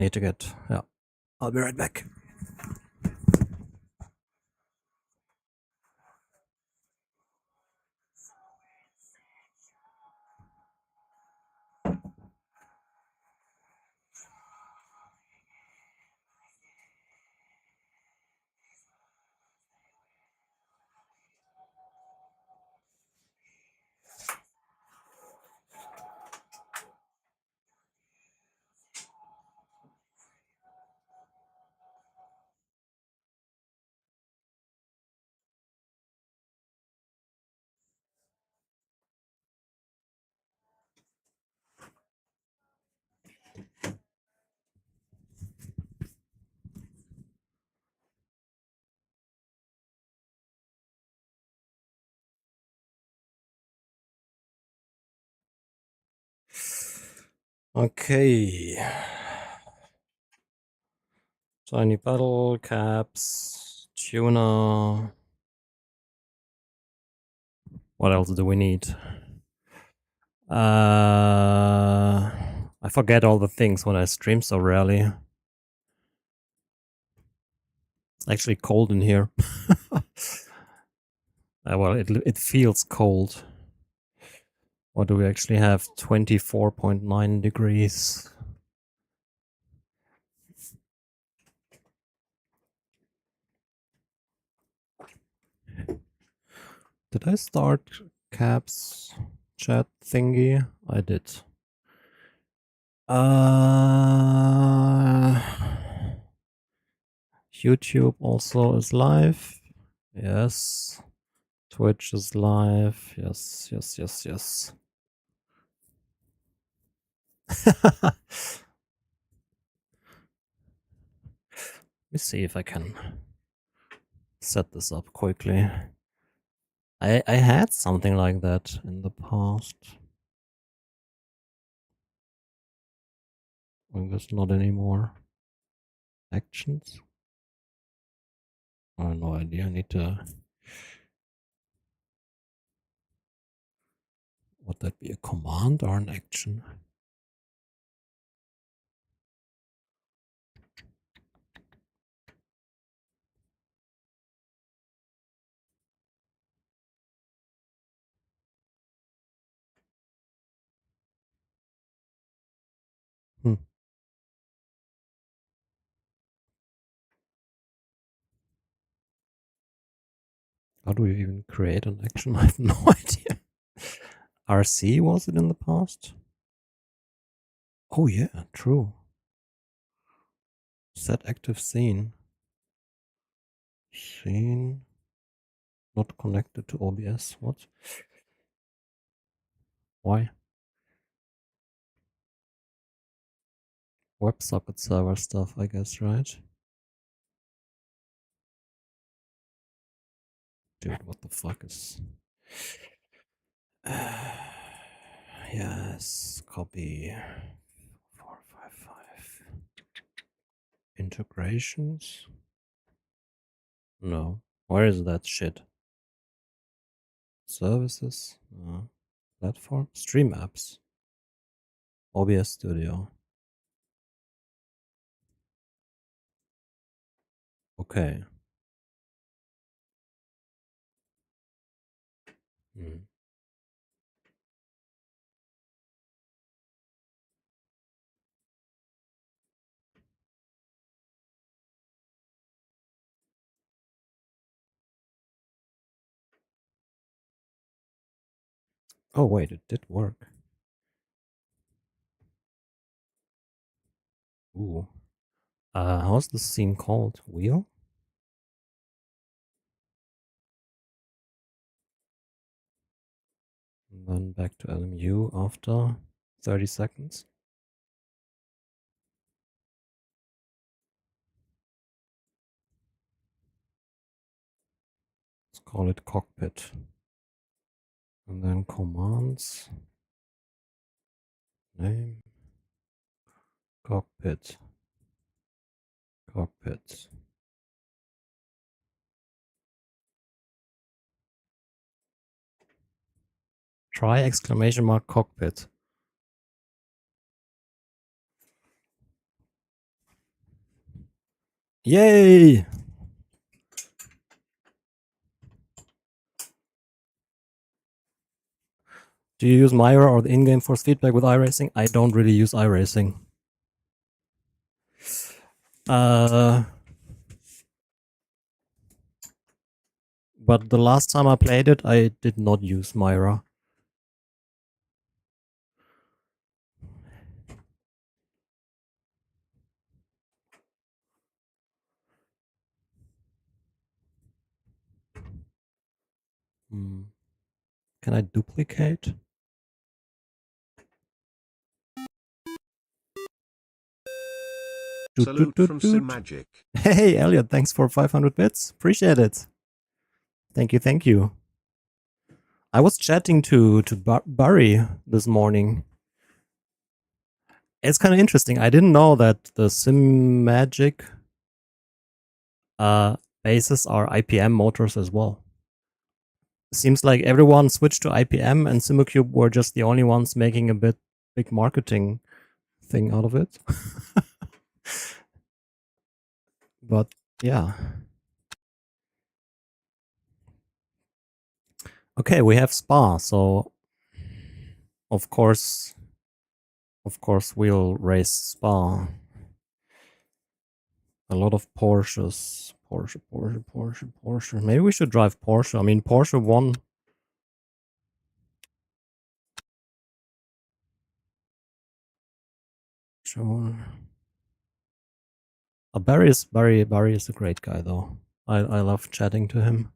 Need to get, yeah. I'll be right back. Okay. Tiny battle, caps, tuner. What else do we need? I forget all the things when I stream so rarely. It's actually cold in here. Well, it feels cold. What do we actually have? 24.9 degrees. Did I start caps chat thingy? I did. YouTube also is live. Yes. Twitch is live. Yes, yes, yes, yes. Let me see if I can set this up quickly. I had something like that in the past. I guess not anymore. Actions? I have no idea. I need to. Would that be a command or an action? Hmm. How do we even create an action? I have no idea. RC was it in the past? Oh yeah, true. Set active scene. Scene not connected to OBS. What? Why? WebSocket server stuff, I guess, right? Dude, what the fuck is... yes, copy 455. Integrations? No. Where is that shit? Services? No. Platform? Stream apps. OBS Studio. Okay. Hmm. Oh wait, it did work. Ooh. How's the scene called? Wheel? And then back to LMU after 30 seconds. Let's call it cockpit. And then commands. Name. Cockpit. Cockpit. Try exclamation mark cockpit. Yay! Do you use Myra or the in-game force feedback with iRacing? I don't really use iRacing. But the last time I played it, I did not use Myra. Can I duplicate? Salute from SimMagic. Hey, Elliot, thanks for 500 bits. Appreciate it. Thank you, thank you. I was chatting to Barry this morning. It's kind of interesting. I didn't know that the SimMagic bases are IPM motors as well. Seems like everyone switched to IPM and SimuCube were just the only ones making a big marketing thing out of it. But yeah. Okay, we have Spa, so of course we'll race Spa. A lot of Porsches. Porsche. Maybe we should drive Porsche. I mean, Porsche won. Sure. Barry is a great guy, though. I love chatting to him.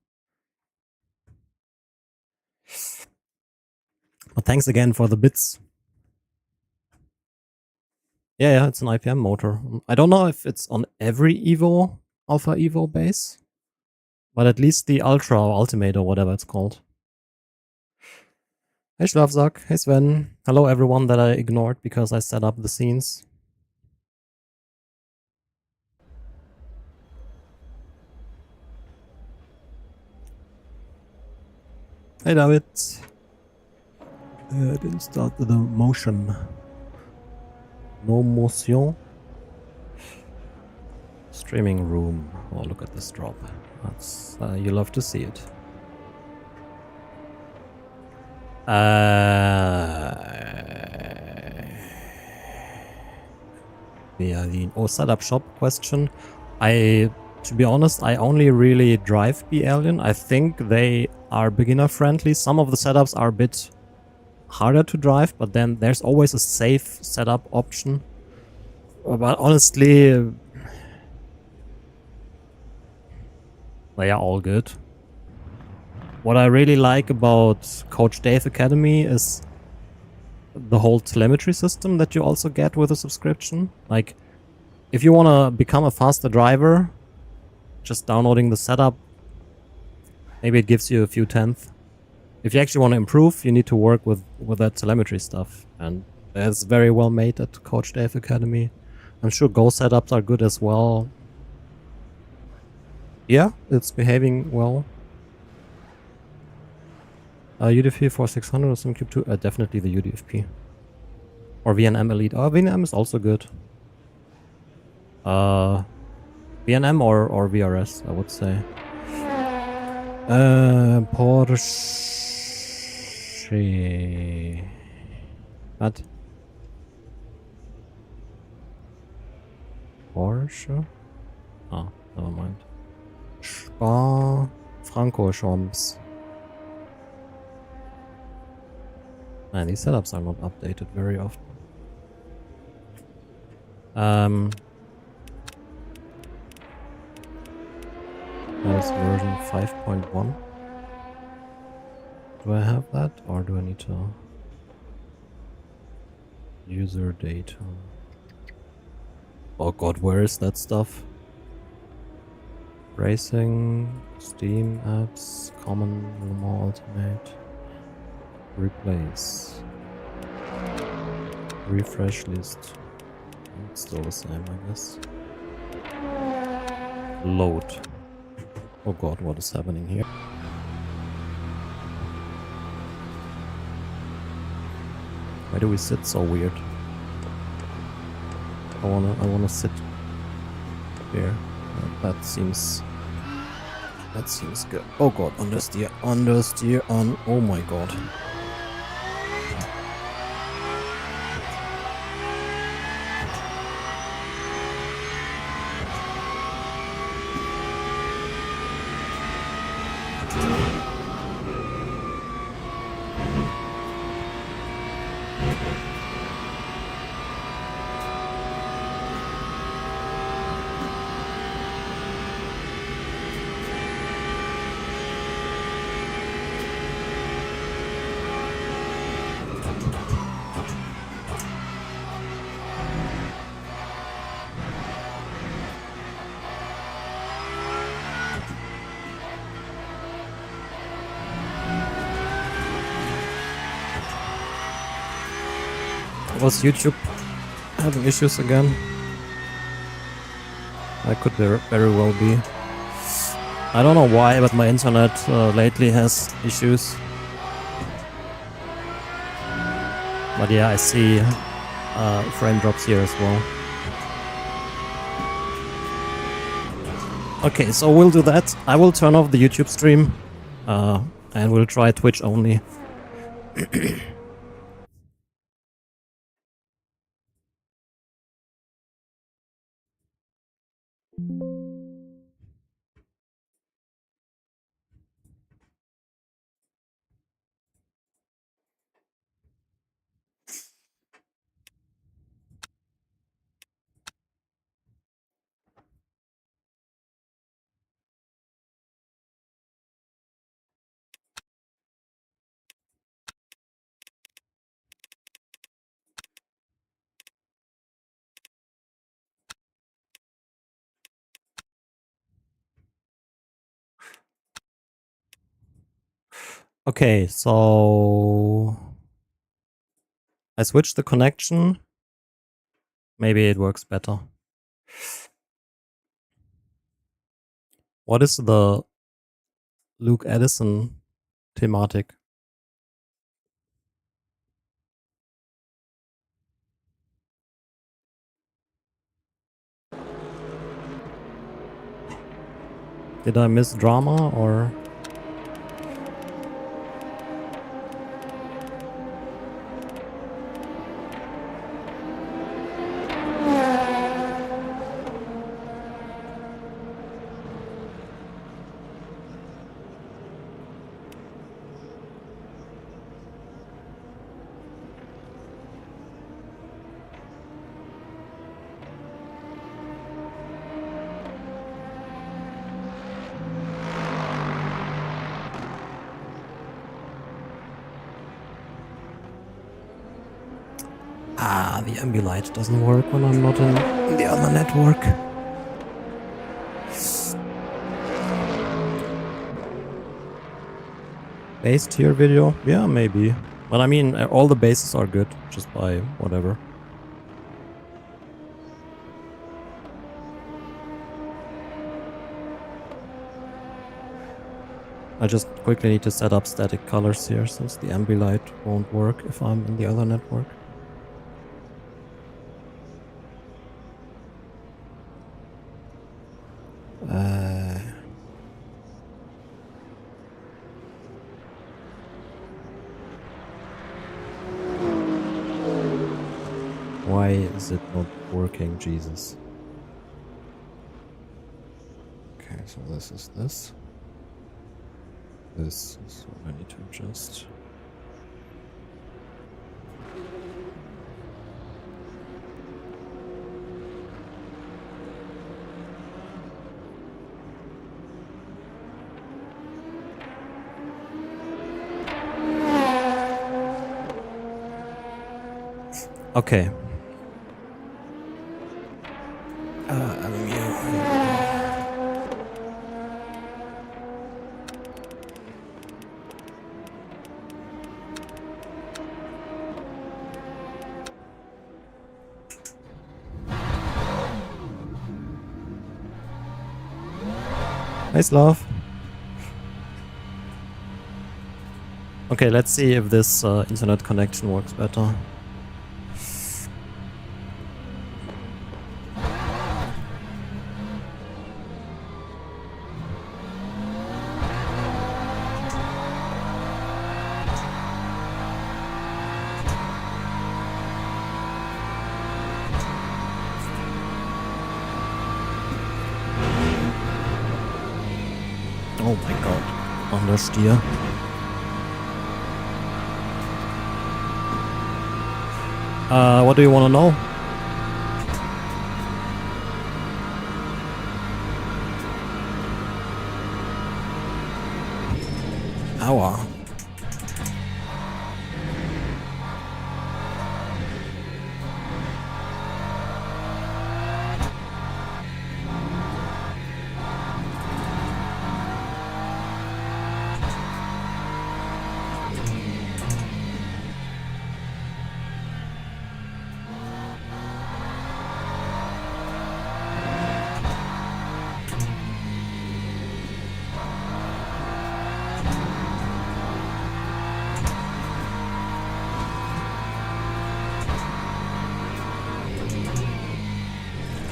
But thanks again for the bits. Yeah, it's an IPM motor. I don't know if it's on every Evo, Alpha Evo base, but at least the Ultra or Ultimate or whatever it's called. Hey Schlafsack, hey Sven. Hello everyone that I ignored because I set up the scenes. Hey David. I didn't start the motion. No motion. Streaming room. Oh, look at this drop. That's you love to see it. Yeah, the setup shop question. To be honest, I only really drive B-Alien. I think they are beginner friendly. Some of the setups are a bit harder to drive, but then there's always a safe setup option. But honestly, they are all good. What I really like about Coach Dave Academy is the whole telemetry system that you also get with a subscription. Like, if you want to become a faster driver, just downloading the setup, maybe it gives you a few tenths. If you actually want to improve, you need to work with that telemetry stuff. And it's very well made at Coach Dave Academy. I'm sure Go setups are good as well. Yeah, it's behaving well. UDFP 4600 or SimCube 2? Definitely the UDFP. Or VNM Elite. Oh, VNM is also good. VNM or VRS, I would say. Porsche. What? Porsche? Oh, never mind. Spa Franco-Champs. Man, these setups are not updated very often. There's version 5.1. Do I have that, or do I need to... User data. Oh god, where is that stuff? Racing, Steam apps, common, Mans Ultimate. Replace. Refresh list. It's still the same, I guess. Load. Oh god, what is happening here? Why do we sit so weird? I wanna sit here. That seems good. Oh god, understeer, understeer on. Oh my god. Was YouTube having issues again? I could very well be. I don't know why, but my internet lately has issues. But yeah, I see frame drops here as well. Okay, so we'll do that. I will turn off the YouTube stream and we'll try Twitch only. Okay, so I switched the connection. Maybe it works better. What is the Luke Edison thematic? Did I miss drama or? Ah, the Ambilight doesn't work when I'm not in the other network. Base tier video? Yeah, maybe. But I mean, all the bases are good, just by whatever. I just quickly need to set up static colors here, since the Ambilight won't work if I'm in the other network. Why is it not working, Jesus? Okay, so this is this. This is what I need to adjust. Okay. LMU. Nice love. Okay, let's see if this internet connection works better. Oh my god. Understeer. What do you want to know? Aua.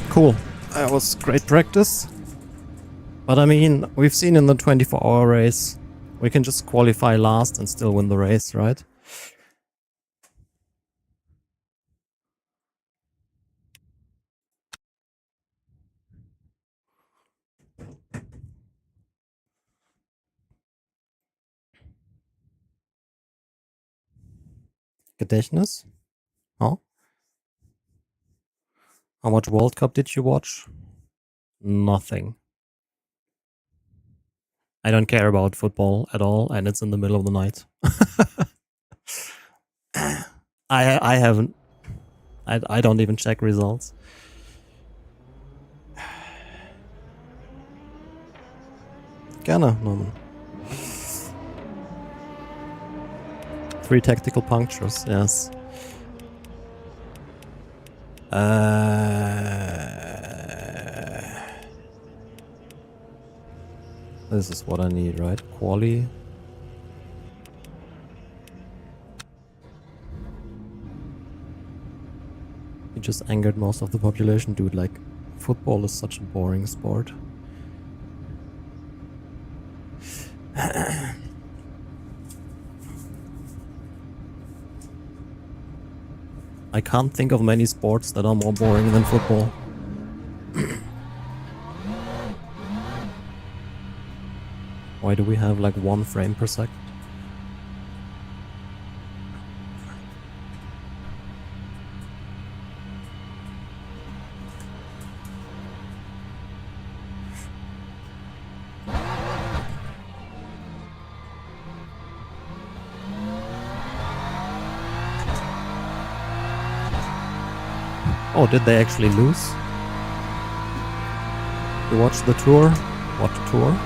Cool. That was great practice. But I mean, we've seen in the 24-hour race, we can just qualify last and still win the race, right? Gedächtnis? Oh? How much World Cup did you watch? Nothing. I don't care about football at all, and it's in the middle of the night. I haven't. I don't even check results. Gerne, Norman. 3 tactical punctures, yes. This is what I need, right? Quali. You just angered most of the population, dude. Like, football is such a boring sport. I can't think of many sports that are more boring than football. Why do we have like 1 frame per second? Oh, did they actually lose? You watched the tour? What tour?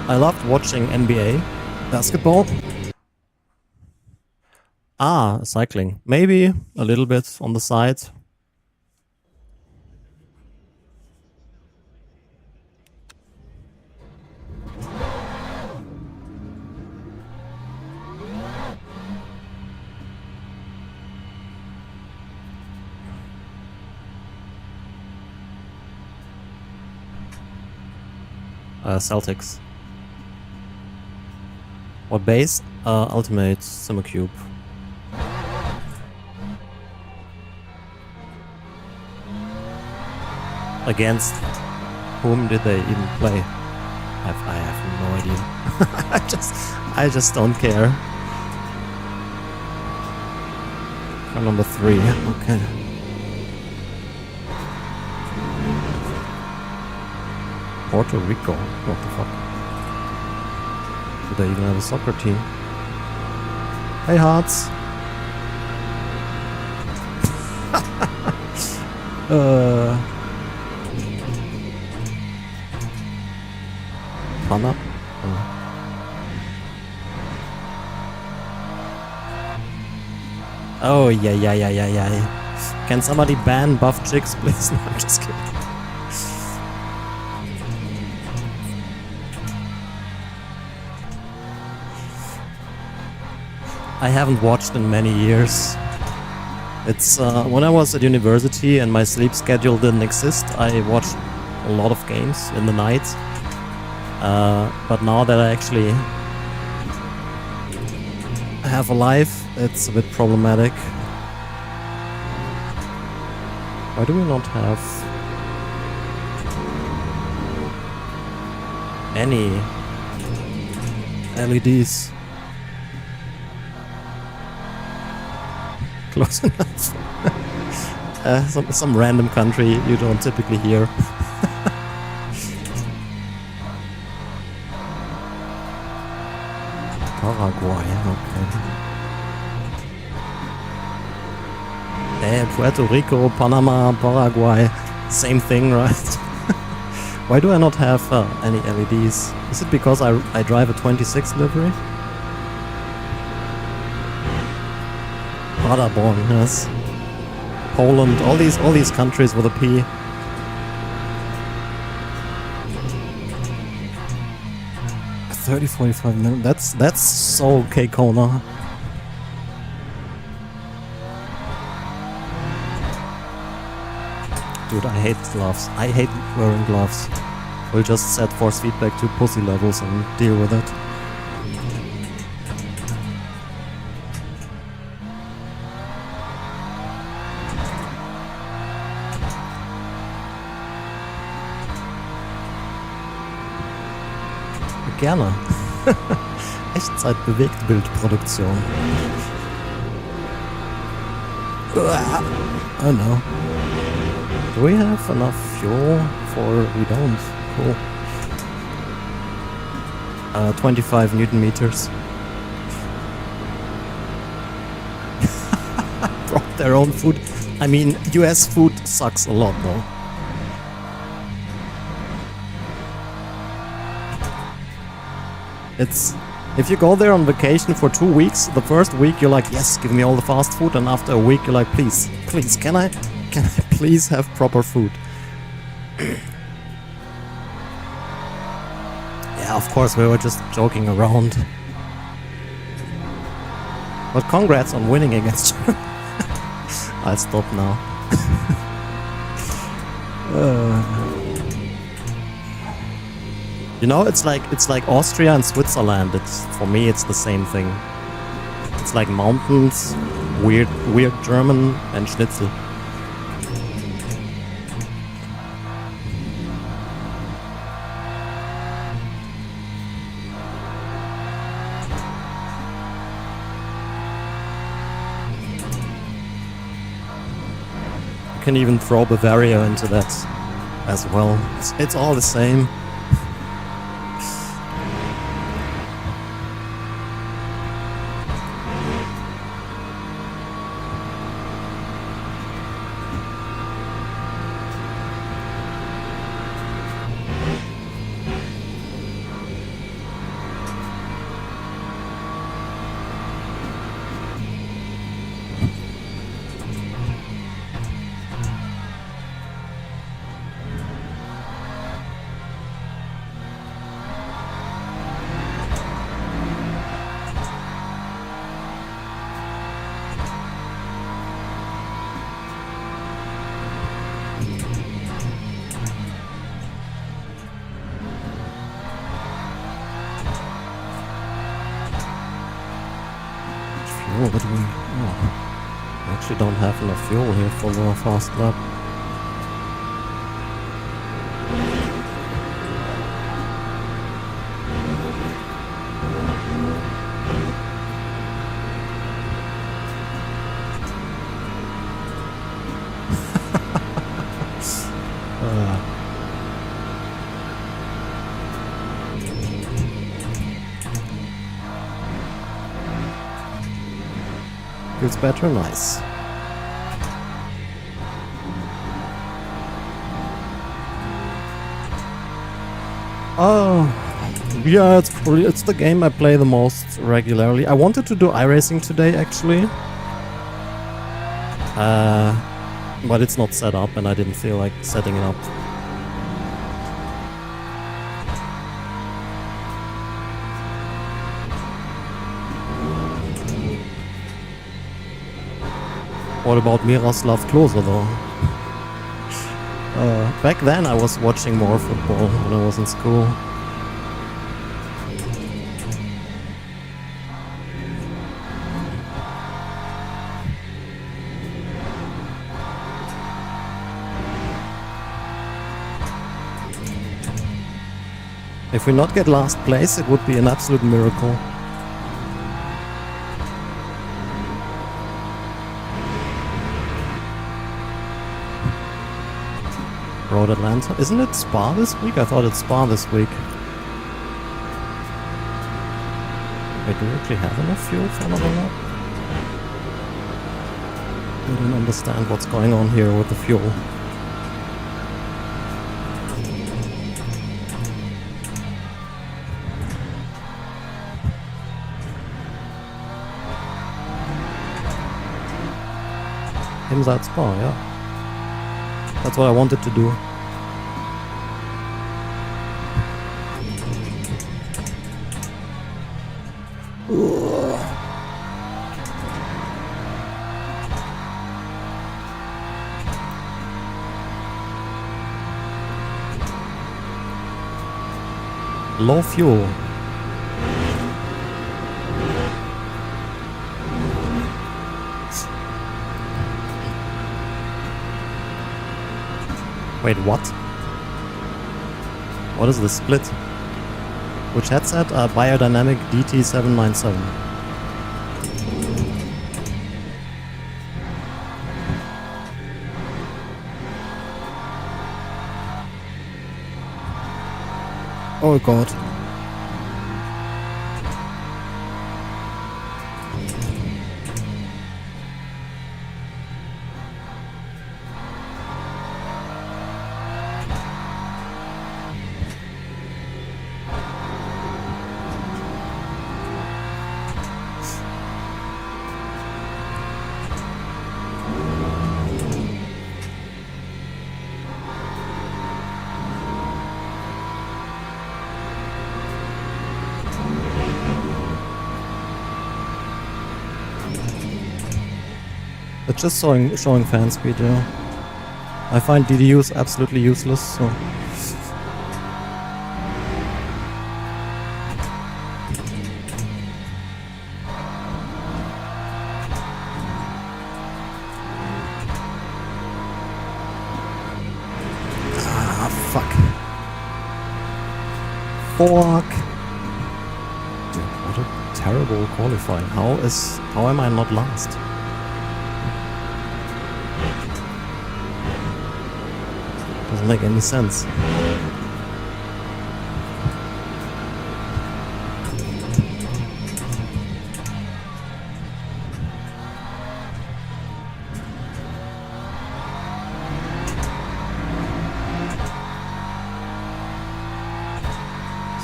I loved watching NBA basketball. Ah, cycling. Maybe a little bit on the side. Celtics. What base? Ultimate Simmercube. Against whom did they even play? I have no idea. I just don't care. Car number 3. Okay. Puerto Rico. What the fuck? Do they even have a soccer team? Hey, Hearts. Panna? Oh, yeah. Can somebody ban buff chicks, please? No, I'm just kidding. I haven't watched in many years. It's when I was at university and my sleep schedule didn't exist, I watched a lot of games in the night. But now that I actually have a life, it's a bit problematic. Why do we not have any LEDs? Close enough. Some random country you don't typically hear. Paraguay, okay. Puerto Rico, Panama, Paraguay, same thing, right? Why do I not have any LEDs? Is it because I drive a 26 livery? Paderborn, yes. Poland, all these countries with a P. A 30-45 minutes. That's so okay, Kona. Dude, I hate gloves. I hate wearing gloves. We'll just set force feedback to pussy levels and deal with it. Gerne. Echtzeit-Bewegtbildproduktion. Oh no. Do we have enough fuel for... we don't. Cool. 25 Newton meters. Brought their own food. I mean, US food sucks a lot though. It's... if you go there on vacation for 2 weeks, the first week you're like, yes, give me all the fast food, and after a week you're like, please, can I please have proper food? Yeah, of course, we were just joking around. But congrats on winning against I'll stop now. You know, it's like Austria and Switzerland. For me, it's the same thing. It's like mountains, weird German, and Schnitzel. You can even throw Bavaria into that as well. It's all the same. What do we... oh. I actually don't have enough fuel here for the fast lap. Feels better, nice. Oh, yeah, it's the game I play the most regularly. I wanted to do iRacing today, actually. But it's not set up and I didn't feel like setting it up. What about Miroslav Klose though? Back then I was watching more football when I was in school. If we not get last place, it would be an absolute miracle. Road Atlanta. Isn't it Spa this week? I thought it's Spa this week. Wait, do we actually have enough fuel for another lap? I don't understand what's going on here with the fuel. Inside Spa, yeah. That's what I wanted to do. Low fuel. Wait, what? What is the split? Which headset? Biodynamic DT797. Oh god. It's just showing fan speed, yeah. I find DDUs absolutely useless, so... Ah, fuck. Fuck. Dude, what a terrible qualifying. How am I not last? Doesn't make any sense.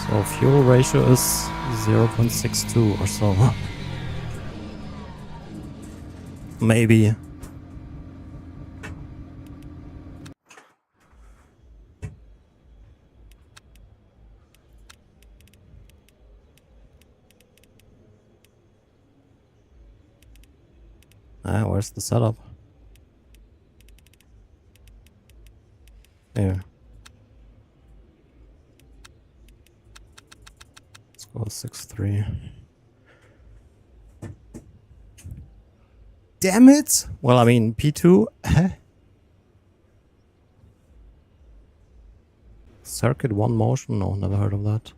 So fuel ratio is 0.62 or so. Maybe. Ah, where's the setup? Here. Let's go 6.3. Damn it! Well, I mean, P2. Circuit 1 motion? No, never heard of that.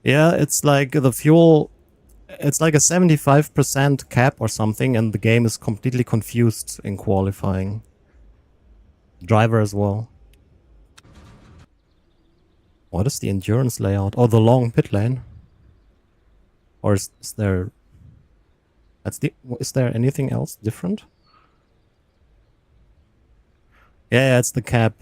Yeah, it's like the fuel... It's like a 75% cap or something, and the game is completely confused in qualifying. Driver as well. What is the endurance layout? Oh, the long pit lane. Or is there... Is there anything else different? Yeah, it's the cap.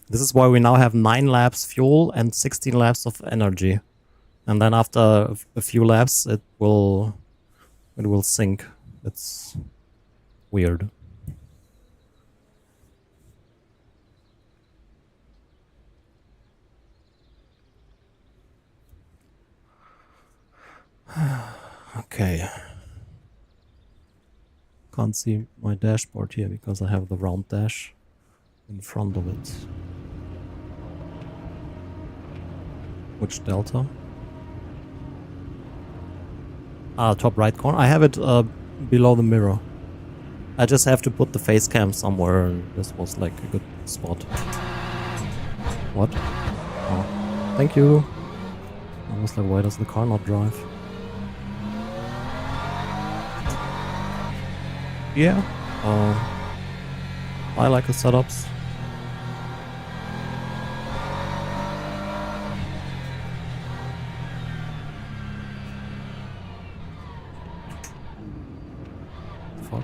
This is why we now have 9 laps fuel and 16 laps of energy. And then after a few laps, it will sink. It's weird. Okay. can't see my dashboard here because I have the round dash in front of it. Which delta? Ah, top right corner. I have it below the mirror. I just have to put the face cam somewhere, and this was like a good spot. What? Oh, thank you. I was like, why does the car not drive? Yeah. I like the setups. Fuck.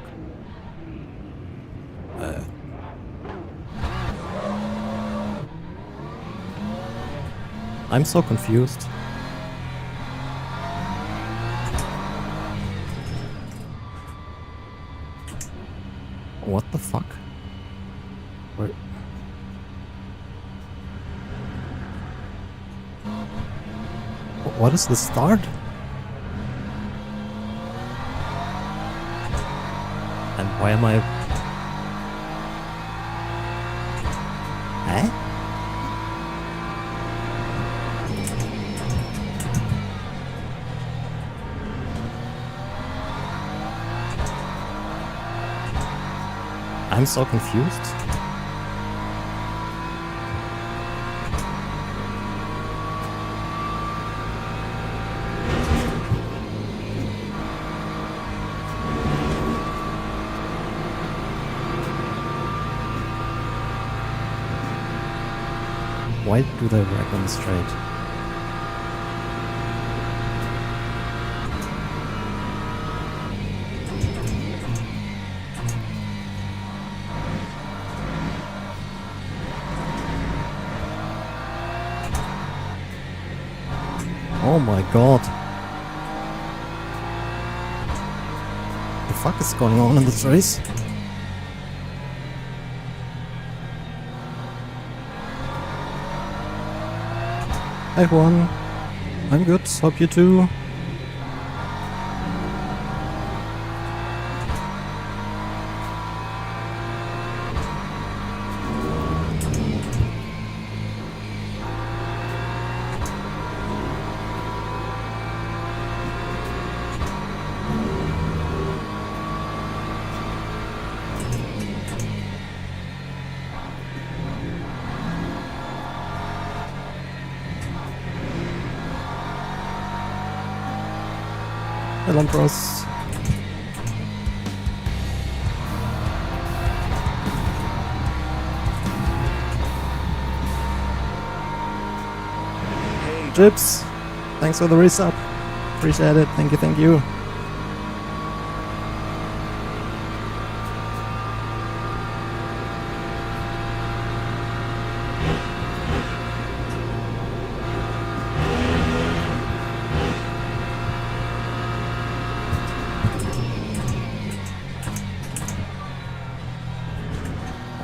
I'm so confused. What the fuck? Where? What is the start? And why am I... Eh? I'm so confused. Why do they wreck on the straight? Oh my god. The fuck is going on in this race? Hi everyone. I'm good, hope you too. Hello, Bros. Chips, thanks for the resub. Appreciate it. Thank you, thank you.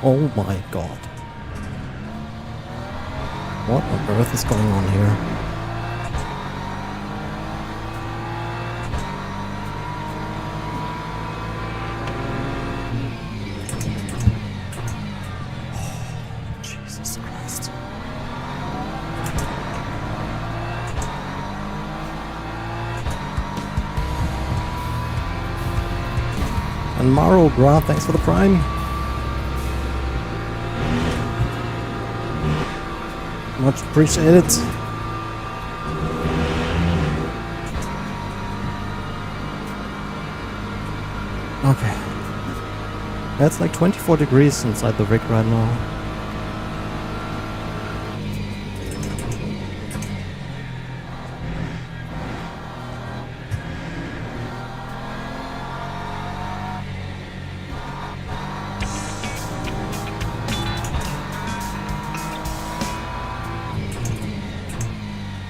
Oh my god. What on earth is going on here? Oh, Jesus Christ. And Maro, bruh, thanks for the prime. Much appreciated. Okay. It's like 24 degrees inside the rig right now.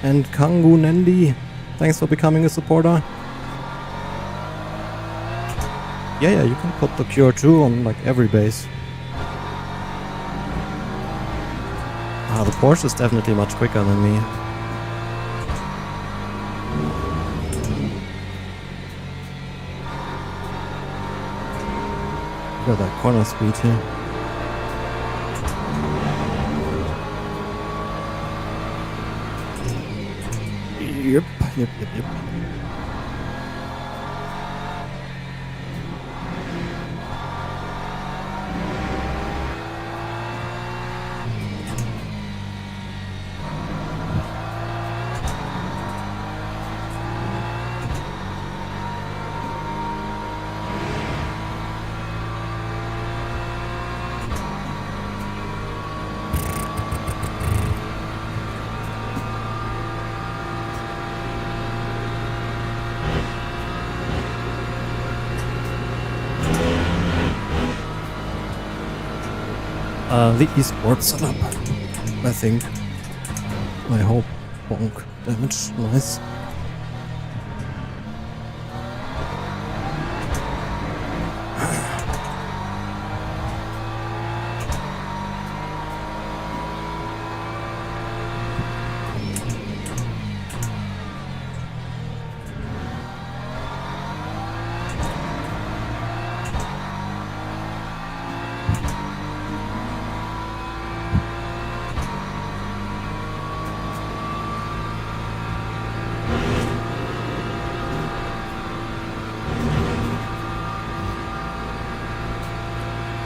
And Kangu Nendi, thanks for becoming a supporter. Yeah, you can put the QR2 on like every base. Ah, the Porsche is definitely much quicker than me. Got that corner speed here. Yep. The esports setup, I think. I hope. Bonk. Damage. Nice.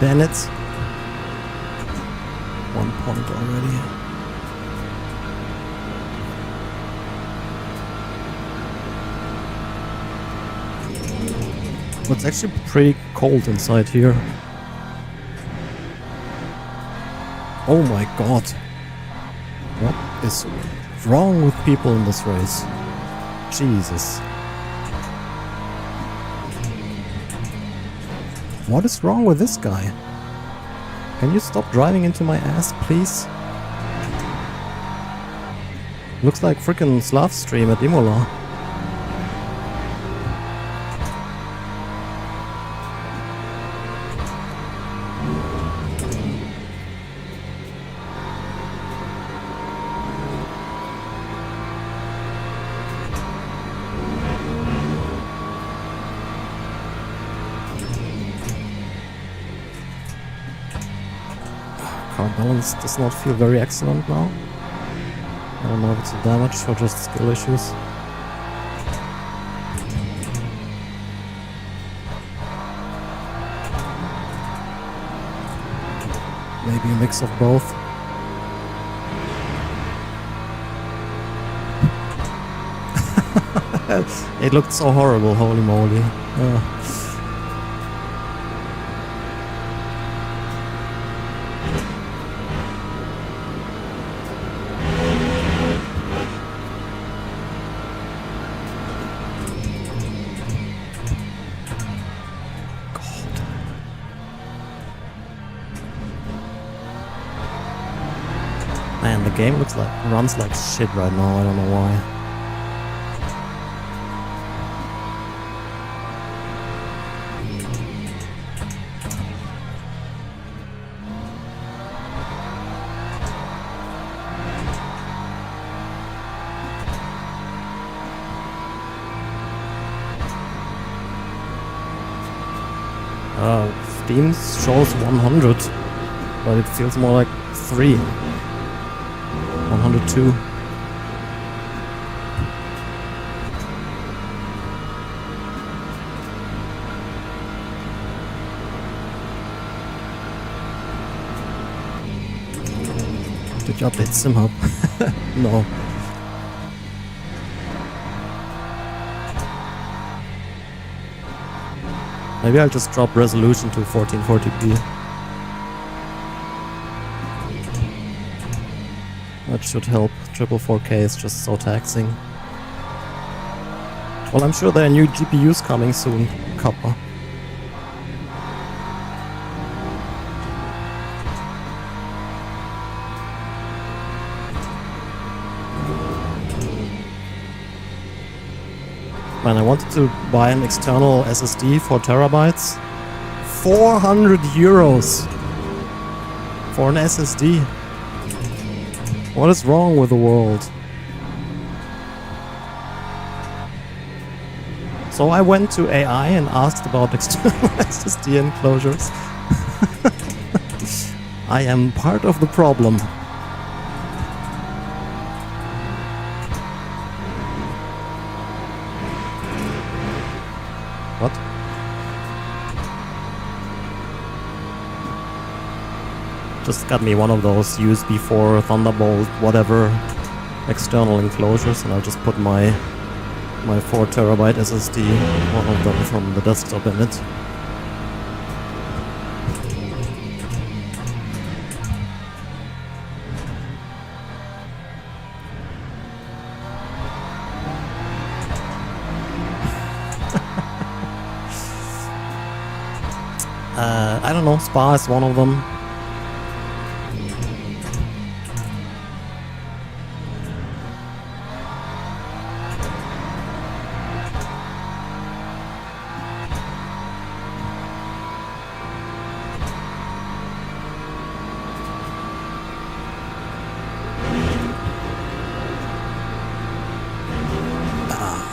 Damn it. 1 point already. Well, it's actually pretty cold inside here. Oh my god. What is wrong with people in this race? Jesus. What is wrong with this guy? Can you stop driving into my ass, please? Looks like frickin' Slav stream at Imola. Car balance does not feel very excellent now. I don't know if it's the damage or just skill issues. Maybe a mix of both. It looked so horrible, holy moly. Man, the game runs like shit right now, I don't know why. Steam shows 100, but it feels more like 3. 102. Did you update SimHub? No. Maybe I'll just drop resolution to 1440p. That should help. Triple 4K is just so taxing. Well, I'm sure there are new GPUs coming soon, Kappa. Man, I wanted to buy an external SSD for terabytes. 400 euros for an SSD. What is wrong with the world? So I went to AI and asked about external SSD enclosures. I am part of the problem. What? Just got me one of those USB 4 Thunderbolt whatever external enclosures, and I'll just put my 4 terabyte SSD, one of them from the desktop in it. I don't know, Spa is one of them.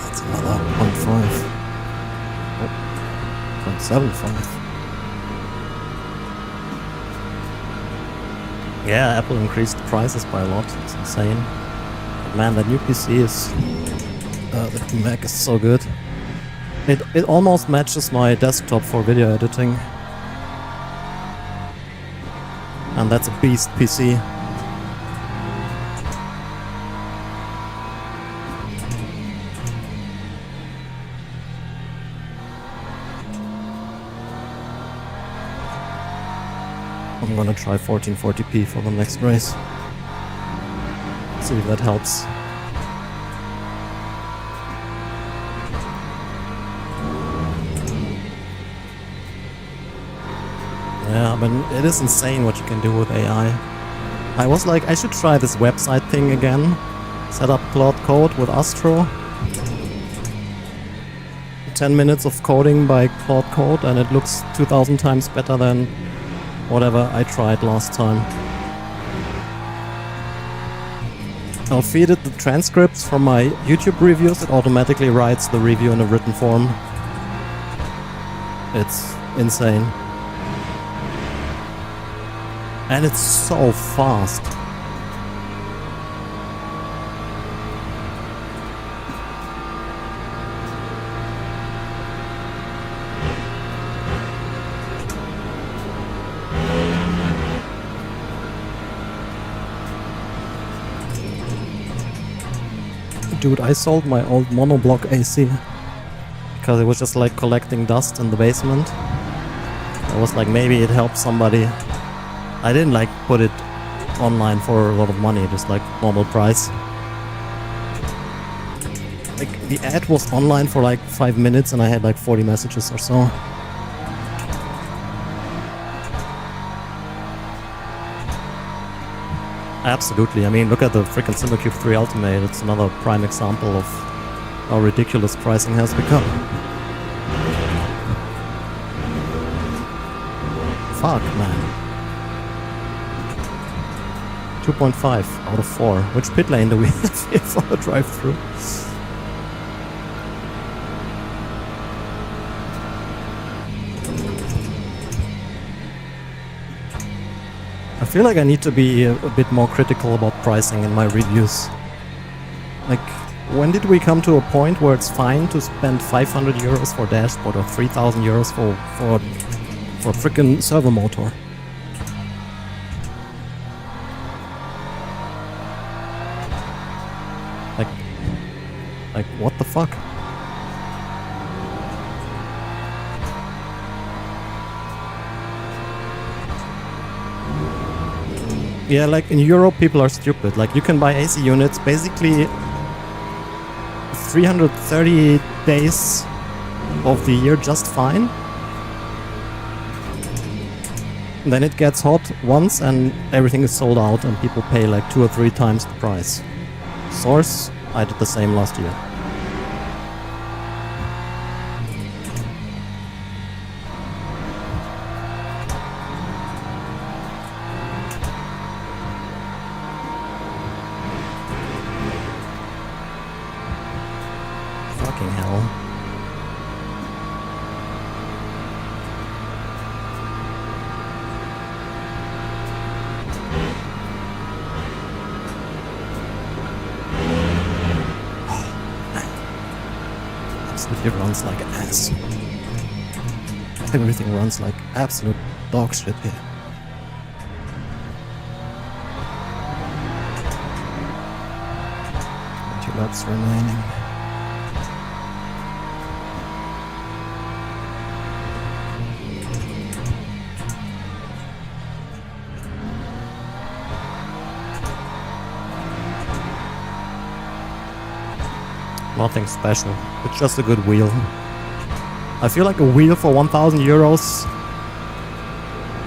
That's another 0.5. Oh, 0.75. Yeah, Apple increased prices by a lot. It's insane. But man, that new PC is... the Mac is so good. It almost matches my desktop for video editing. And that's a beast PC. I'm gonna try 1440p for the next race. See if that helps. Yeah, I mean, it is insane what you can do with AI. I was like, I should try this website thing again. Set up Claude Code with Astro. 10 minutes of coding by Claude Code, and it looks 2000 times better than whatever I tried last time. I'll feed it the transcripts from my YouTube reviews. It automatically writes the review in a written form. It's insane. And it's so fast. Dude, I sold my old monoblock AC because it was just like collecting dust in the basement. I was like, maybe it helps somebody. I didn't like put it online for a lot of money, just like normal price. Like the ad was online for like 5 minutes and I had like 40 messages or so. Absolutely. I mean, look at the freaking SimmerCube 3 Ultimate. It's another prime example of how ridiculous pricing has become. Fuck, man. 2.5 out of 4. Which pit lane do we have here for the drive-thru? I feel like I need to be a bit more critical about pricing in my reviews. Like, when did we come to a point where it's fine to spend 500 euros for dashboard or 3000 euros for a freaking servo motor? Like what the fuck? Yeah, like in Europe people are stupid. Like you can buy AC units basically 330 days of the year just fine. And then it gets hot once and everything is sold out and people pay like 2 or 3 times the price. Source, I did the same last year. Fucking hell. absolutely runs like ass. Everything runs like absolute dog shit here. Laps remaining. Nothing special. It's just a good wheel. I feel like a wheel for 1,000 euros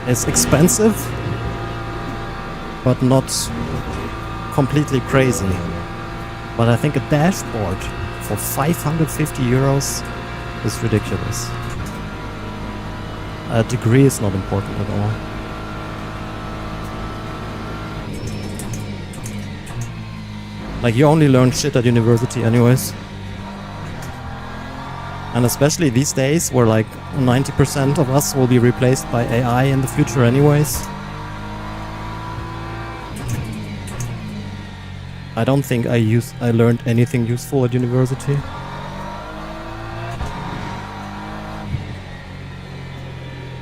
is expensive, but not completely crazy. But I think a dashboard for 550 euros is ridiculous. A degree is not important at all. Like, you only learn shit at university anyways. And especially these days where like 90% of us will be replaced by AI in the future anyways. I don't think I learned anything useful at university.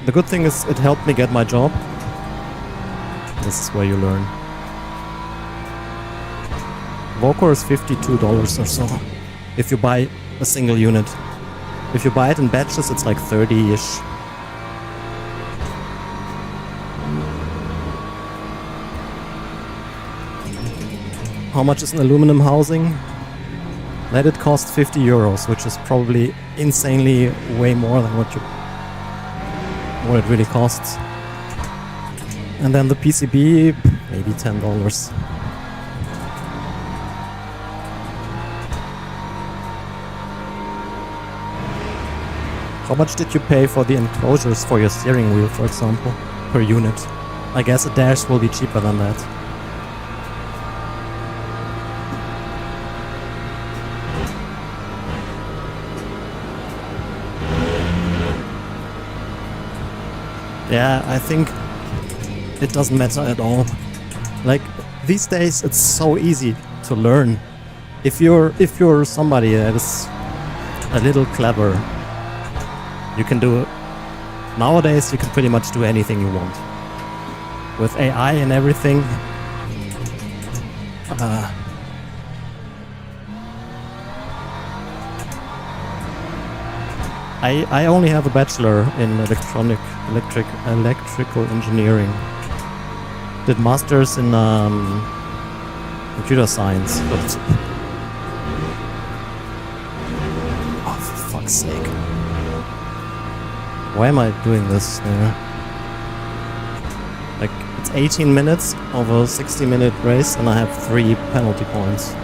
The good thing is it helped me get my job. This is where you learn. Vocor is $52 or so if you buy a single unit. If you buy it in batches, it's like 30-ish. How much is an aluminum housing? Let it cost 50 euros, which is probably insanely way more than what it really costs. And then the PCB, maybe $10. How much did you pay for the enclosures for your steering wheel, for example, per unit? I guess a dash will be cheaper than that. Yeah, I think it doesn't matter at all. Like, these days it's so easy to learn. If you're somebody that is a little clever, you can do it. Nowadays you can pretty much do anything you want. With AI and everything, I only have a bachelor in electrical engineering. Did masters in computer science. But oh, for fuck's sake! Why am I doing this? Like, it's 18 minutes of a 60-minute race, and I have 3 penalty points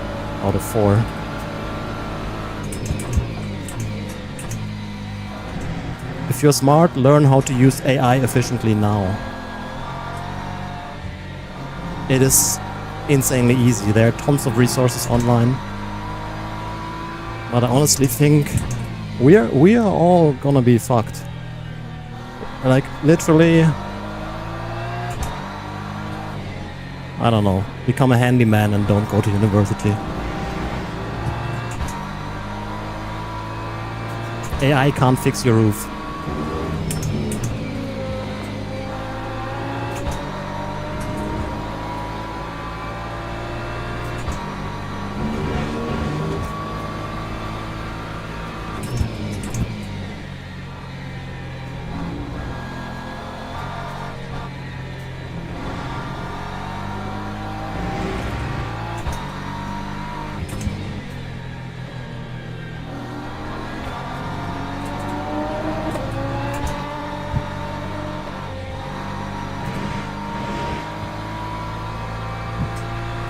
out of 4. If you're smart, learn how to use AI efficiently now. It is insanely easy. There are tons of resources online. But I honestly think we are all gonna be fucked. Like, literally, I don't know, become a handyman and don't go to university. AI can't fix your roof.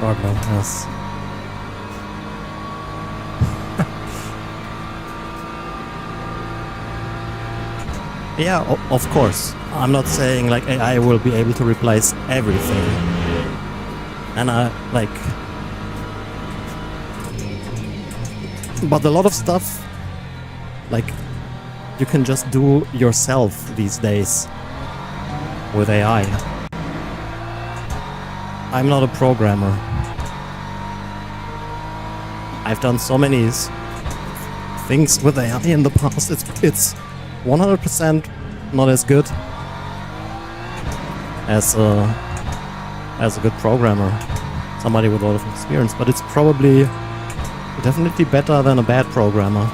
Cardinal, yes. Yeah, of course. I'm not saying like AI will be able to replace everything. And but a lot of stuff, like, you can just do yourself these days with AI. I'm not a programmer. I've done so many things things with AI in the past. It's 100% not as good as a good programmer, somebody with a lot of experience, but it's probably definitely better than a bad programmer.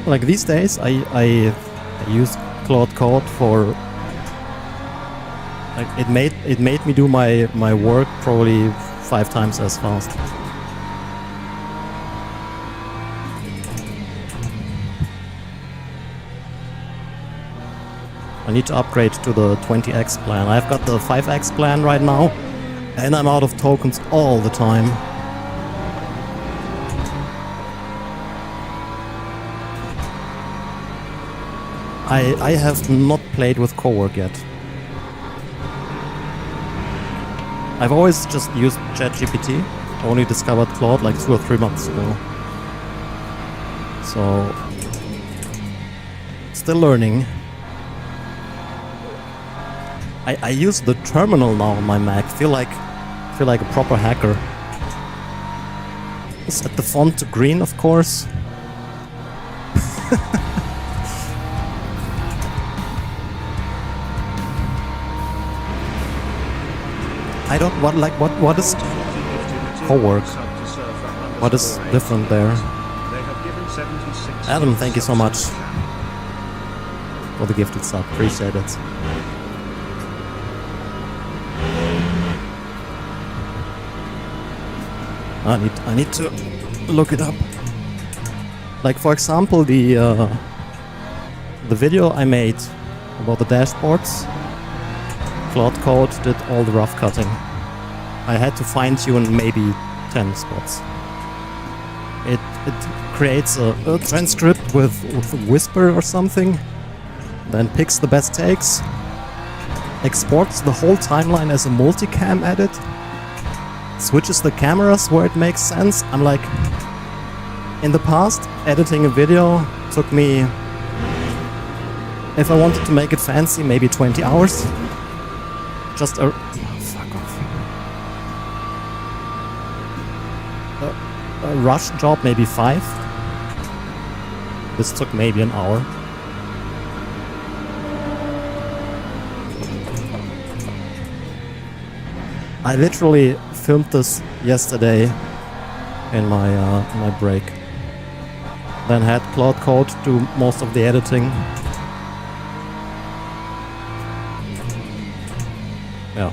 Like these days, I use Claude Code for like it made me do my work probably 5 times as fast. I need to upgrade to the 20x plan. I've got the 5x plan right now, and I'm out of tokens all the time. I have not played with Cowork yet. I've always just used ChatGPT. I only discovered Claude like 2 or 3 months ago. So, still learning. I use the terminal now on my Mac. Feel like a proper hacker. Set the font to green, of course. I don't what is Cowork? What is different there? Adam, thank you so much for the gifted sub. Appreciate it. I need to look it up. Like for example, the video I made about the dashboards. Claude Code did all the rough cutting. I had to fine tune maybe 10 spots. It creates a transcript with a whisper or something, then picks the best takes, exports the whole timeline as a multicam edit, switches the cameras where it makes sense. I'm like, in the past, editing a video took me, if I wanted to make it fancy, maybe 20 hours. Just a... fuck off. A rush job, maybe 5. This took maybe an hour. I literally filmed this yesterday in my break. Then had Claude Code do most of the editing. Yeah.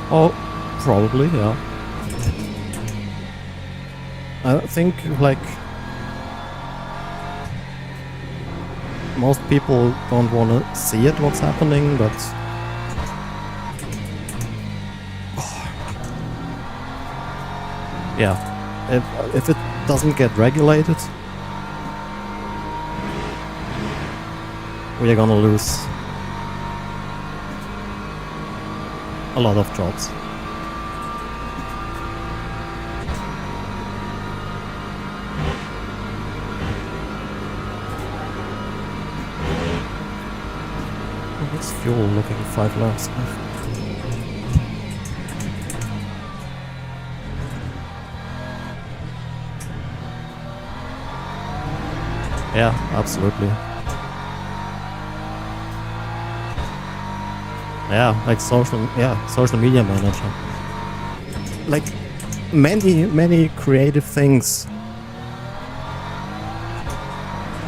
Oh, probably, yeah. I think, like, most people don't want to see it, what's happening, but... yeah, if it doesn't get regulated, we are gonna lose a lot of jobs. What's fuel looking 5 laps? Yeah, absolutely. Yeah, like social media manager. Like many creative things.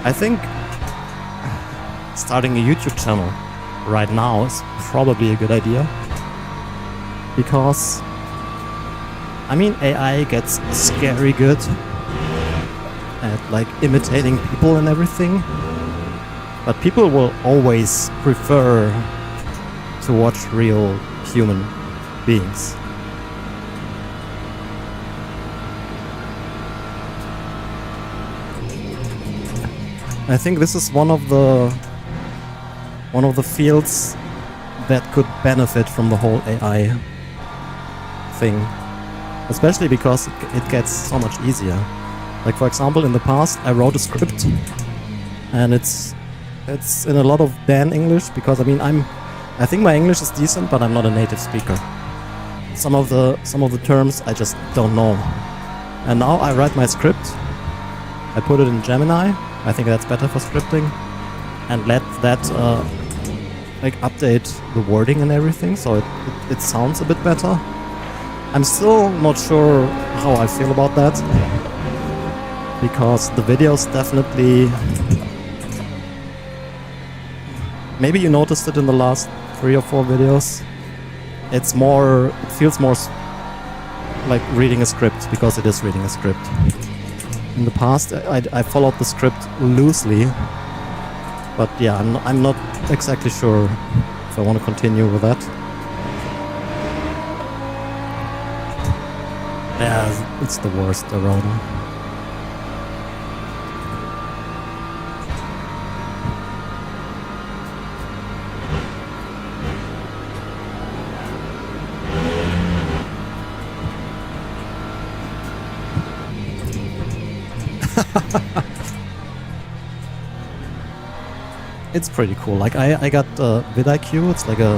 I think starting a YouTube channel right now is probably a good idea, because I mean, AI gets scary good at like imitating people and everything, but people will always prefer to watch real human beings. I think this is one of the fields that could benefit from the whole AI thing, especially because it gets so much easier. Like, for example, in the past I wrote a script and it's in a lot of Dan English, because I mean I think my English is decent, but I'm not a native speaker. Some of the terms I just don't know. And now I write my script, I put it in Gemini, I think that's better for scripting, and let that like update the wording and everything, so it sounds a bit better. I'm still not sure how I feel about that, because the videos definitely... Maybe you noticed it in the last 3 or 4 videos. It feels more like reading a script, because it is reading a script. In the past, I followed the script loosely, but yeah, I'm not exactly sure if I want to continue with that. Yeah, it's the worst around. It's pretty cool. Like I got vidIQ, it's like a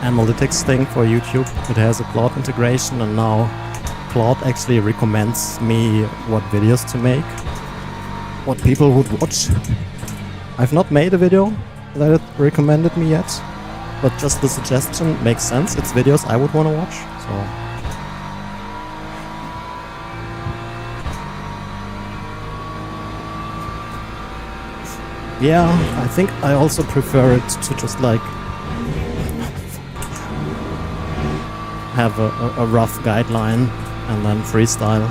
analytics thing for YouTube. It has a Claude integration, and now Claude actually recommends me what videos to make, what people would watch. I've not made a video that it recommended me yet, but just the suggestion makes sense. It's videos I would want to watch, so... Yeah, I think I also prefer it to just like have a rough guideline and then freestyle.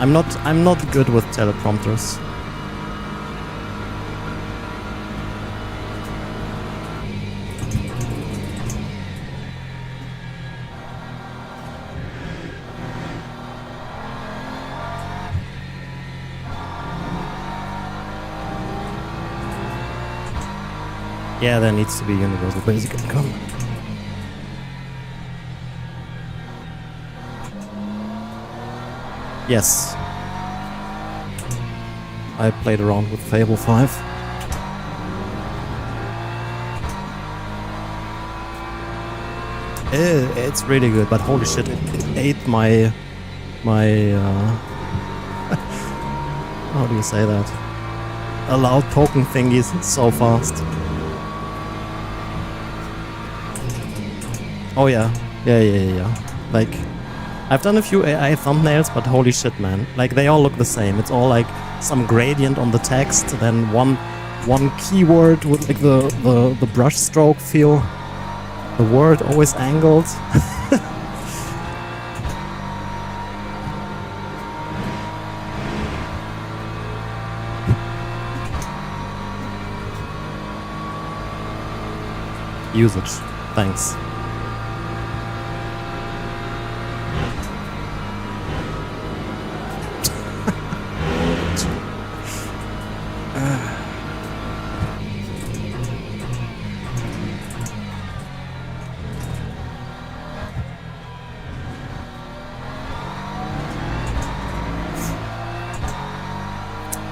I'm not good with teleprompters. Yeah, there needs to be universal basic income. Yes. I played around with Fable 5. It's really good, but holy shit, it ate my how do you say that? Allowed token thingies so fast. Oh yeah. Yeah. Like, I've done a few AI thumbnails, but holy shit, man. Like, they all look the same. It's all like some gradient on the text, then one keyword with like the brush stroke feel. The word always angled. Usage. Thanks.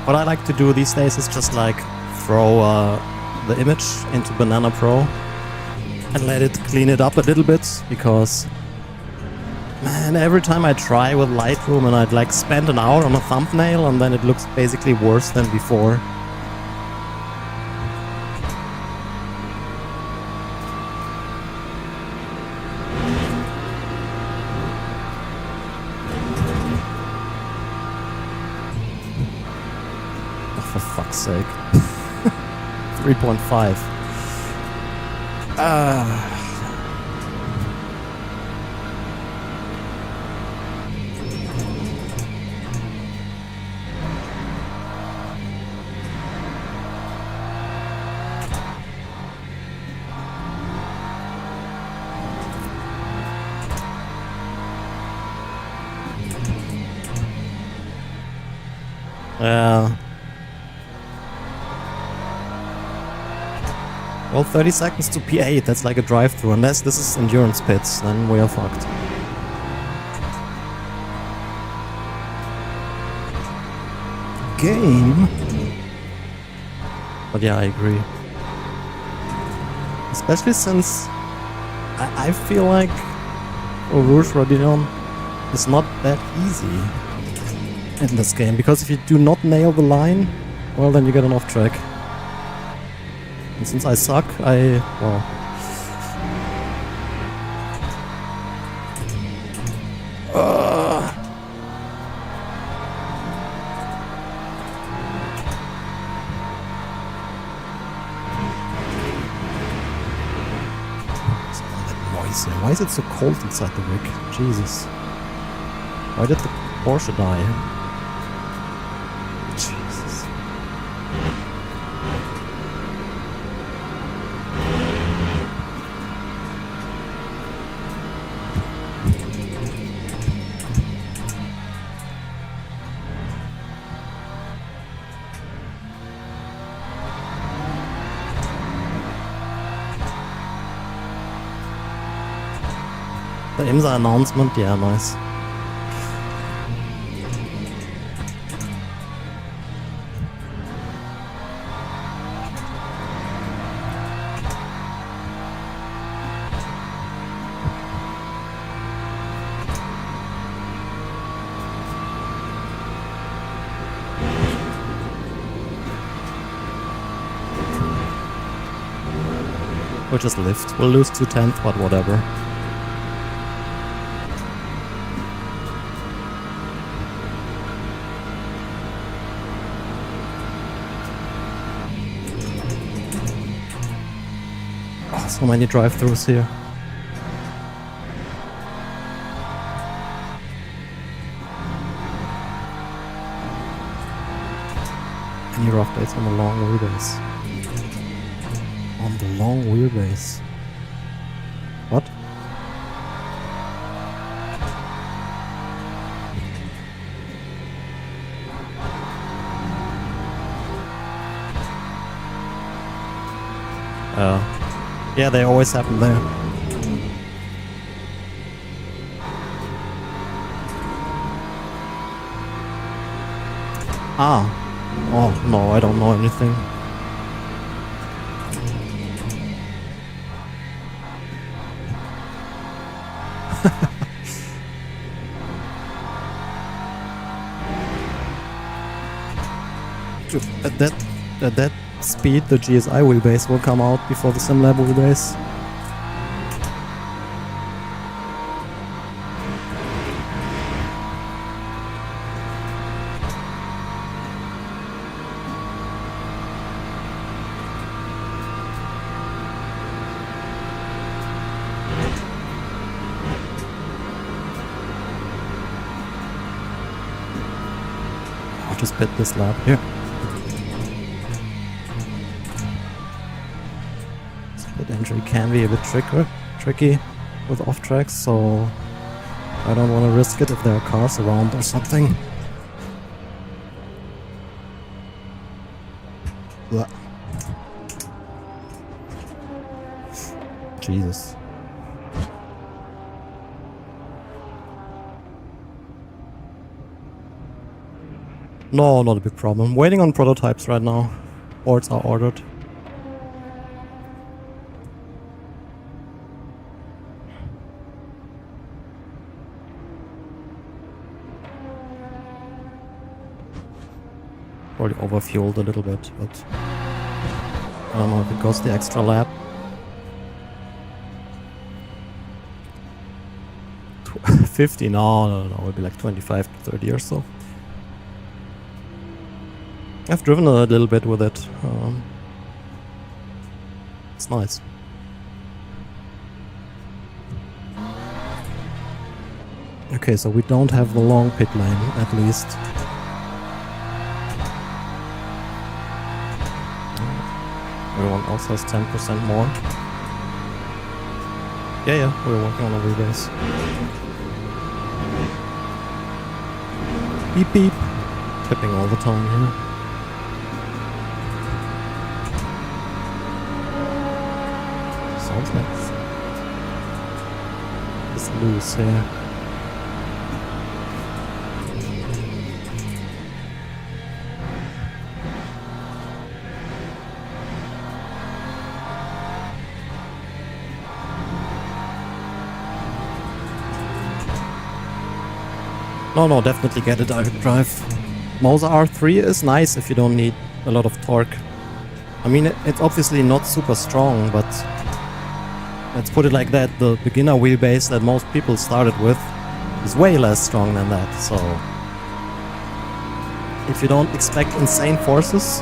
What I like to do these days is just like throw the image into Banana Pro and let it clean it up a little bit, because man, every time I try with Lightroom and I'd like spend an hour on a thumbnail and then it looks basically worse than before. For fuck's sake. 3.5. Well, 30 seconds to P8, that's like a drive-through. Unless this is endurance pits, then we are fucked. Game? But yeah, I agree. Especially since I feel like Rouge Rodillon is not that easy in this game. Because if you do not nail the line, well, then you get an off track. And since I suck, well... It's all that noise here. Why is it so cold inside the rig? Jesus. Why did the Porsche die? Jesus. The IMSA announcement, yeah, nice. We'll just lift. We'll lose 2/10, but whatever. Oh, so many drive-thrus here. Any rough dates on the long wheelbase? On the long wheelbase. What? Yeah, they always happen there. Ah. Oh, no, I don't know anything. At that speed, the GSI wheelbase will come out before the SimLab wheelbase. I'll just pit this lap here. Split entry can be a bit tricky with off tracks, so I don't want to risk it if there are cars around or something. Blah. Jesus. No, not a big problem. Waiting on prototypes right now. Boards are ordered. Probably overfueled a little bit, but I don't know if it goes the extra lap. 50? No, it'll be like 25 to 30 or so. I've driven a little bit with it. It's nice. Okay, so we don't have the long pit lane, at least. Everyone else has 10% more. Yeah, we're working on a wheelbase. Beep beep. clipping all the time here. Sounds like it's loose here. No, definitely get a direct drive. Mauser R3 is nice if you don't need a lot of torque. I mean, it's obviously not super strong, but let's put it like that, the beginner wheelbase that most people started with is way less strong than that, so if you don't expect insane forces,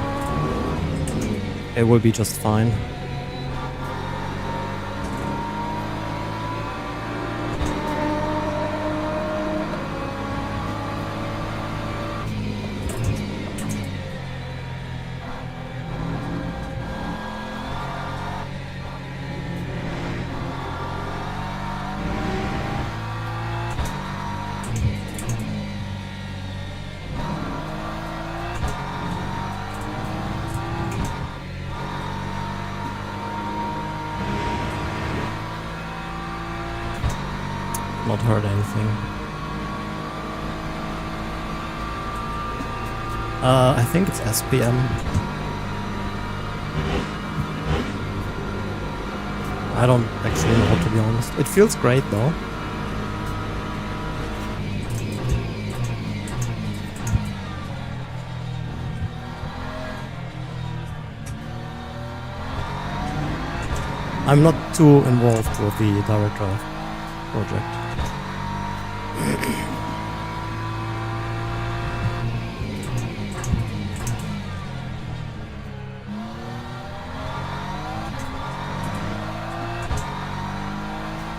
it will be just fine. Not hurt anything. I think it's SPM. I don't actually know, to be honest. It feels great though. I'm not too involved with the direct drive project.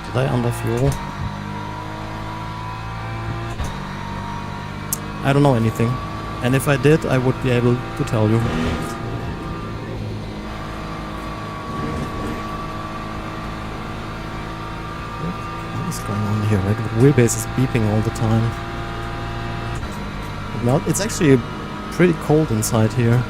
Did I underfuel? I don't know anything. And if I did, I would be able to tell you. What is going on here? Like, the wheelbase is beeping all the time. It's actually pretty cold inside here.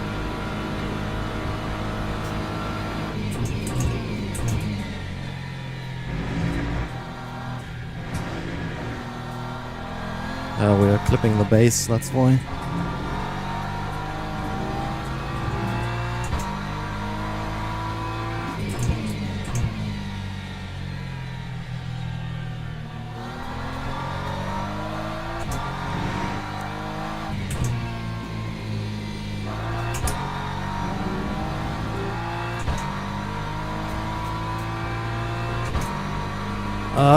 We are clipping the base, that's why.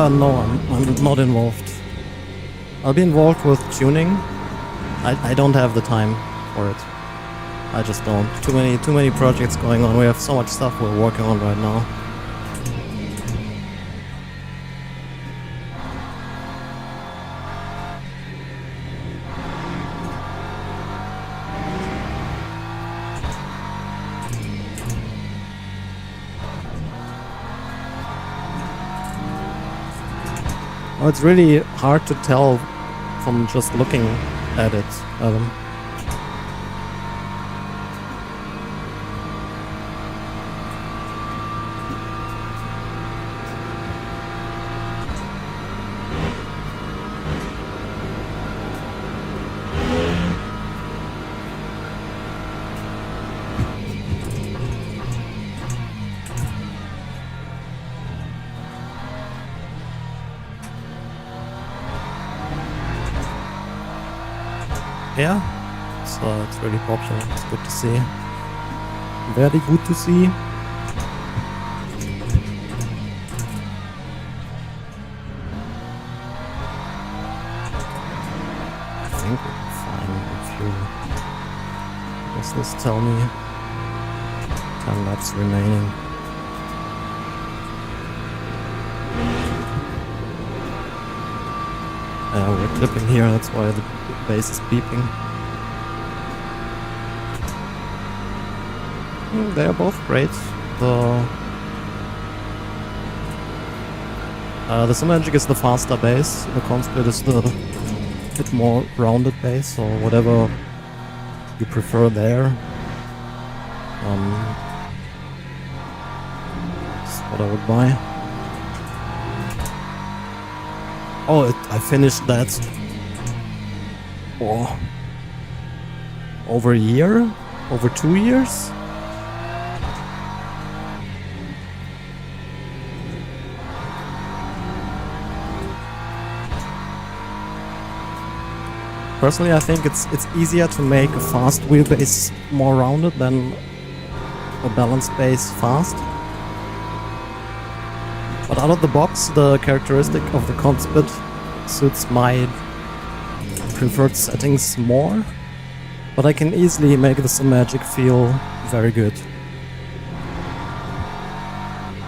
No, I'm not involved. I'll be involved with tuning. I don't have the time for it. I just don't. Too many projects going on. We have so much stuff we're working on right now. Oh, it's really hard to tell from just looking at it, Adam. Yeah, so it's really popular. It's good to see. Very good to see. I think we're fine with fuel. Does this tell me 10 laps remaining? We're clipping here, that's why the base is beeping. They are both great. The Synergic is the faster base, the Consplit is the bit more rounded base, so whatever you prefer there. That's what I would buy. Oh, I finished that over a year? Over 2 years? Personally, I think it's easier to make a fast wheelbase more rounded than a balanced base fast. But out of the box, the characteristic of the cockpit suits my preferred settings more. But I can easily make the Symagic feel very good.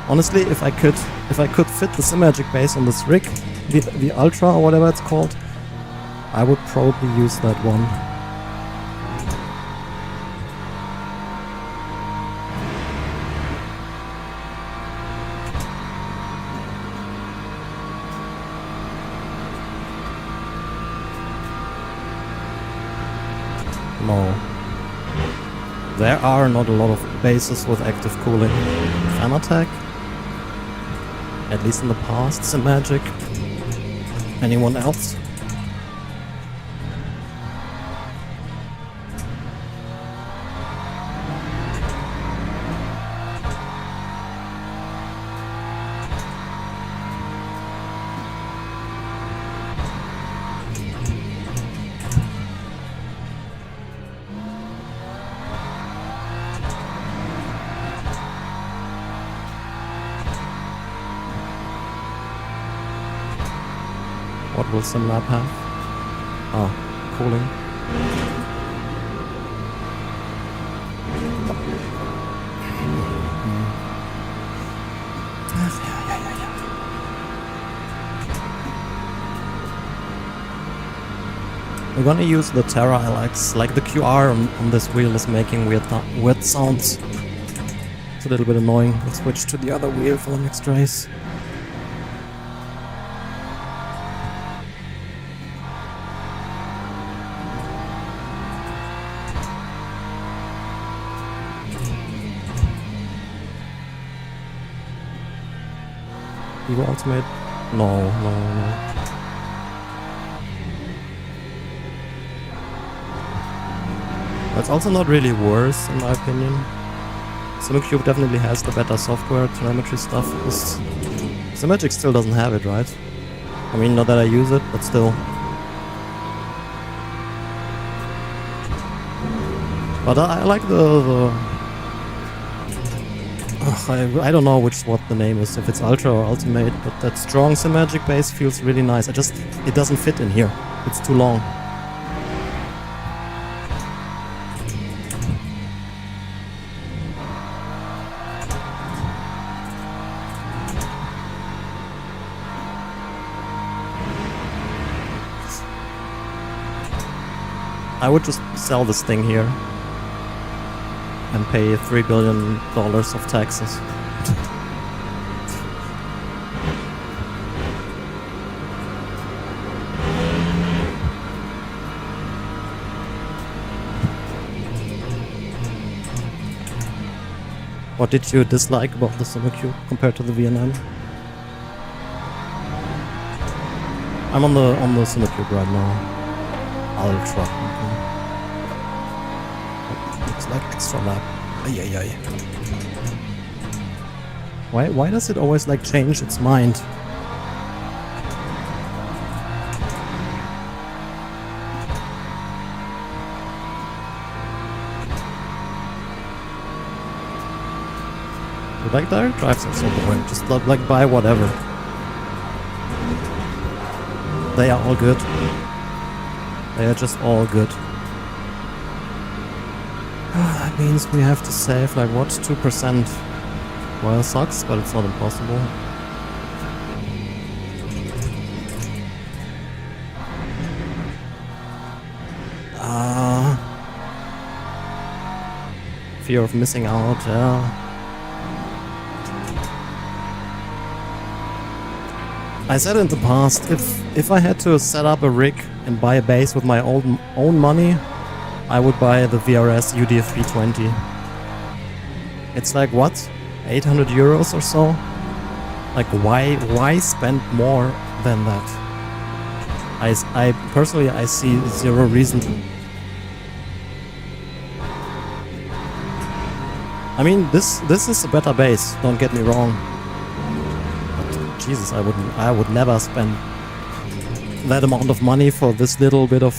Honestly, if I could fit the Symagic base on this rig, the Ultra or whatever it's called, I would probably use that one. No. There are not a lot of bases with active cooling. Fanatec? At least in the past, Symagic. Anyone else? What will SimLab have? Oh, cooling. We're gonna use the Terra LX, like the QR on this wheel is making weird sounds. It's a little bit annoying. Let's switch to the other wheel for the next race. Evo Ultimate? No. That's also not really worse, in my opinion. SimCube definitely has the better software, telemetry stuff. Symagic still doesn't have it, right? I mean, not that I use it, but still. But I like I don't know what the name is, if it's Ultra or Ultimate, but that strong Symagic base feels really nice. It doesn't fit in here. It's too long. I would just sell this thing here and pay $3 billion of taxes. What did you dislike about the SimCube compared to the VNM? I'm on the SimCube right now. Ultra. Okay. Looks like extra lap. Ay. Why does it always like change its mind? Like direct drives are so boring. Just like buy whatever. They are all good. They are just all good. That means we have to save like what, 2%? Well, it sucks, but it's not impossible. Fear of missing out, yeah. I said in the past, if I had to set up a rig and buy a base with my own money, I would buy the VRS UDF 320. It's like, what? 800 euros or so? Like, why spend more than that? I personally, I see zero reason to. I mean, this is a better base, don't get me wrong. But Jesus, I would never spend that amount of money for this little bit of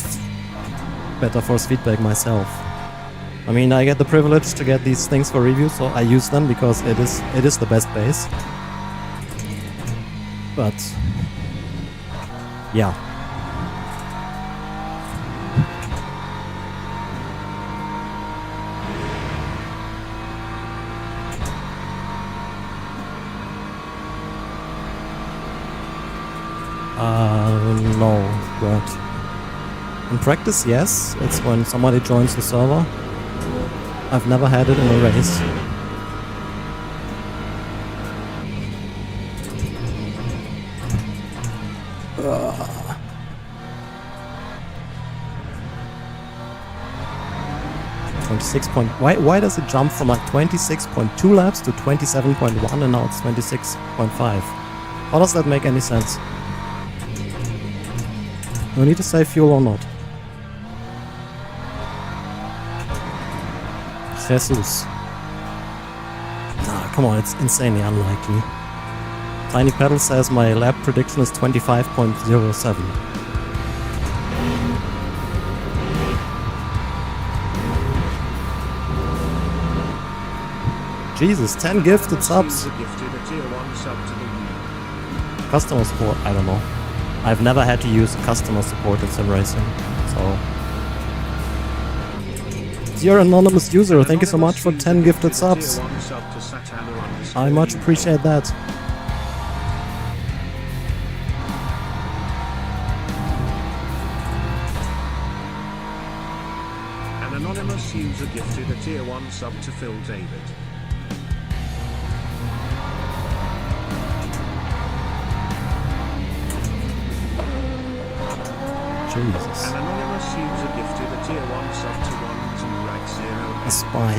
better force feedback myself. I mean, I get the privilege to get these things for review, so I use them because it is the best base. But yeah. No, but in practice, yes. It's when somebody joins the server. I've never had it in a race. Ugh. 26 point. Why does it jump from like 26.2 laps to 27.1 and now it's 26.5? How does that make any sense? Do we need to save fuel or not? Jesus. Nah, come on, it's insanely unlikely. Tiny Pedal says my lap prediction is 25.07. Jesus, 10 gifted subs. Customer support, I don't know. I've never had to use customer support in sim racing, so. Dear anonymous user, thank you so much for 10 gifted subs. I much appreciate that. An anonymous user gifted a tier 1 sub to Phil David. Jesus. An anonymous user gifted a tier 1 sub to 1 A spy.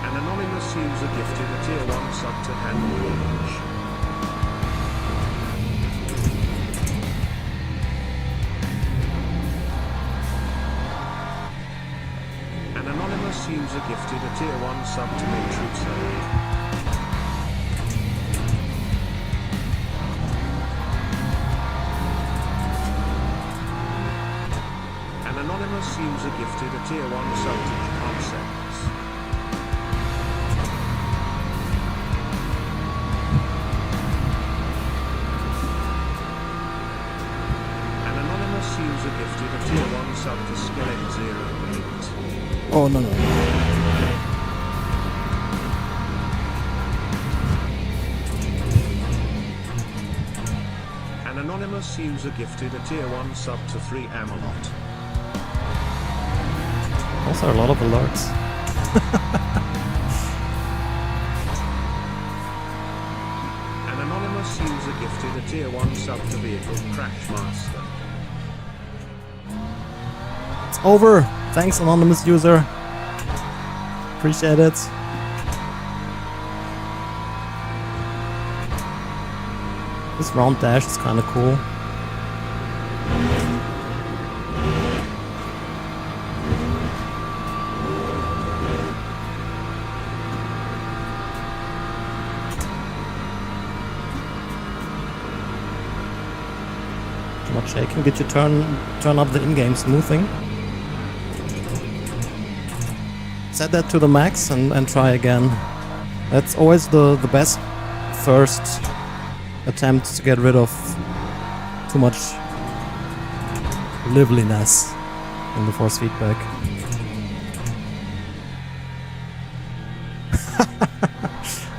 An anonymous user gifted a tier 1 sub to Handle Launch. An anonymous user gifted a tier 1 sub to Matrix Earth. Anonymous user gifted a tier 1 sub to Concepts. An anonymous user gifted a tier 1 sub to Skillet08. Oh, no. An anonymous user gifted a tier 1 sub to 3 Amalot. Those are a lot of alerts. An anonymous user gifted a tier 1 sub to Vehicle Crash Master. It's over. Thanks, anonymous user. Appreciate it. This round dash is kind of cool. Not shaking. Did you turn up the in-game smoothing? Set that to the max and try again. That's always the best first attempt to get rid of too much liveliness in the force feedback.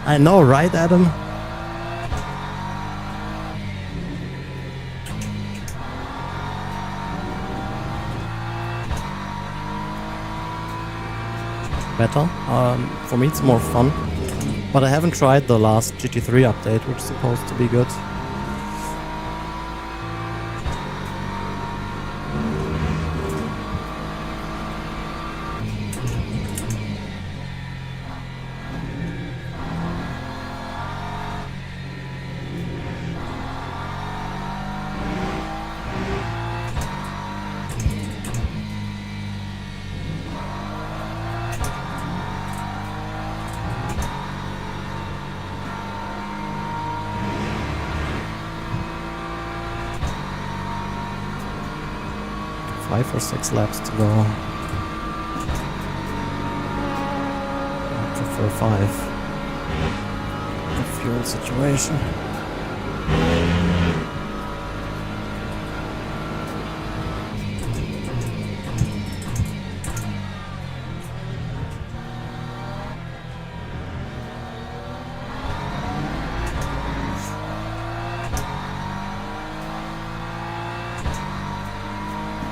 I know, right, Adam? Better. For me it's more fun. But I haven't tried the last GT3 update, which is supposed to be good. Five or 6 laps to go. I prefer 5. The fuel situation.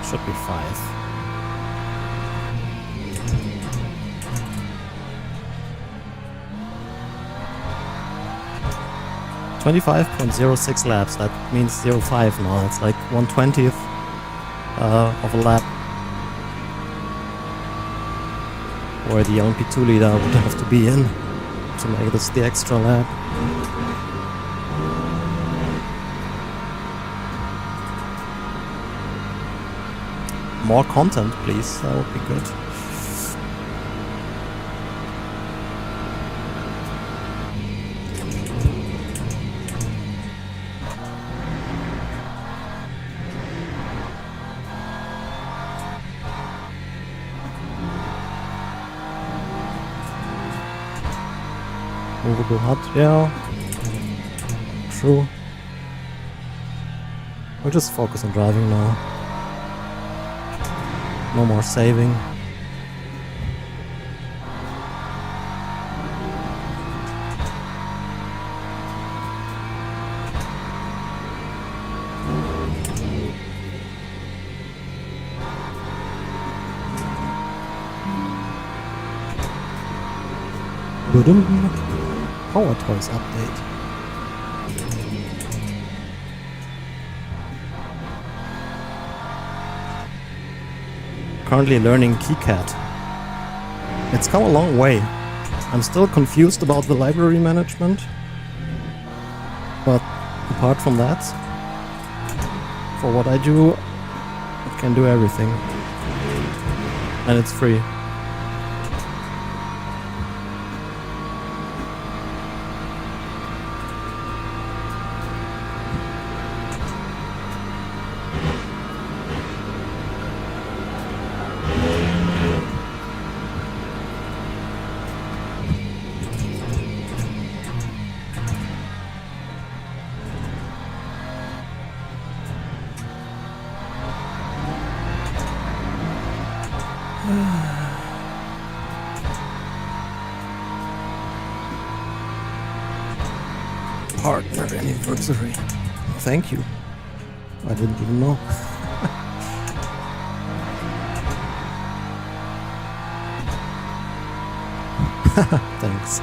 Should be 5. .06 laps, that means 0.5 now, it's like 1/20th of a lap. Where the LMP2 leader would have to be in to make this the extra lap. More content, please. That would be good. Movable hut, yeah. True. We'll just focus on driving now. No more saving. Budum. Power Toys update. Currently learning KiCad. It's come a long way. I'm still confused about the library management, but apart from that, for what I do, it can do everything. And it's free. Partner anniversary. Thank you. I didn't even know. Thanks.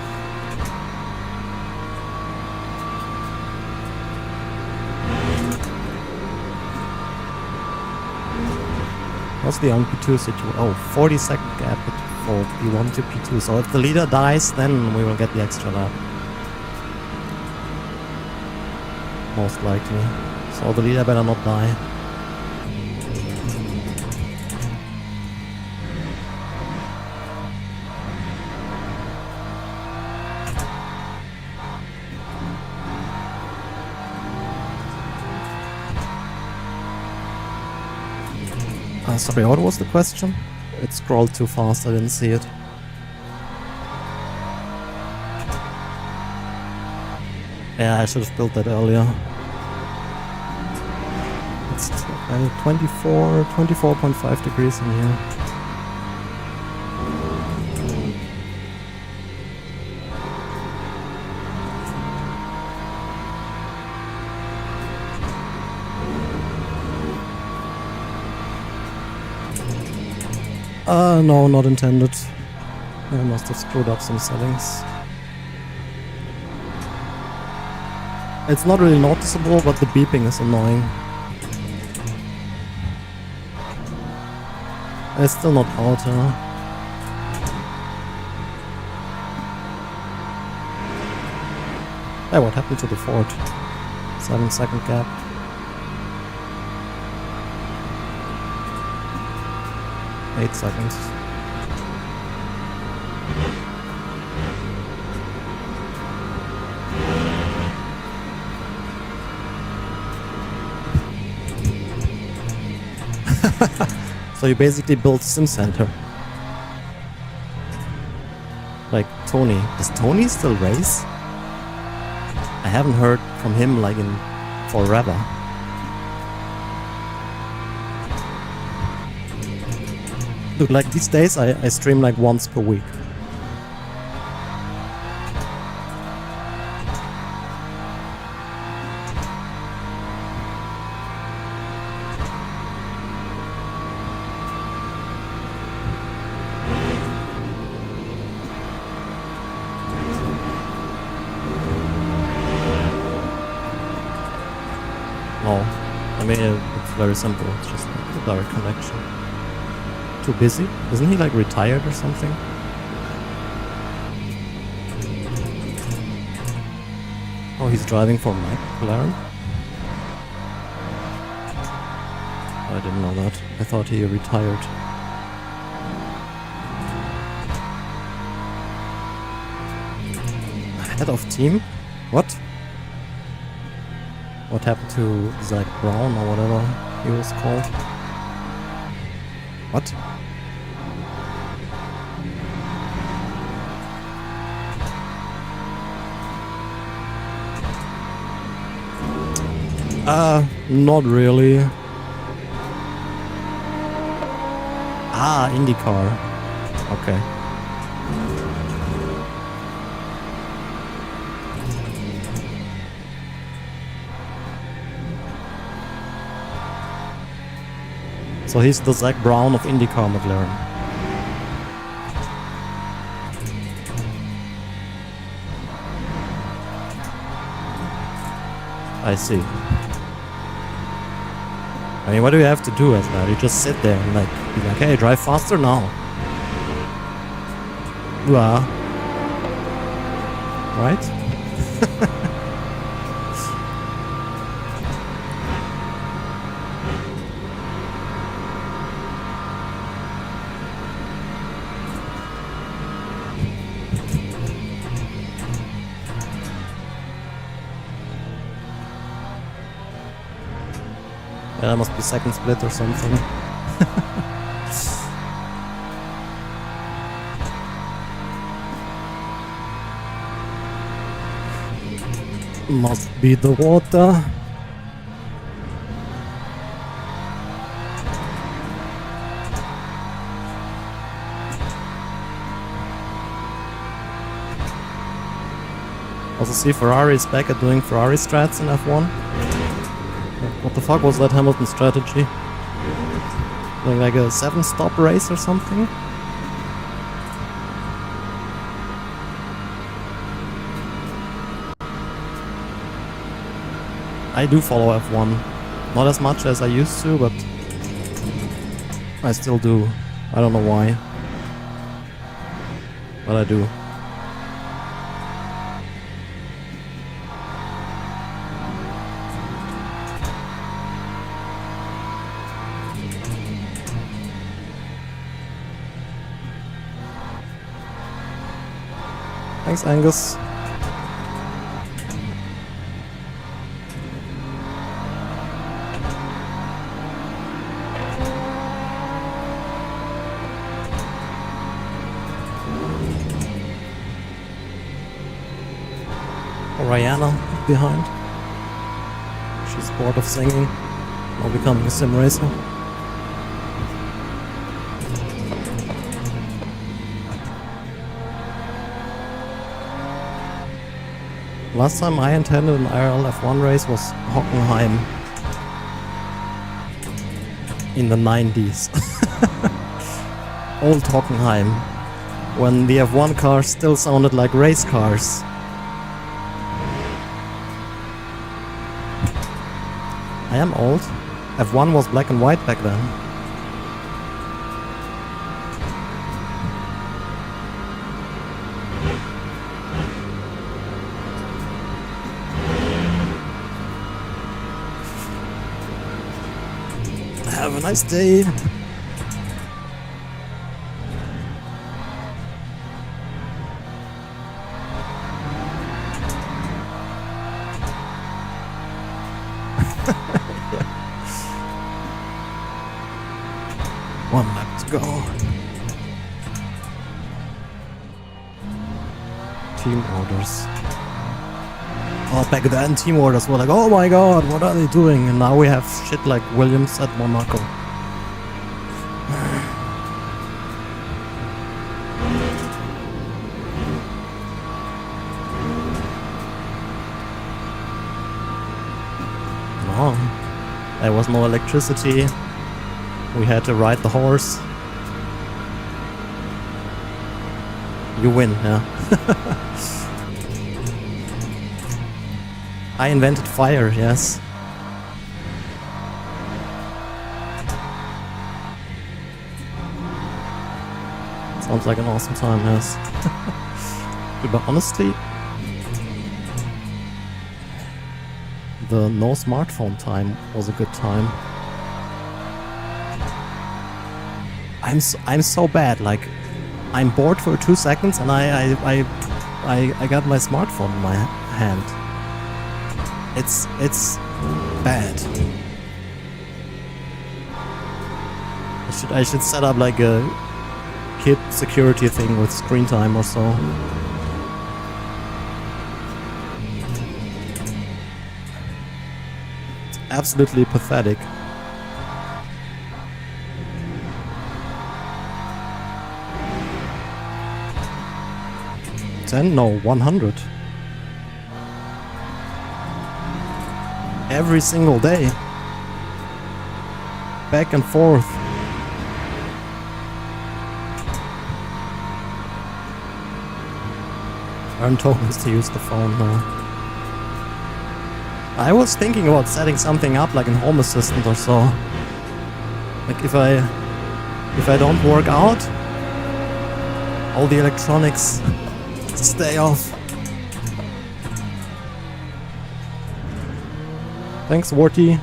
What's the LMP2 situation? Oh, 40-second gap for P1 to P2. So if the leader dies, then we will get the extra lap. Most likely. So the leader better not die. Sorry, what was the question? It scrolled too fast, I didn't see it. Yeah, I should have built that earlier. It's 24.5 degrees in here. No, not intended. I must have screwed up some settings. It's not really noticeable, but the beeping is annoying. It's still not out, huh? Hey, what happened to the Ford? 7-second gap. Eight seconds. So you basically built Sim Center. Like Tony. Does Tony still race? I haven't heard from him like in forever. Dude, like these days I stream like once per week. No, I mean it's very simple. It's just like a direct connection. Too busy? Isn't he like retired or something? Oh, he's driving for McLaren? I didn't know that. I thought he retired. Head of team? What? What happened to Zach Brown or whatever he was called? What? Not really. Ah, IndyCar. Okay. So he's the Zach Brown of IndyCar McLaren. I see. I mean, what do you have to do as that? You just sit there and like, be like, hey, drive faster now. Yeah. Right? Yeah, that must be second split or something. Must be the water. Also see Ferrari is back at doing Ferrari strats in F1. What the fuck was that Hamilton strategy? Doing like a 7-stop race or something? I do follow F1. Not as much as I used to, but I still do. I don't know why. But I do. Thanks, Angus. Rihanna behind. She's bored of singing. Now becoming a sim racer. Last time I attended an IRL F1 race was Hockenheim in the 90s. Old Hockenheim, when the F1 cars still sounded like race cars. I am old. F1 was black and white back then. Have a nice day. One lap to go. Team orders. Oh, back then team orders were like, oh my god, what are they doing? And now we have shit like Williams at Monaco. No, there was no electricity. We had to ride the horse. You win, yeah. I invented fire, yes. Sounds like an awesome time, yes. But honestly, the no smartphone time was a good time. I'm so bad. Like, I'm bored for 2 seconds and I got my smartphone in my hand. It's bad. I should set up like a kid security thing with screen time or so. It's absolutely pathetic. 10? No, 100. Every single day. Back and forth. Earn tokens to use the phone now. I was thinking about setting something up like an home assistant or so. Like if I don't work out, all the electronics stay off. Thanks, Warty.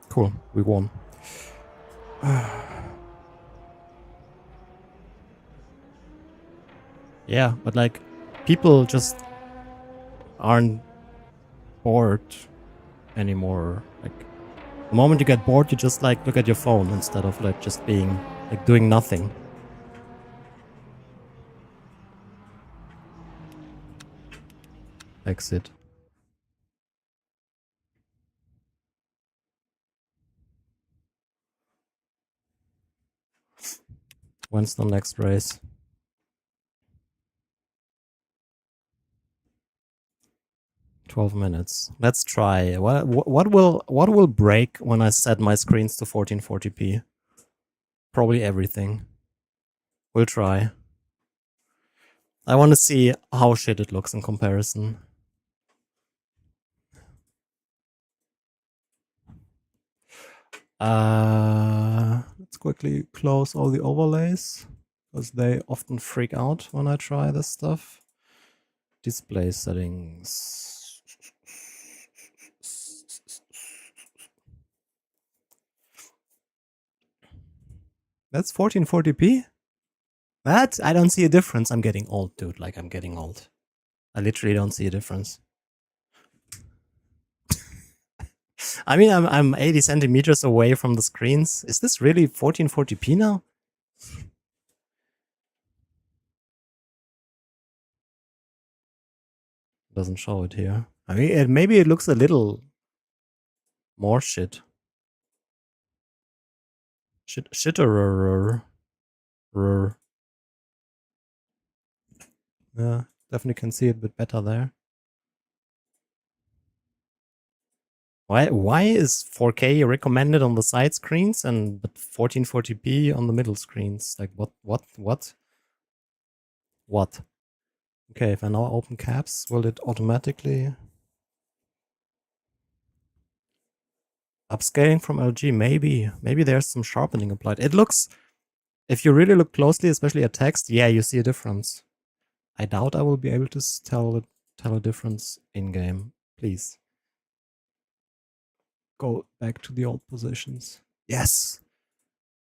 Cool, we won. Yeah, but like, people just aren't bored anymore. Like, the moment you get bored, you just like look at your phone instead of like just being like doing nothing. Exit. When's the next race? "12 minutes. Let's try. What will break when I set my screens to 1440p? Probably everything. We'll try. I want to see how shit it looks in comparison. Let's quickly close all the overlays, because they often freak out when I try this stuff. Display settings. That's 1440p? That? I don't see a difference. I'm getting old, dude. Like, I'm getting old. I literally don't see a difference. I mean, I'm 80 centimeters away from the screens. Is this really 1440p now? Doesn't show it here. I mean, maybe it looks a little more shit. Shitterer. Yeah, definitely can see it a bit better there. Why is 4K recommended on the side screens and but 1440p on the middle screens? Like what? Okay, if I now open caps, will it automatically upscaling from LG? Maybe there's some sharpening applied. It looks, if you really look closely, especially at text, yeah, you see a difference. I doubt I will be able to tell a difference in game. Please go back to the old positions. Yes.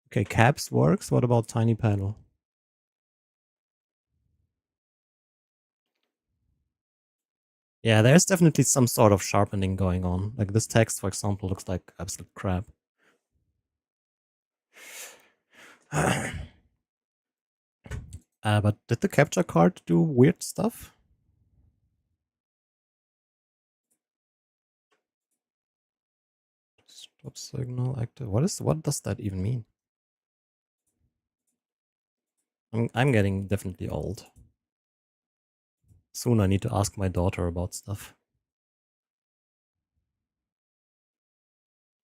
Okay, caps works. What about tiny panel? Yeah, there's definitely some sort of sharpening going on. Like this text, for example, looks like absolute crap. But did the capture card do weird stuff? Stop signal active. What does that even mean? I'm getting definitely old. Soon I need to ask my daughter about stuff.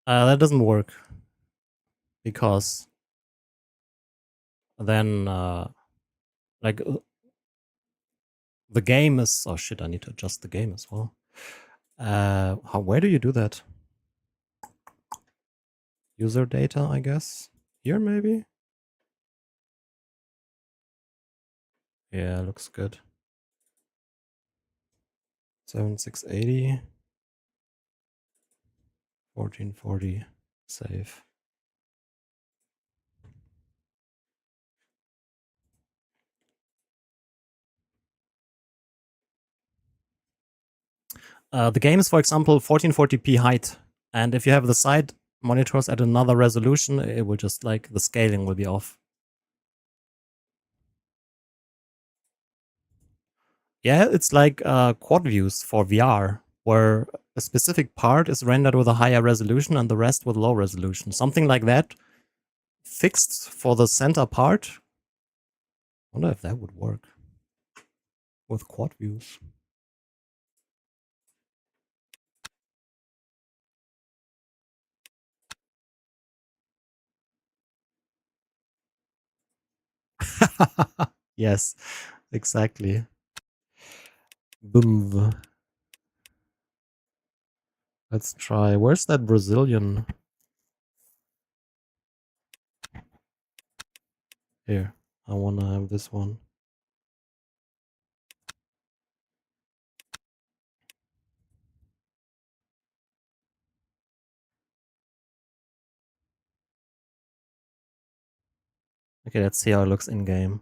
That doesn't work. Because then like the game is, oh shit, I need to adjust the game as well. Where do you do that? User data, I guess. Here maybe? Yeah, looks good. 7680 1440 save. The game is, for example, 1440p height, and if you have the side monitors at another resolution, it will just like the scaling will be off. Yeah, it's like quad views for VR, where a specific part is rendered with a higher resolution and the rest with low resolution. Something like that, fixed for the center part. I wonder if that would work with quad views. Yes, exactly. Boom. Let's try. Where's that Brazilian? Here, I wanna have this one. Okay, let's see how it looks in game.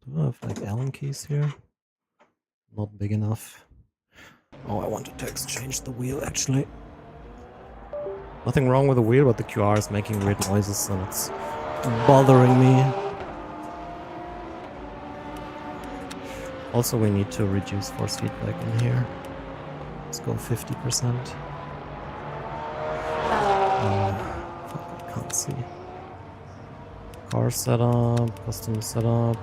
Do I have like Allen keys here? Not big enough. Oh, I wanted to exchange the wheel actually. Nothing wrong with the wheel, but the QR is making weird noises and it's bothering me. Also, we need to reduce force feedback in here. Let's go 50%. Fuck, I can't see. Car setup, custom setup,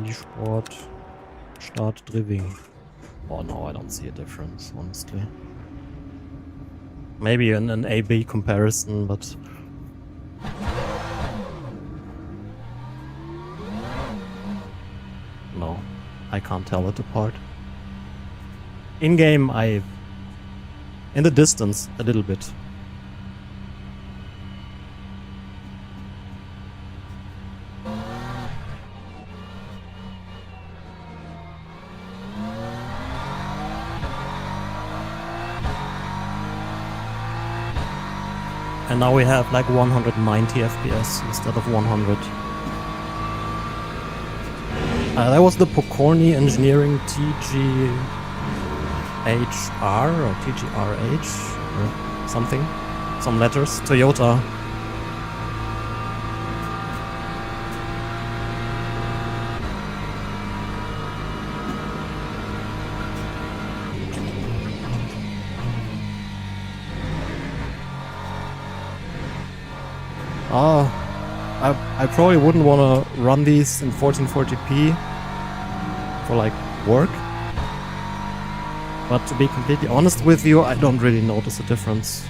E-Sport, Start Driving. Oh no, I don't see a difference, honestly. Maybe an A-B comparison, but... no, I can't tell it apart. In-game, in the distance, a little bit. And now we have like 190 FPS instead of 100. That was the Pokorny Engineering TGHR or TGRH or something. Some letters. Toyota. I probably wouldn't want to run these in 1440p for like work. But to be completely honest with you, I don't really notice a difference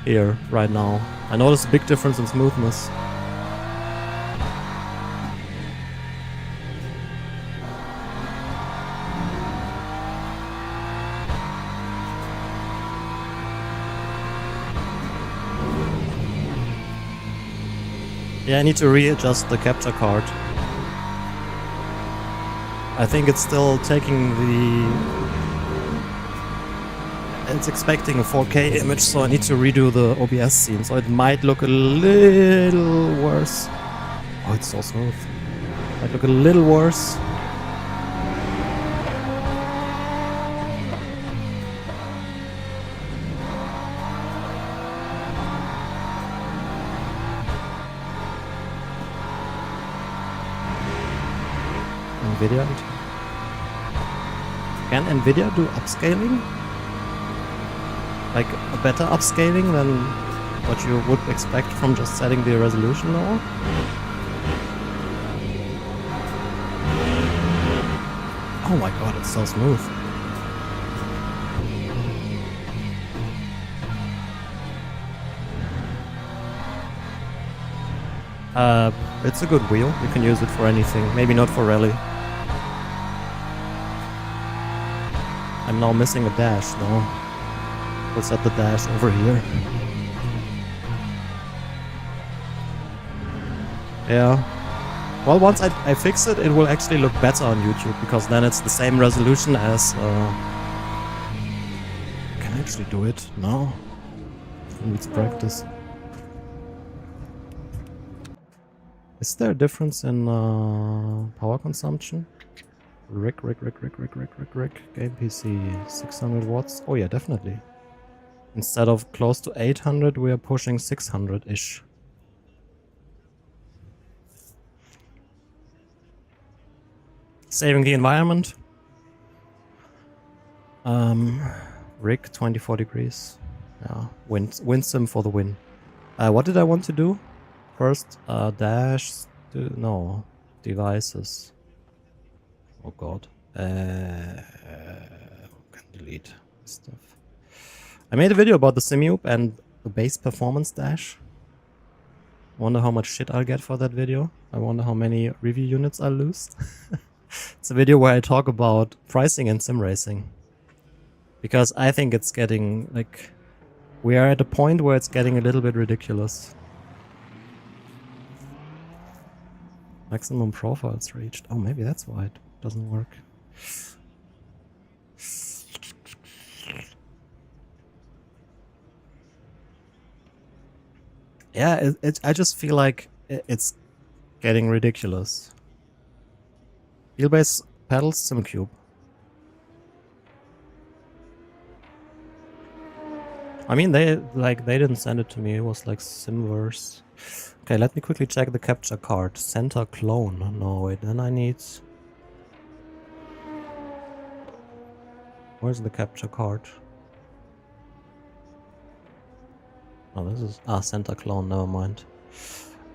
here right now. I notice a big difference in smoothness. Yeah, I need to readjust the capture card. I think it's still taking it's expecting a 4K image, so I need to redo the OBS scene, so it might look a little worse. Oh, it's so smooth. Might look a little worse. NVIDIA. Can NVIDIA do upscaling? Like a better upscaling than what you would expect from just setting the resolution lower? Oh my god, it's so smooth. It's a good wheel. You can use it for anything. Maybe not for rally. I'm now missing a dash though. We'll set the dash over here. Yeah. Well, once I fix it, it will actually look better on YouTube, because then it's the same resolution as... Can I actually do it? No. It needs practice. Is there a difference in power consumption? Rick. Game PC, 600 watts. Oh yeah, definitely. Instead of close to 800, we are pushing 600-ish. Saving the environment. Rig 24 degrees. Yeah, wind sim for the win. What did I want to do? First, dash. No, devices. Oh god. Can delete stuff. I made a video about the Simube and the base performance dash. Wonder how much shit I'll get for that video. I wonder how many review units I'll lose. It's a video where I talk about pricing and sim racing. Because I think it's getting, like... We are at a point where it's getting a little bit ridiculous. Maximum profiles reached. Oh, maybe that's why it doesn't work. Yeah, I just feel like it's getting ridiculous. Wheelbase pedals, SimCube. I mean, they didn't send it to me. It was like Simverse. Okay, let me quickly check the capture card. Center clone. No, wait, then I need... Where's the capture card? Oh, this is... Ah, center clone, never mind.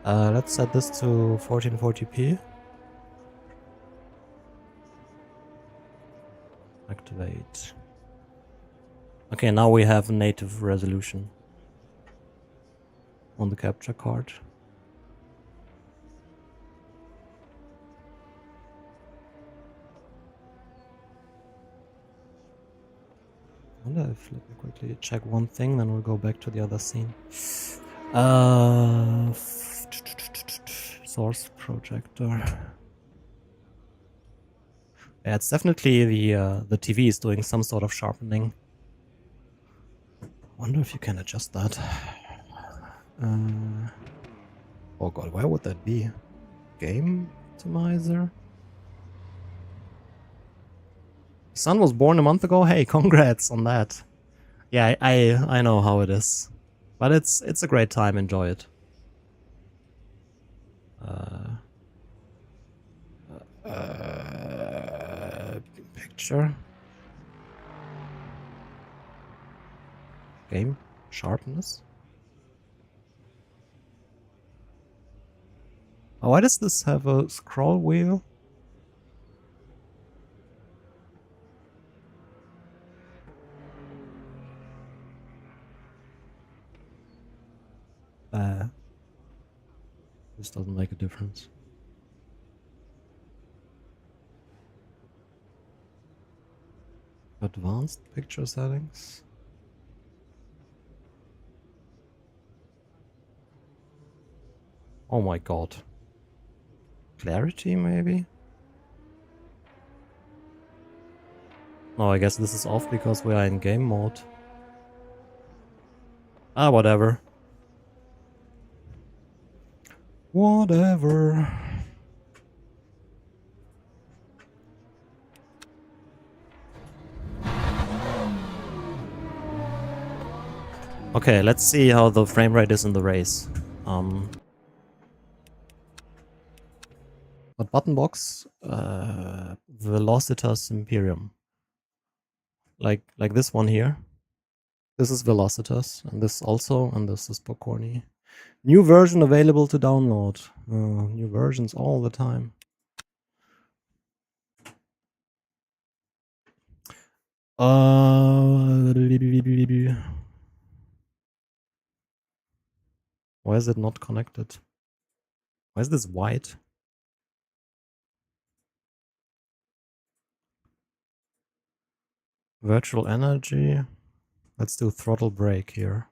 Let's set this to 1440p. Activate. Okay, now we have native resolution on the capture card. I wonder if, let me quickly check one thing, then we'll go back to the other scene. Source projector. Yeah, it's definitely the TV is doing some sort of sharpening. Wonder if you can adjust that. Oh god, where would that be? Game optimizer? Son was born a month ago? Hey, congrats on that. Yeah, I know how it is. But it's a great time, enjoy it. Picture. Game sharpness. Oh, why does this have a scroll wheel? difference, doesn't make a difference. Advanced picture settings. Oh my god. Clarity, maybe? No, I guess this is off because we are in game mode. Ah, whatever. Whatever. Okay, let's see how the frame rate is in the race. But button box, Velocitas Imperium. Like this one here. This is Velocitas, and this also, and this is Pokorny. New version available to download. New versions all the time. Why is it not connected? Why is this white? Virtual energy. Let's do throttle brake here.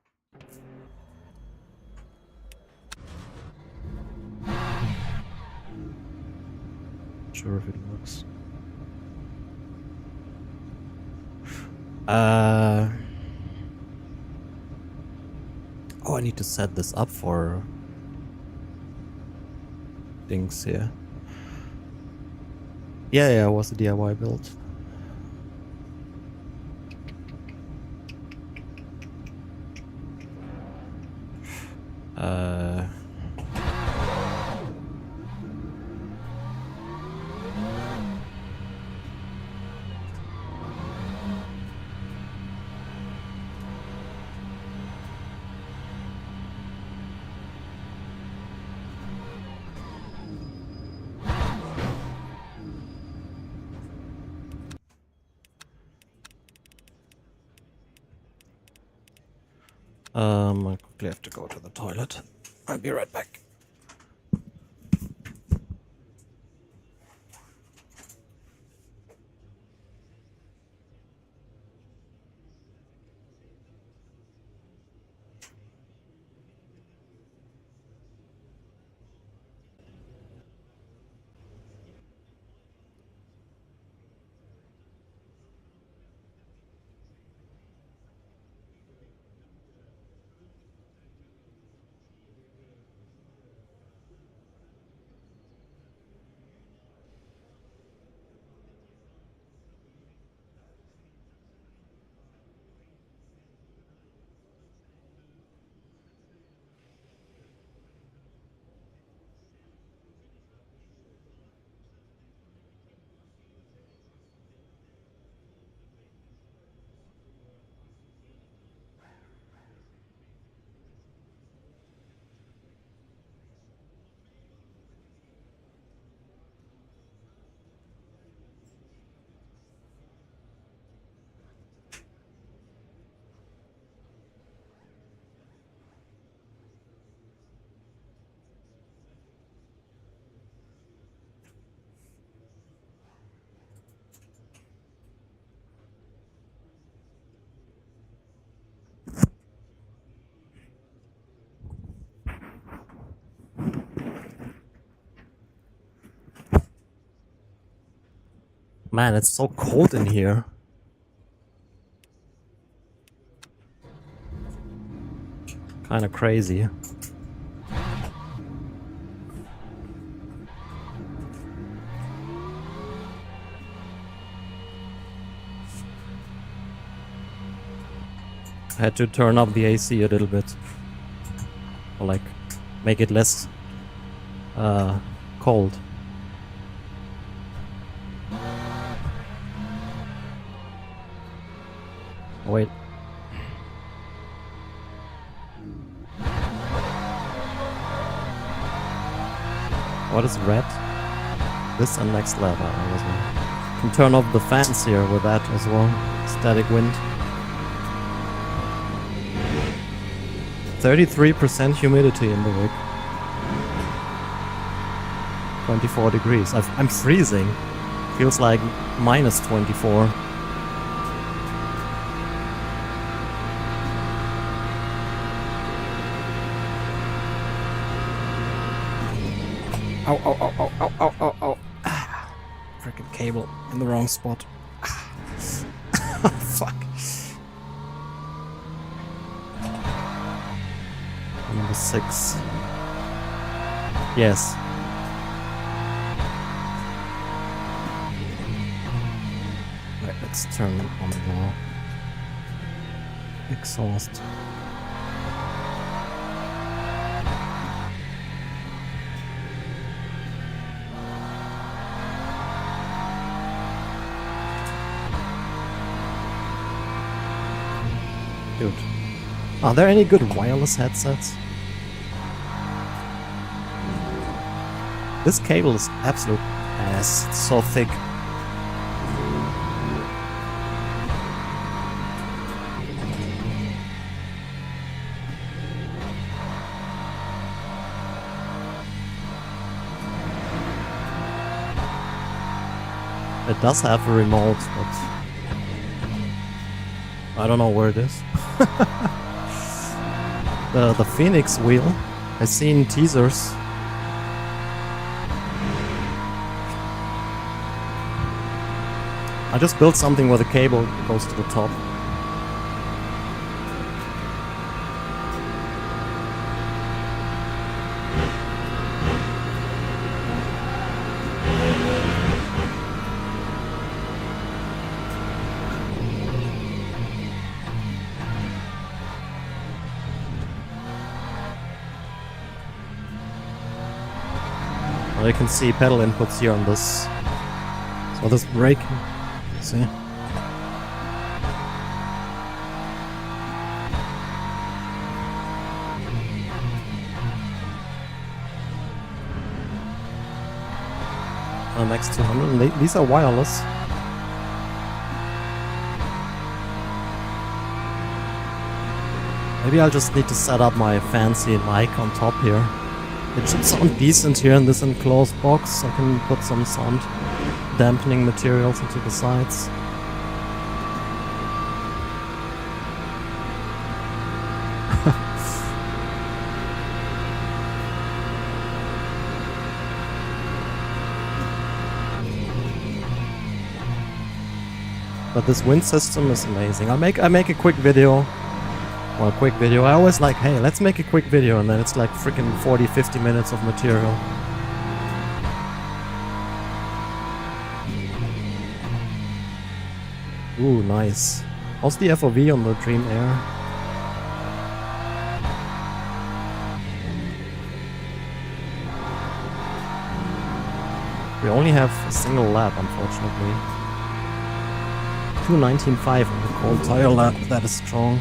Not sure if it works. Oh, I need to set this up for things here. Yeah, it was a DIY build. I quickly have to go to the toilet. I'll be right back. Man, it's so cold in here. Kinda crazy. I had to turn up the AC a little bit. Or like, make it less cold. Oh, wait. What is red? This and next level. I can turn off the fans here with that as well. Static wind. 33% humidity in the rig. 24 degrees. I'm freezing. Feels like minus 24. Ow, ow, ow, ow, ow, ow, ow, ow. Ah, freaking cable in the wrong spot. Ah. Fuck. Number 6. Yes. Right, let's turn on the exhaust. Dude, are there any good wireless headsets? This cable is absolute ass. It's so thick. It does have a remote, but I don't know where it is. The Phoenix wheel, I've seen teasers. I just built something where the cable goes to the top. Well, you can see pedal inputs here on this. So this brake, see? Next 200, and these are wireless. Maybe I'll just need to set up my fancy mic on top here. It should sound decent here in this enclosed box. I can put some sound dampening materials into the sides. But this wind system is amazing. I make a quick video. Well, quick video. I always like, hey, let's make a quick video, and then it's like freaking 40-50 minutes of material. Ooh, nice. How's the FOV on the Dream Air? We only have a single lap, unfortunately. 2:19.5 on the cold tire lap, that is strong.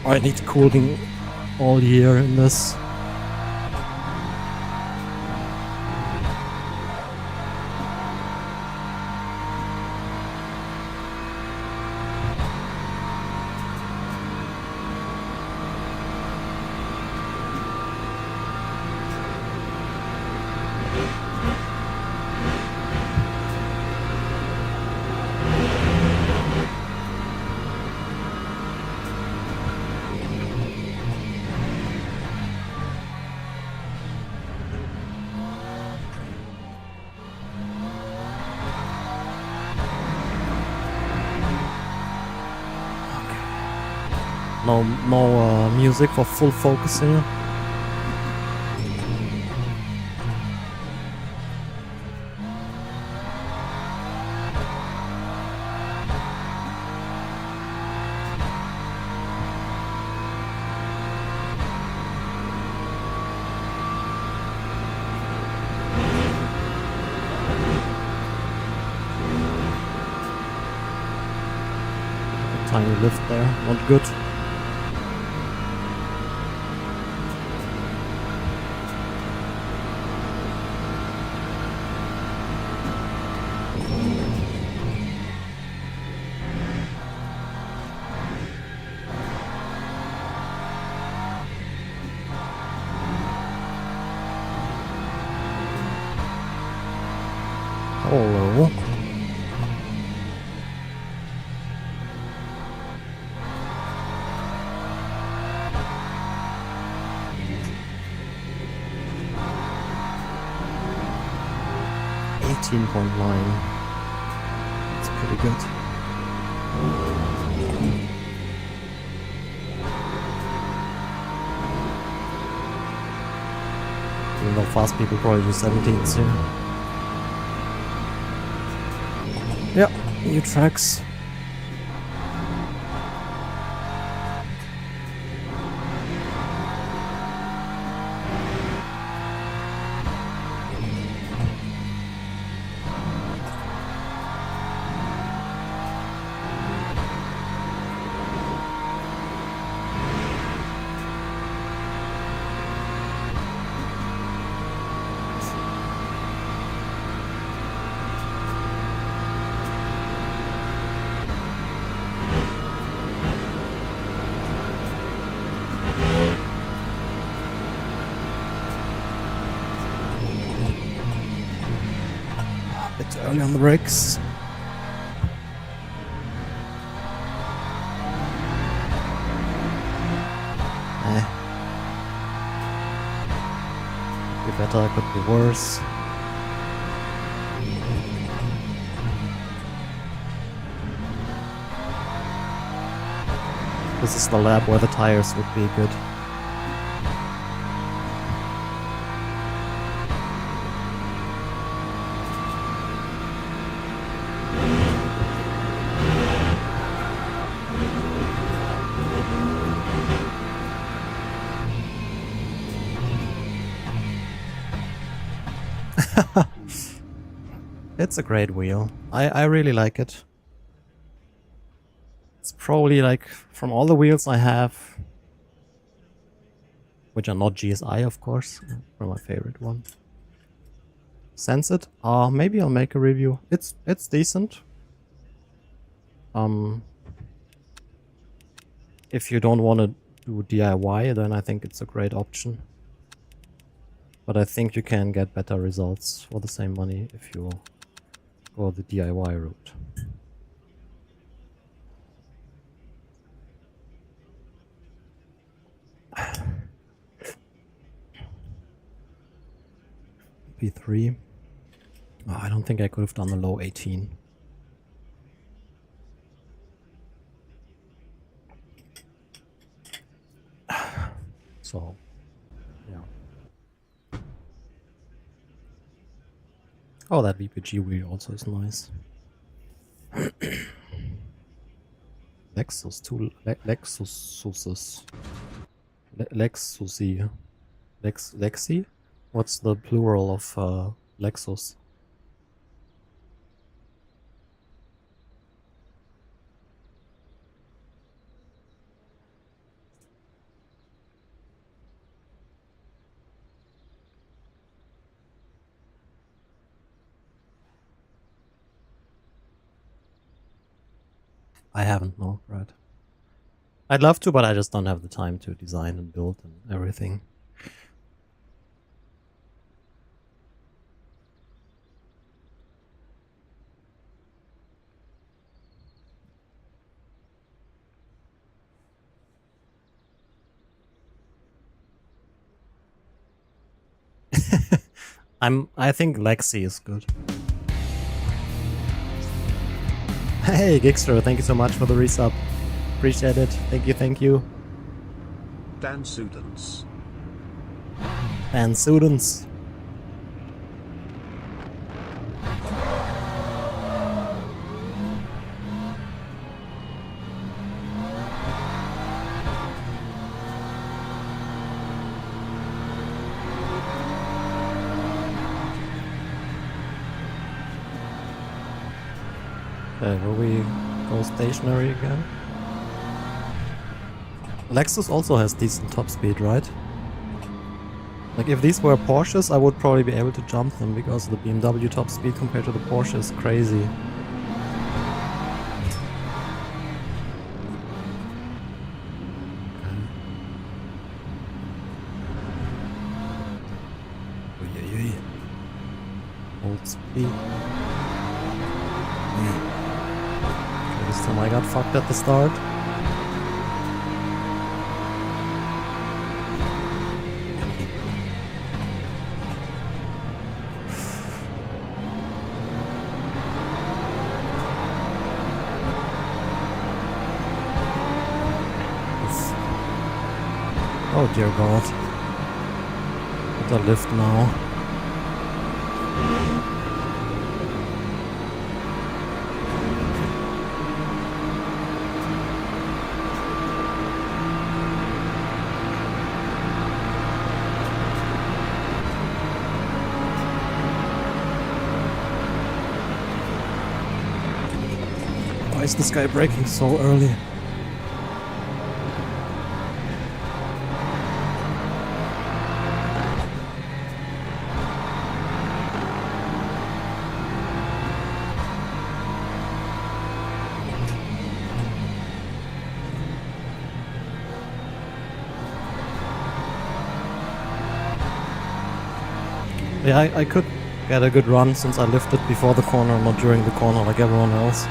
I need cooling all year in this. No music for full focusing. Tiny lift there, not good. low. .9. That's pretty good. Even though fast people probably do 17s here. Yeah, new tracks. Bit early on the brakes. Could be better, could be worse. This is the lap where the tires would be good. It's a great wheel. I really like it. It's probably like, from all the wheels I have, which are not GSI of course, my favorite one. Sense it? Maybe I'll make a review. It's decent. If you don't want to do DIY, then I think it's a great option. But I think you can get better results for the same money if you go the DIY route. P3. Oh, I don't think I could have done the low 18. So, yeah. Oh, that VPG wheel also is nice. Lexus, two Lexuses. Lexusi. Lexi? What's the plural of Lexus? I haven't, no, right. I'd love to, but I just don't have the time to design and build and everything. I think Lexi is good. Hey Gigster, thank you so much for the resub. Appreciate it. Thank you. Dan Students. And students. Will we go stationary again? Lexus also has decent top speed, right? Like if these were Porsches, I would probably be able to jump them because the BMW top speed compared to the Porsche is crazy. Hold speed. me. This time I got fucked at the start. Oh dear god. Got a lift now. Why is this guy braking so early? Yeah, I could get a good run since I lifted before the corner, not during the corner like everyone else.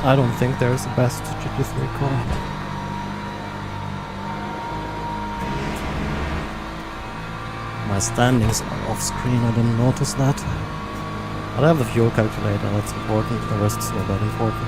I don't think there's the best GT3 car. My standings are off screen, I didn't notice that. But I have the fuel calculator, that's important, the rest is not that important.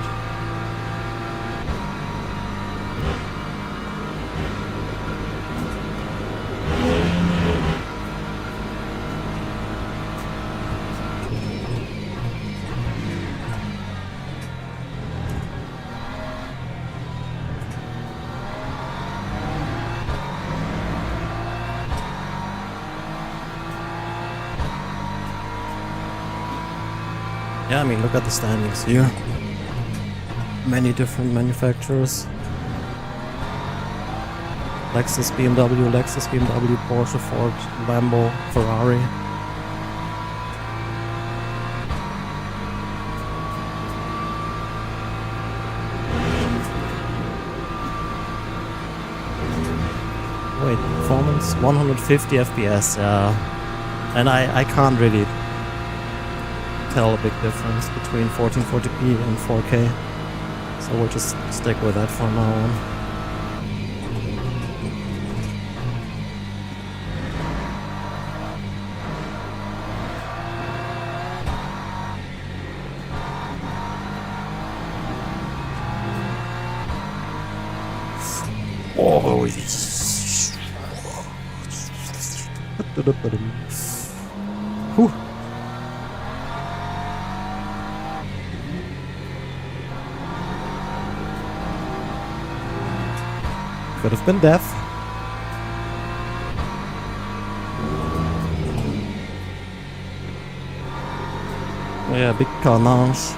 Yeah, I mean, look at the standings here. Many different manufacturers. Lexus, BMW, Porsche, Ford, Lambo, Ferrari. Wait, performance 150 FPS, yeah. And I can't really tell a big difference between 1440p and 4K, so we'll just stick with that from now on. Oh, whew. Could have been death. Yeah, big carnage.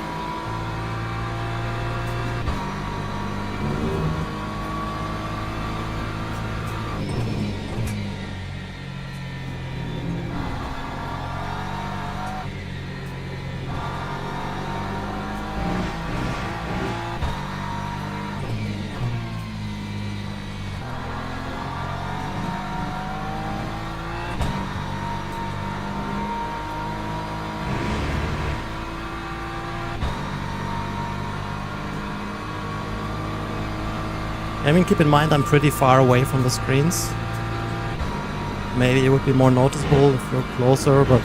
I mean, keep in mind I'm pretty far away from the screens. Maybe it would be more noticeable if you're closer, but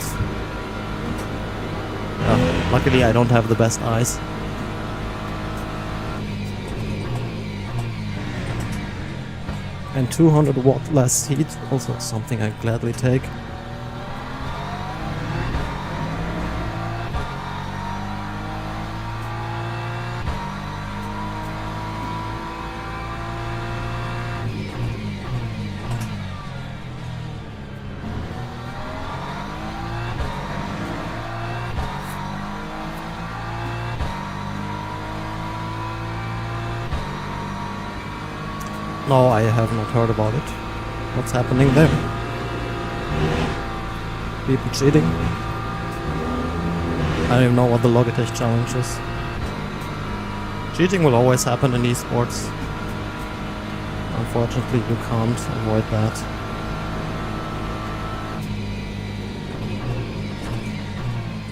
luckily I don't have the best eyes. And 200 watt less heat, also something I gladly take. No, I have not heard about it. What's happening there? People cheating? I don't even know what the Logitech challenge is. Cheating will always happen in esports. Unfortunately, you can't avoid that.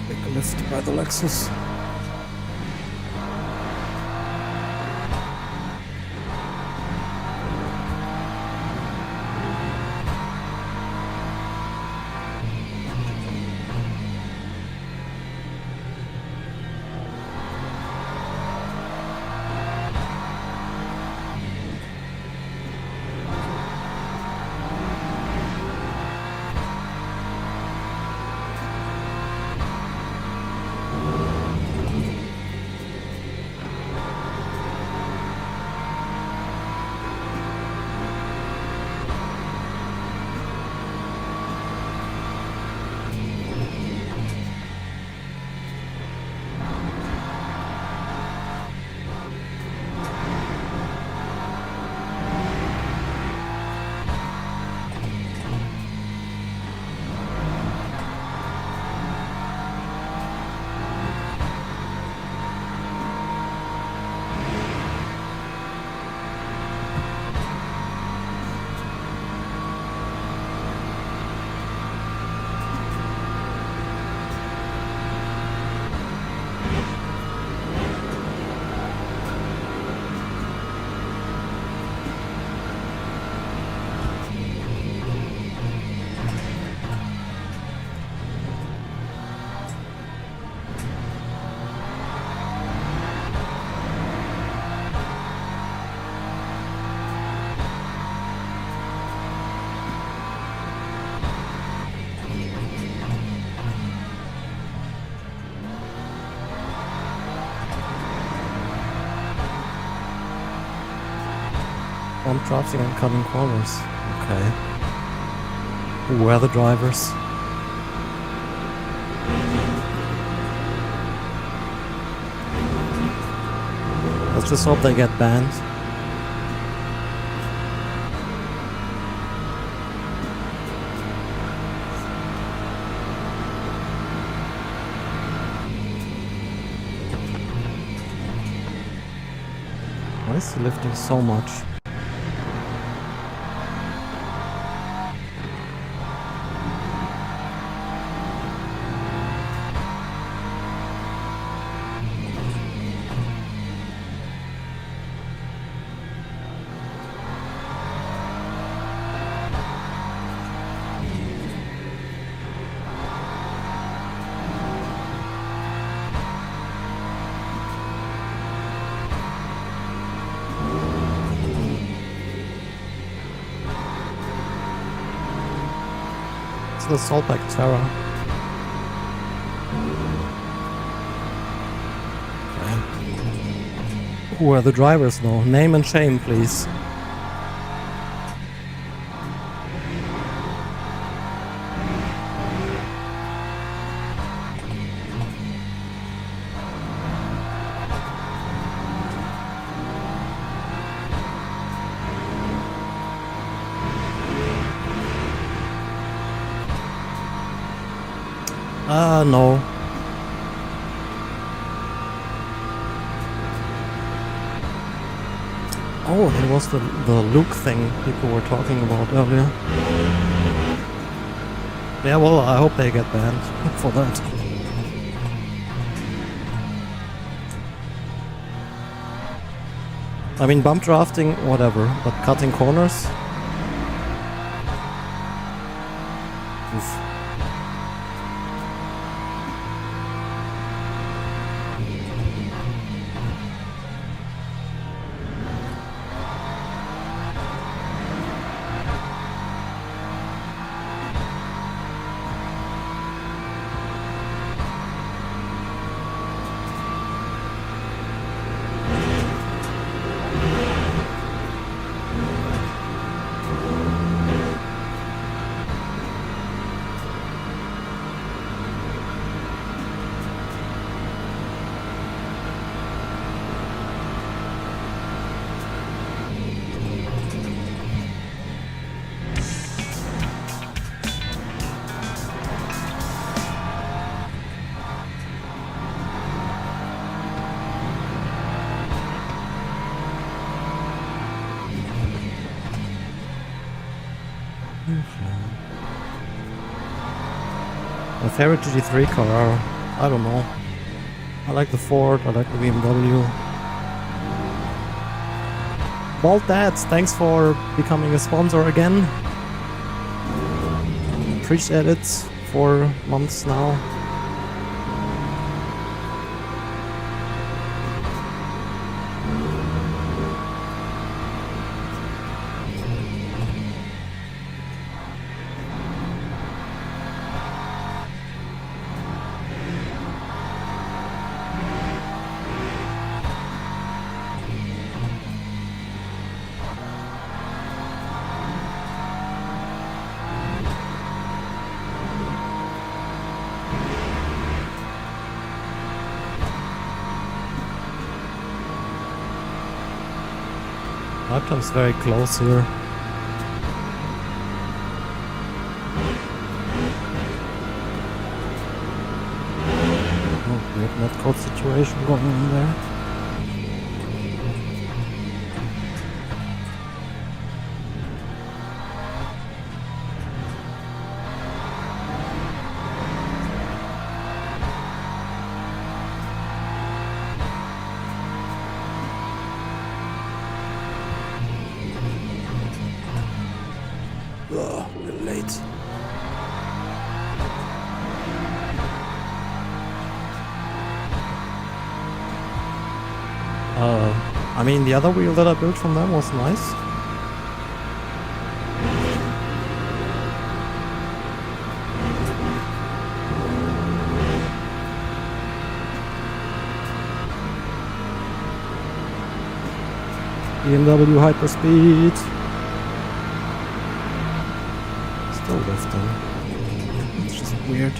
Big lift by the Lexus. Bump drafting and cutting corners. Okay. Who are the drivers? Let's just hope they get banned. Why is he lifting so much? The Saltback Terror. Okay. Who are the drivers though? Name and shame, please. No. Oh, it was the Luke thing people were talking about earlier. Yeah, well, I hope they get banned for that. I mean, bump drafting, whatever, but cutting corners? Oof. My favorite GT3 car, I don't know. I like the Ford, I like the BMW. Bald Dads, thanks for becoming a sponsor again. Appreciate it for months now. Lap time's very close here. Oh, weird netcode situation going on there. Ugh, we're late. I mean, the other wheel that I built from them was nice. BMW hyperspeed. Still lifting. It's just weird.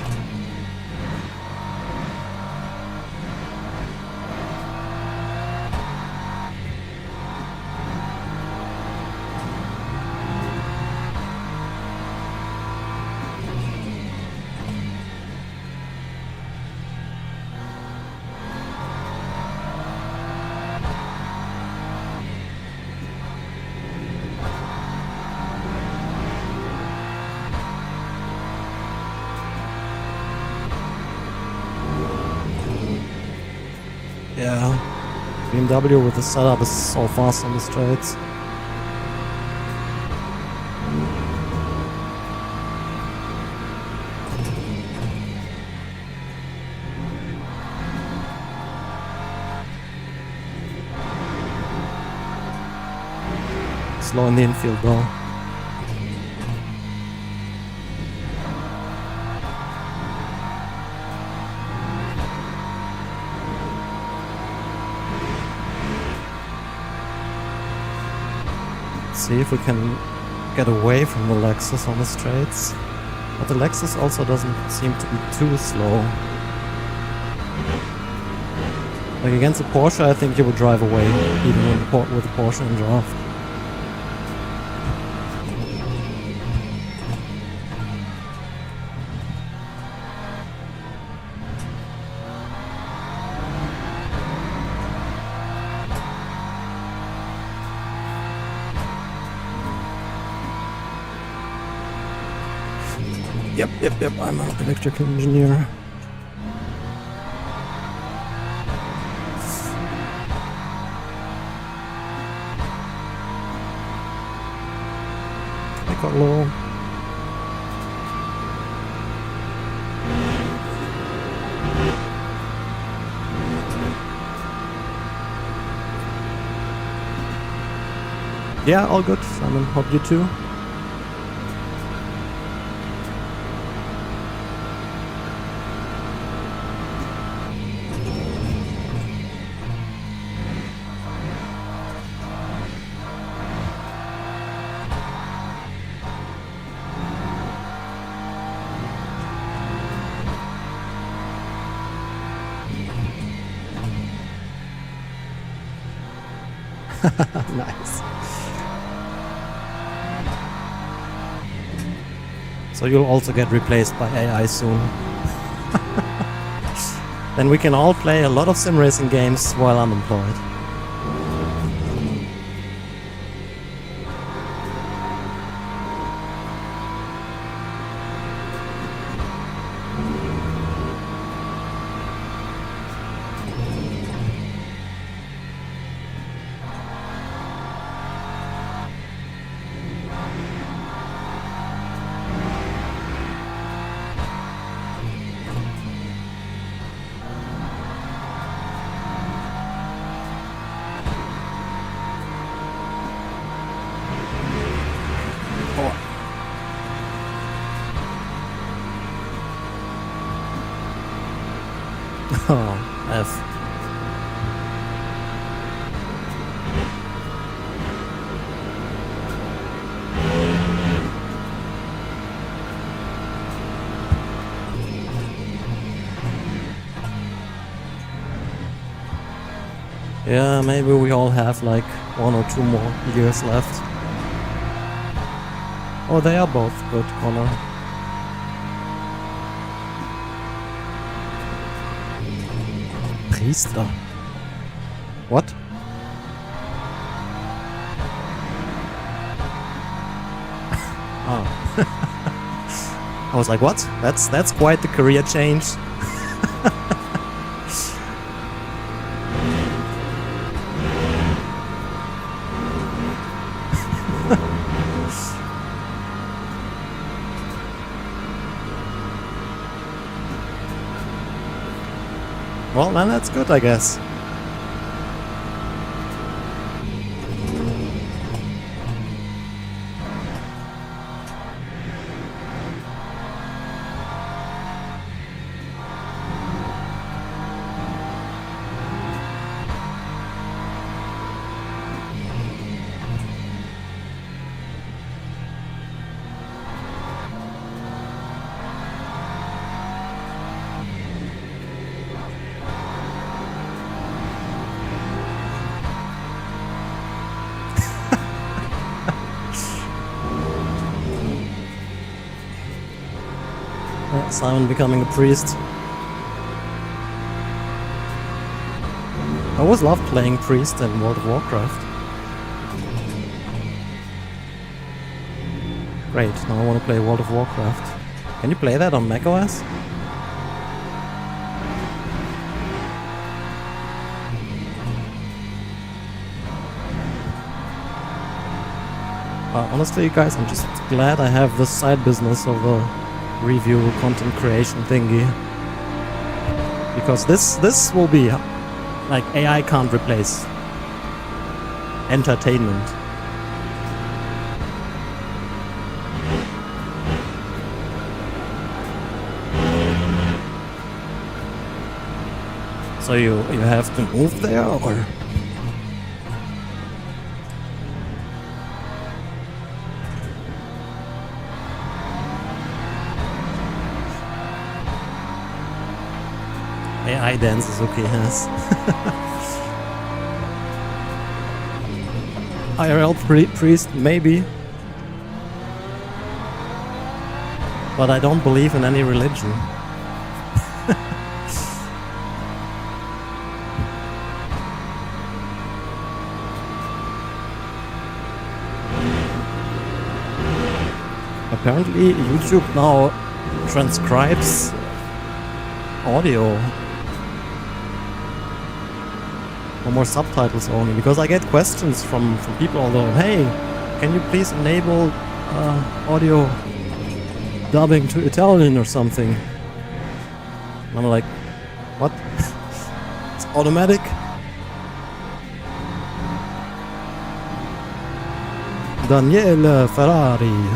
Yeah, BMW with the setup is so fast on the straights. Slow in the infield though. See if we can get away from the Lexus on the straights. But the Lexus also doesn't seem to be too slow. Like against a Porsche, I think you would drive away, even with a Porsche in draft. Yep, I'm an electrical engineer. I got low. Yeah, all good, Simon. Hope you too. Nice. So you'll also get replaced by AI soon. Then we can all play a lot of sim racing games while unemployed. Oh, F. Yeah, maybe we all have like 1 or 2 more years left. Oh, they are both good, Connor. Priester. What? Oh. I was like, what? That's quite the career change. Well, then that's good, I guess. Simon becoming a priest. I always loved playing priest in World of Warcraft. Great, now I want to play World of Warcraft. Can you play that on macOS? Honestly, guys, I'm just glad I have this side business of the review content creation thingy. Because this will be like AI can't replace entertainment. So you have to move there, or? AI dance is okay, yes. IRL priest, maybe. But I don't believe in any religion. Apparently YouTube now transcribes audio. No more subtitles only, because I get questions from people all the time. Hey, can you please enable audio dubbing to Italian or something? And I'm like, what? It's automatic? Daniele Ferrari.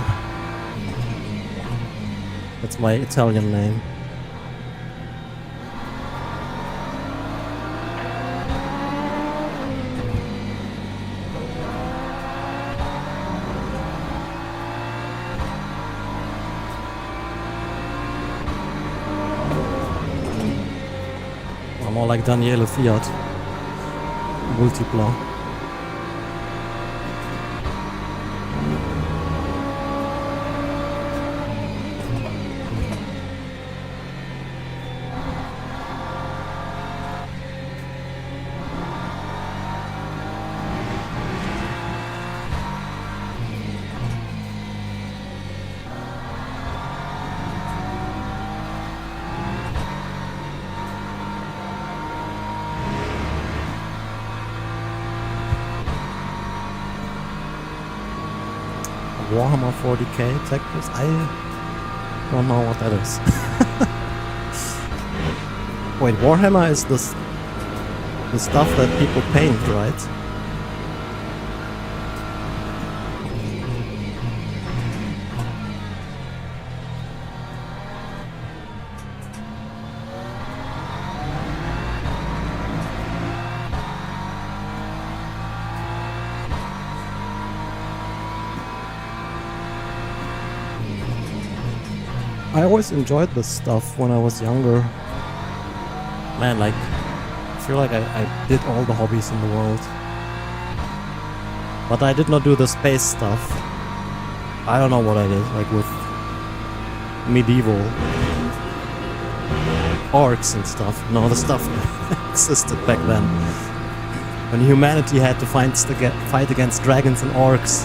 That's my Italian name. More like Daniele Fiat. Multipla. Warhammer 40k Tactics? I don't know what that is. Wait, Warhammer is the stuff that people paint, right? I always enjoyed this stuff when I was younger. Man, like, I feel like I did all the hobbies in the world. But I did not do the space stuff. I don't know what I did, like with medieval orcs and stuff. No, the stuff existed back then. When humanity had to fight against dragons and orcs.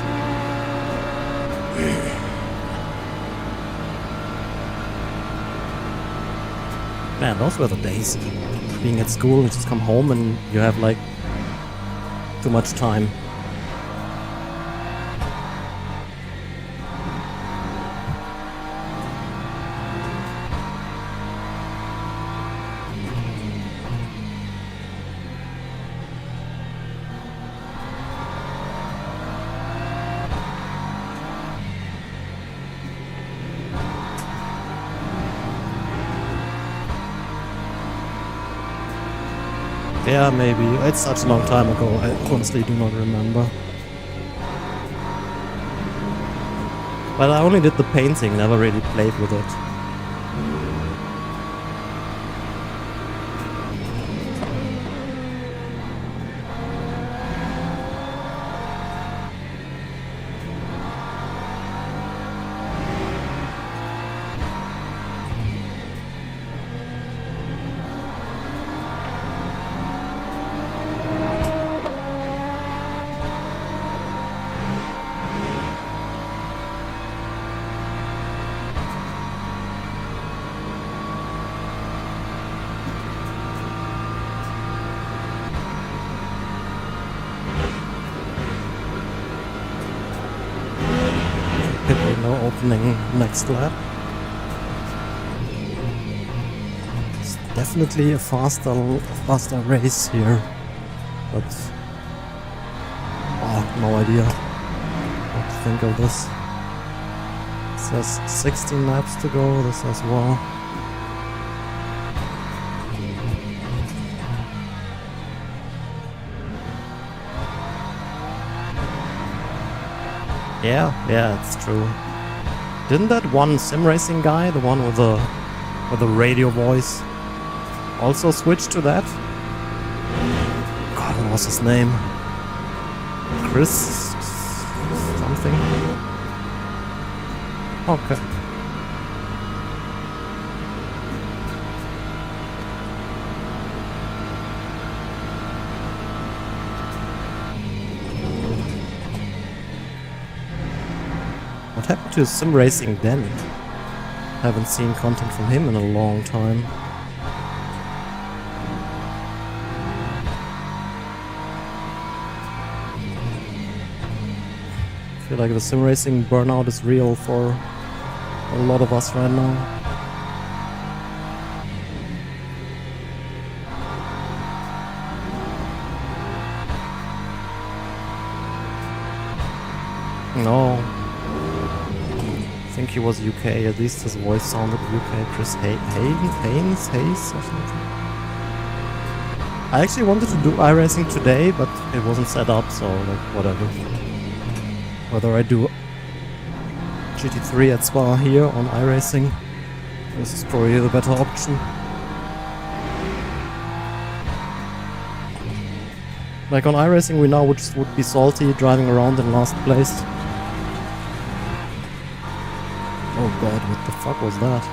Man, those were the days. Being at school and just come home and you have like too much time. Yeah, maybe. It's such a long time ago, I honestly do not remember. But I only did the painting, never really played with it. No opening next lap. It's definitely a faster race here, but no idea what to think of this. It says 16 laps to go, this as well. Yeah, it's true. Didn't that one sim racing guy, the one with the radio voice, also switch to that? God, what was his name? Chris something? Okay. What happened to sim racing then? Haven't seen content from him in a long time. I feel like the sim racing burnout is real for a lot of us right now. No. I think he was UK, at least his voice sounded UK. Chris Hayes or something. I actually wanted to do iRacing today, but it wasn't set up, so like whatever. Whether I do GT3 at Spa here on iRacing, this is probably the better option. Like on iRacing we now would be salty driving around in last place. Oh god, what the fuck was that?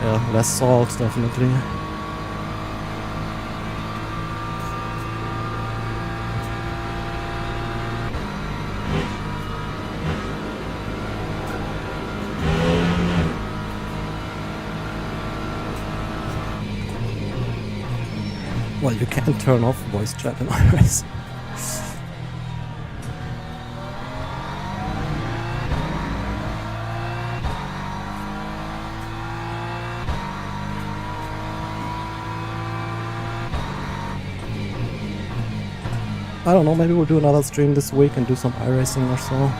Yeah, less salt, definitely. Well, you can't turn off voice chat in iRacing. I don't know, maybe we'll do another stream this week and do some iRacing or so.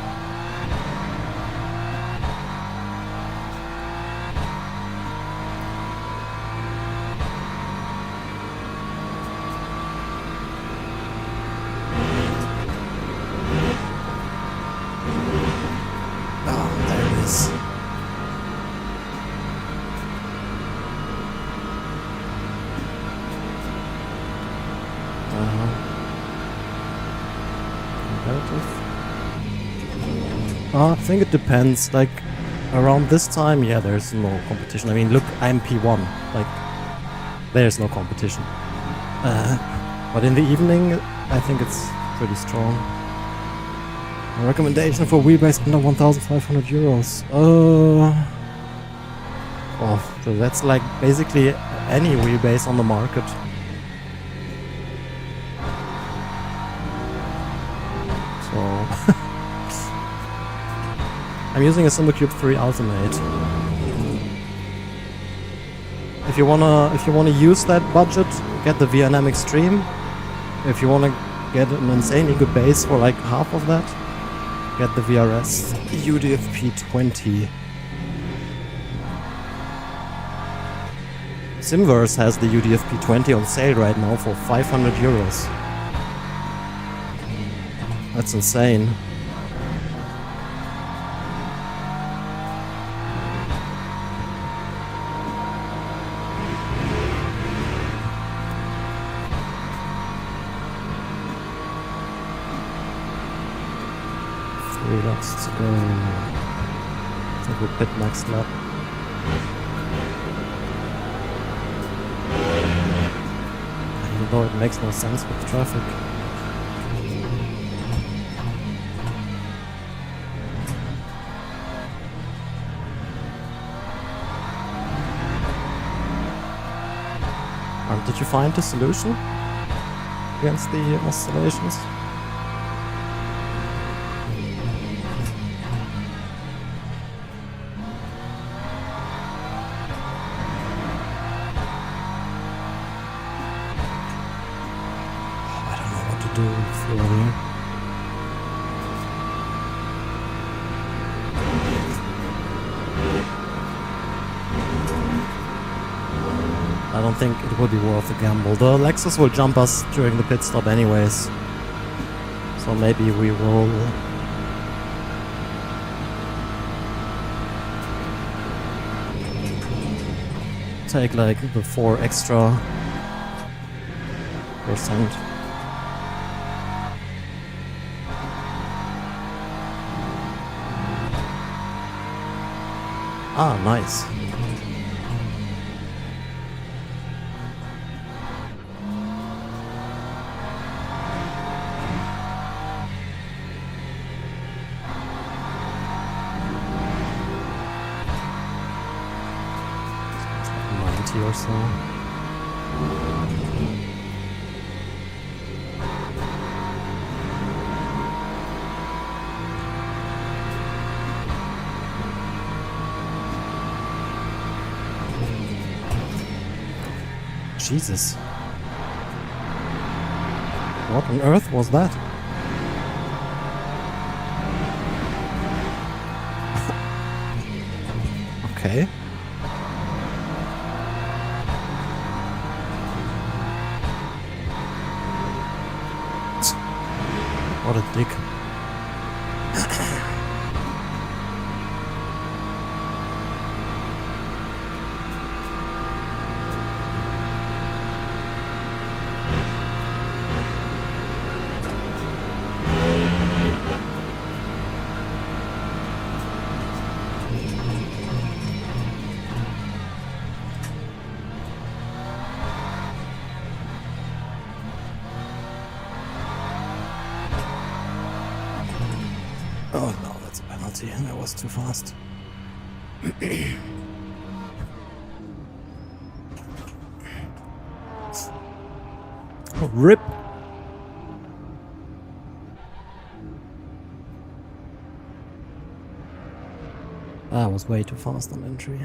I think it depends. Like, around this time, yeah, there's no competition. I mean, look, I'm P1. Like, there's no competition. But in the evening, I think it's pretty strong. A recommendation for wheelbase under 1,500 euros. Oh, so that's like basically any wheelbase on the market. So I'm using a SimulaCube 3 Ultimate. If you wanna use that budget, get the VNM Extreme. If you wanna get an insanely good base for like half of that, get the VRS UDFP 20. Simverse has the UDFP 20 on sale right now for 500 euros. That's insane. Three laps to go. I think we pit next lap. Even though it makes no sense with traffic. Did you find a solution against the oscillations? I don't know what to do for here. I don't think it would be worth the gamble. The Lexus will jump us during the pit stop anyways. So maybe we will... take like the 4 extra %. Ah, nice. Or so. Jesus. What on earth was that? Okay. What a dick. Oh no, that's a penalty. That was too fast. Oh, rip! That was way too fast on entry.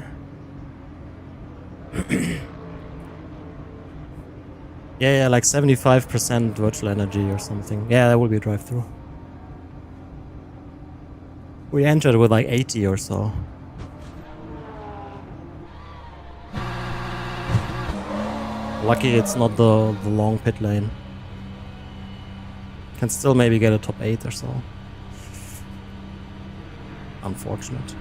Yeah, like 75% virtual energy or something. Yeah, that will be a drive-through. We entered with like 80 or so. Lucky it's not the long pit lane. Can still maybe get a top 8 or so. Unfortunate.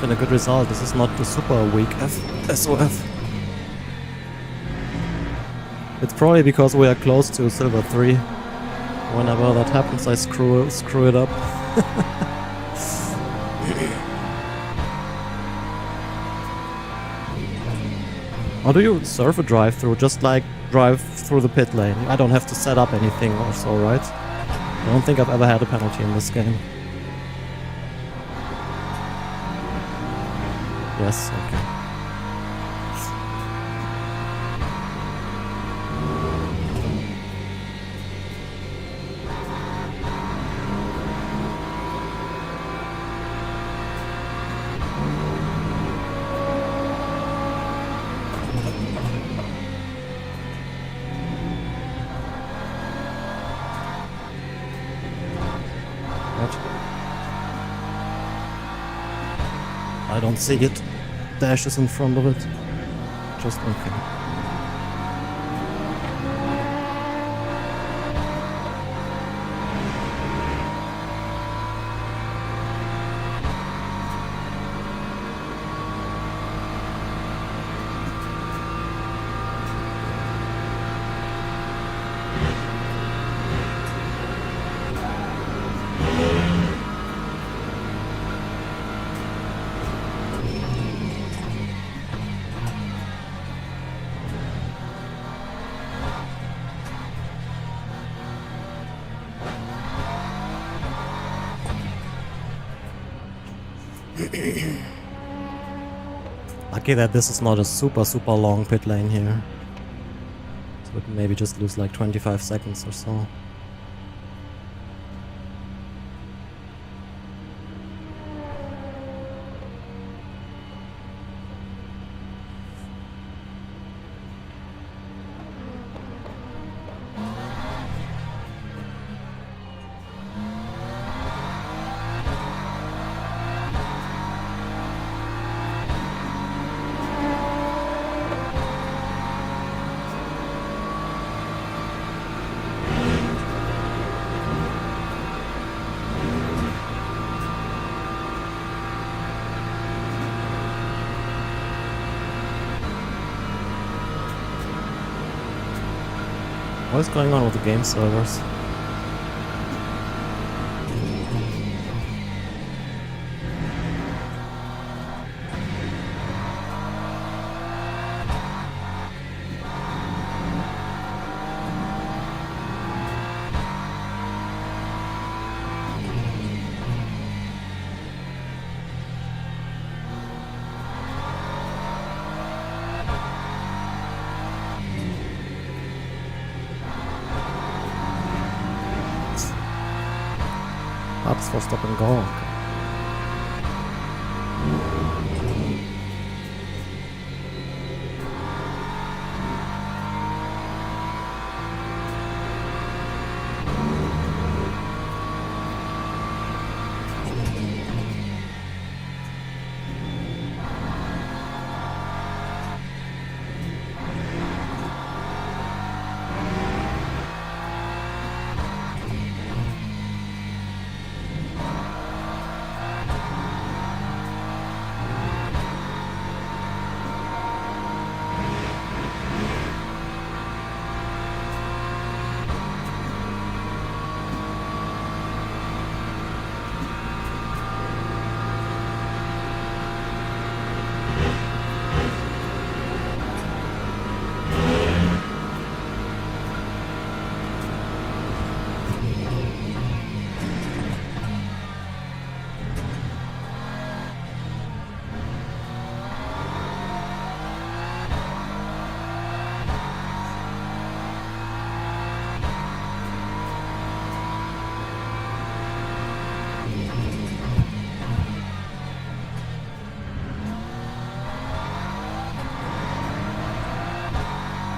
been a good result. This is not the super weak SOF. It's probably because we are close to Silver 3. Whenever that happens, I screw it up. How do you serve a drive-through? Just like drive through the pit lane. I don't have to set up anything or so, right? I don't think I've ever had a penalty in this game. Yes, okay. I don't see it. Dash is in front of it. Just okay. Lucky that this is not a super long pit lane here. So we can maybe just lose like 25 seconds or so. What is going on with the game servers? Ups for stop and go.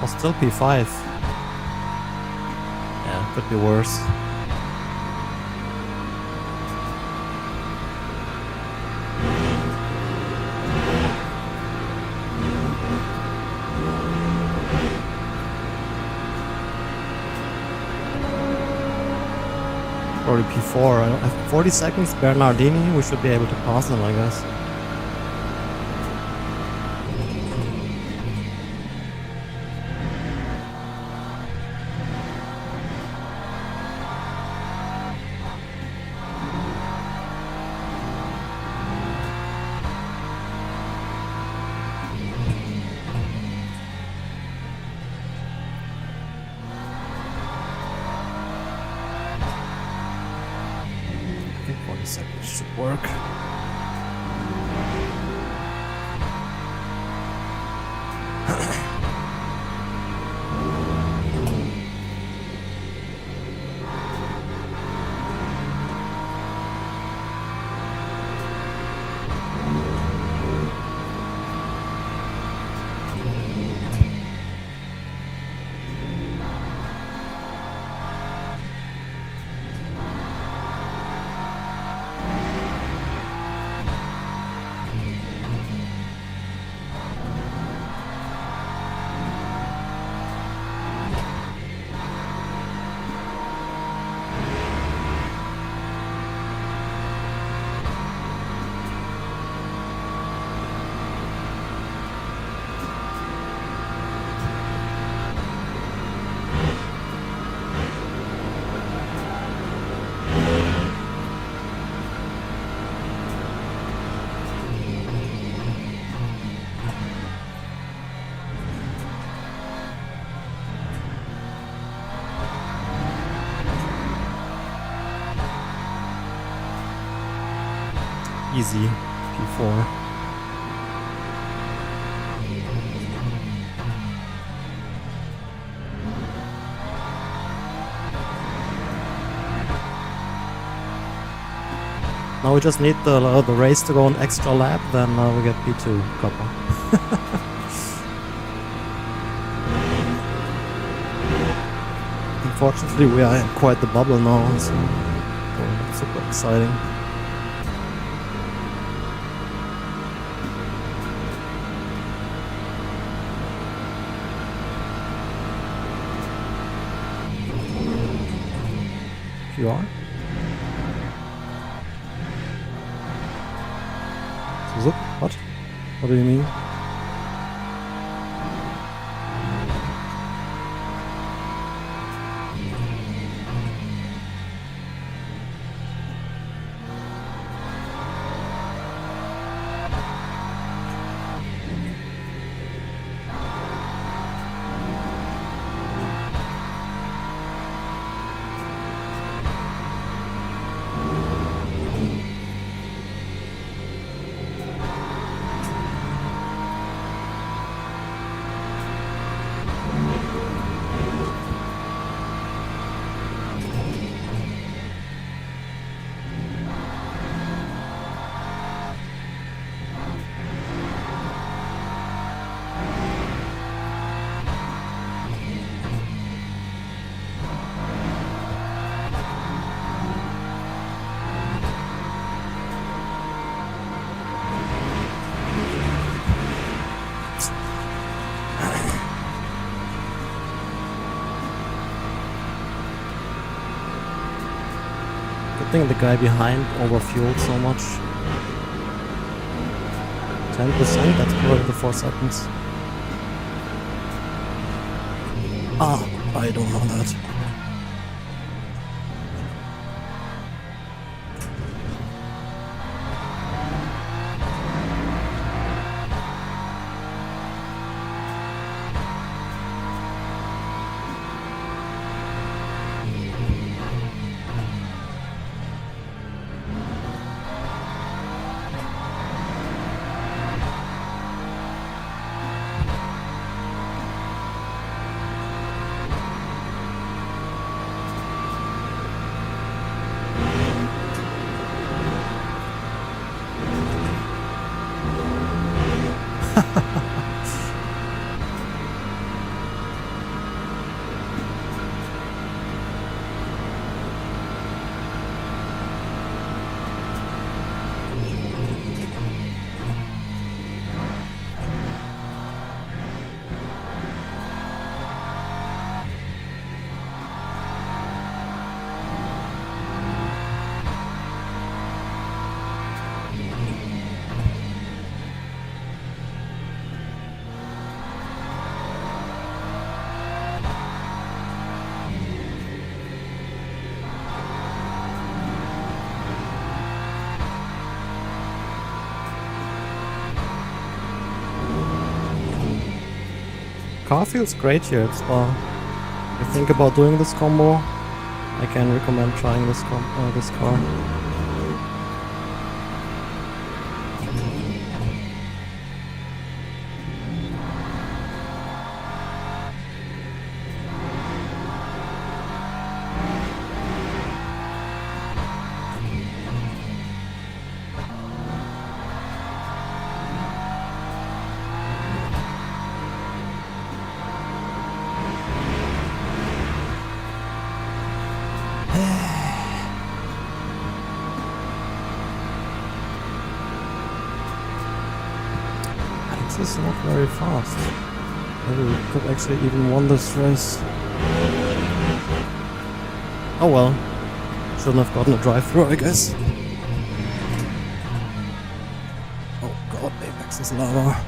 Or still P5. Yeah, could be worse. Probably P4. I don't have 40 seconds, Bernardini. We should be able to pass them, I guess. work. Easy P4. Now we just need the race to go an extra lap, then we get P2 copper. Unfortunately, we are in quite the bubble now, so it's super exciting. QR? Zup? What? What do you mean? I think the guy behind overfueled so much. 10%, that's probably the 4 seconds. Ah, I don't know that. Car feels great here at Spa. If you think about doing this combo, I can recommend trying this car. is not very fast. Maybe we could actually even won this race. Oh well. Shouldn't have gotten a drive-through, I guess. Oh god, Apex is lava.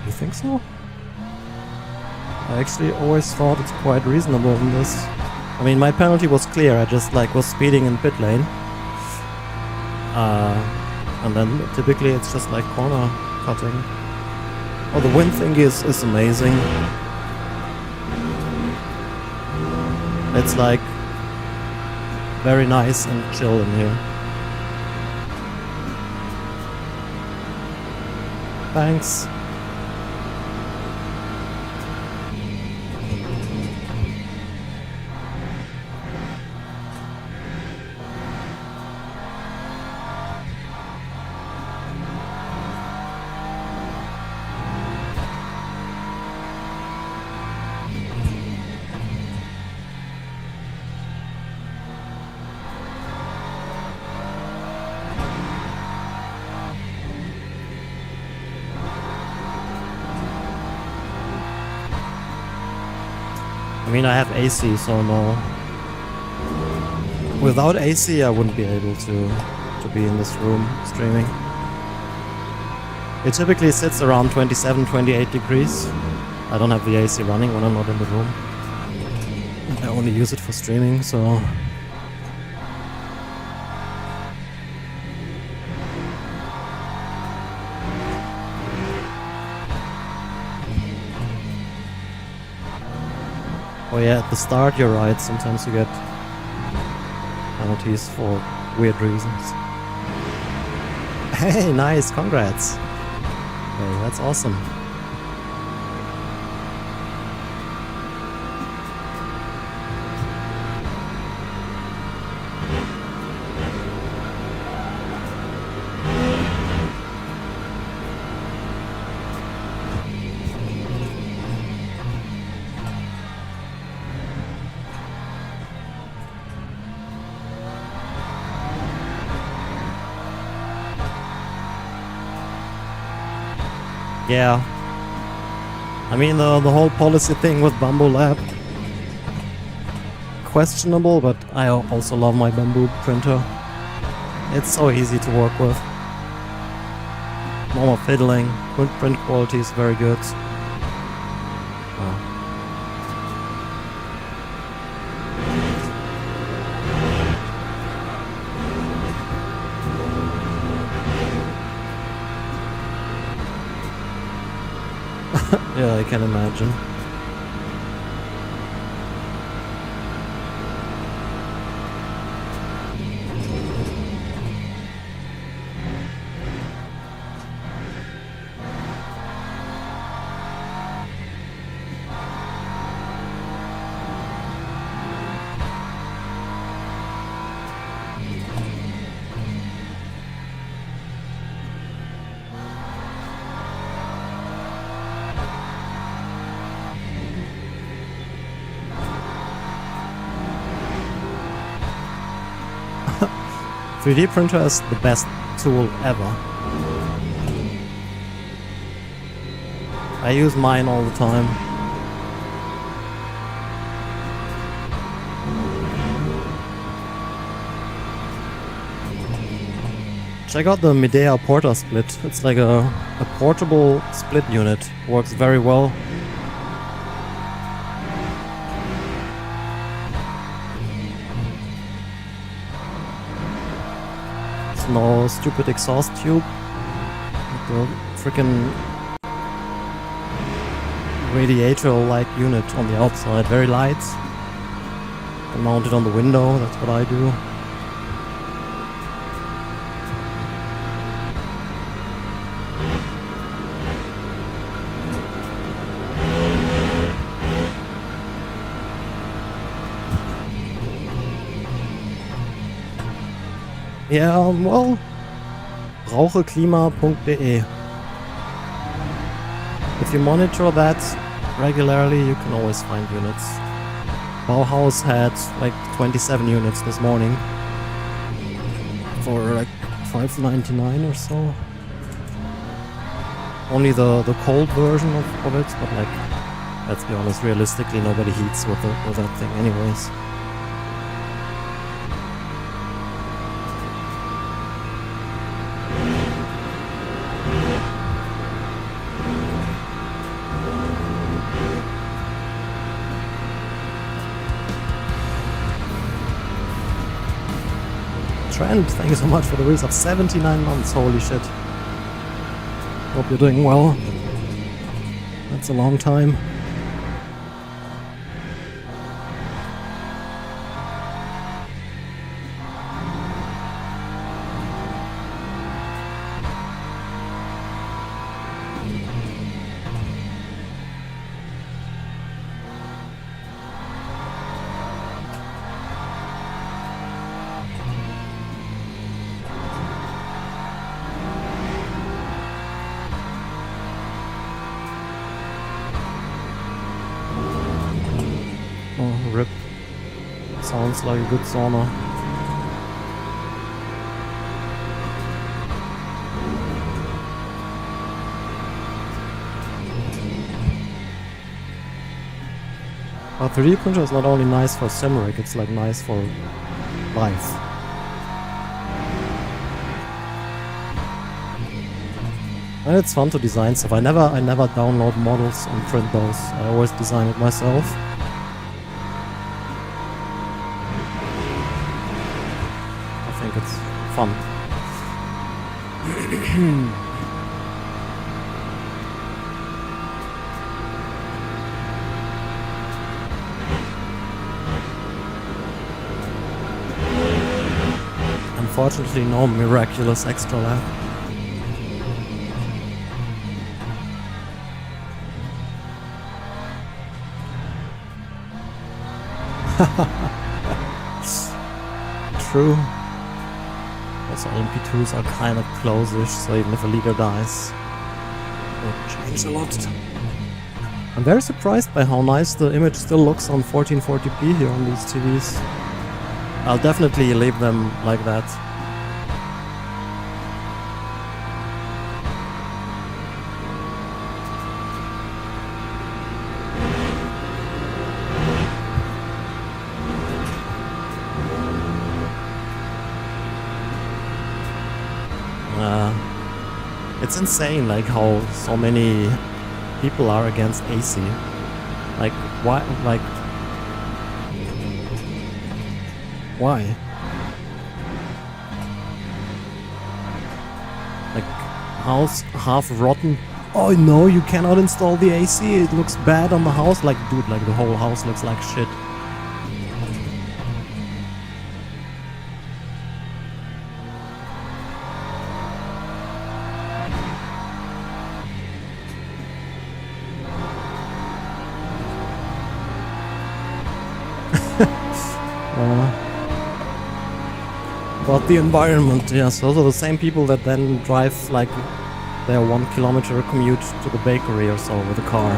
You think so? I actually always thought it's quite reasonable in this. I mean, my penalty was clear, I just like was speeding in pit lane. And then typically it's just like corner cutting. Oh, the wind thingy is amazing. It's like very nice and chill in here. Thanks. I mean, I have AC, so no. Without AC, I wouldn't be able to be in this room streaming. It typically sits around 27, 28 degrees. I don't have the AC running when I'm not in the room. I only use it for streaming, so... Oh yeah, at the start you're right, sometimes you get penalties for weird reasons. Hey, nice, congrats! Hey, that's awesome. Yeah. I mean, the whole policy thing with Bamboo Lab, questionable, but I also love my Bamboo printer. It's so easy to work with. No more fiddling. Print quality is very good. Yeah, I can imagine. The 3D printer is the best tool ever. I use mine all the time. Check out the Midea Porta split. It's like a portable split unit. Works very well. No stupid exhaust tube. The freaking radiator-like unit on the outside. Very light. I mount it on the window, that's what I do. Ja, well, braucheklima.de. If you monitor that regularly, you can always find units. Bauhaus had like 27 units this morning for like $5.99 or so. Only the cold version of it, but like, let's be honest, realistically nobody heats with that thing anyways. Trent, thank you so much for the resub. 79 months, holy shit. Hope you're doing well. That's a long time. Rip. Sounds like a good sauna. A 3D printer is not only nice for Simric, it's like nice for life. And it's fun to design stuff. I never download models and print those. I always design it myself. It's fun. Unfortunately, no miraculous extra lab. True. Also, LMP2s are kind of close-ish, so even if a leader dies, it will change a lot. I'm very surprised by how nice the image still looks on 1440p here on these TVs. I'll definitely leave them like that. It's insane, like, how so many people are against AC. Like, why? Like, why? Like, house half rotten. Oh no, you cannot install the AC. It looks bad on the house. Like, dude, like the whole house looks like shit. About the environment, yes. Those are the same people that then drive like their 1 kilometer commute to the bakery or so with a car.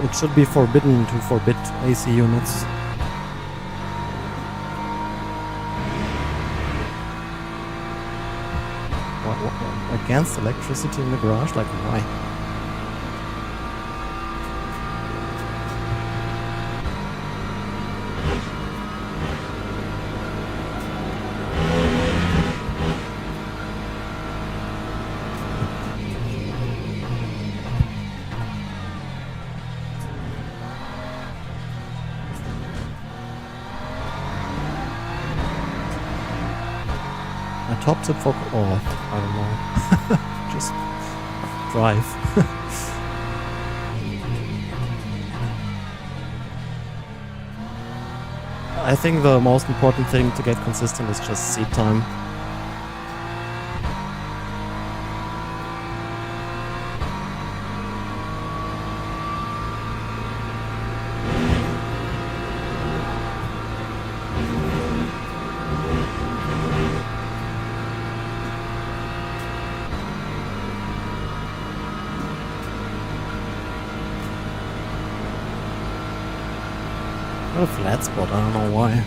It should be forbidden to forbid AC units. What, against electricity in the garage? Like, why? Top tip for... oh, I don't know. Just drive. I think the most important thing to get consistent is just seat time. Got a flat spot, I don't know why.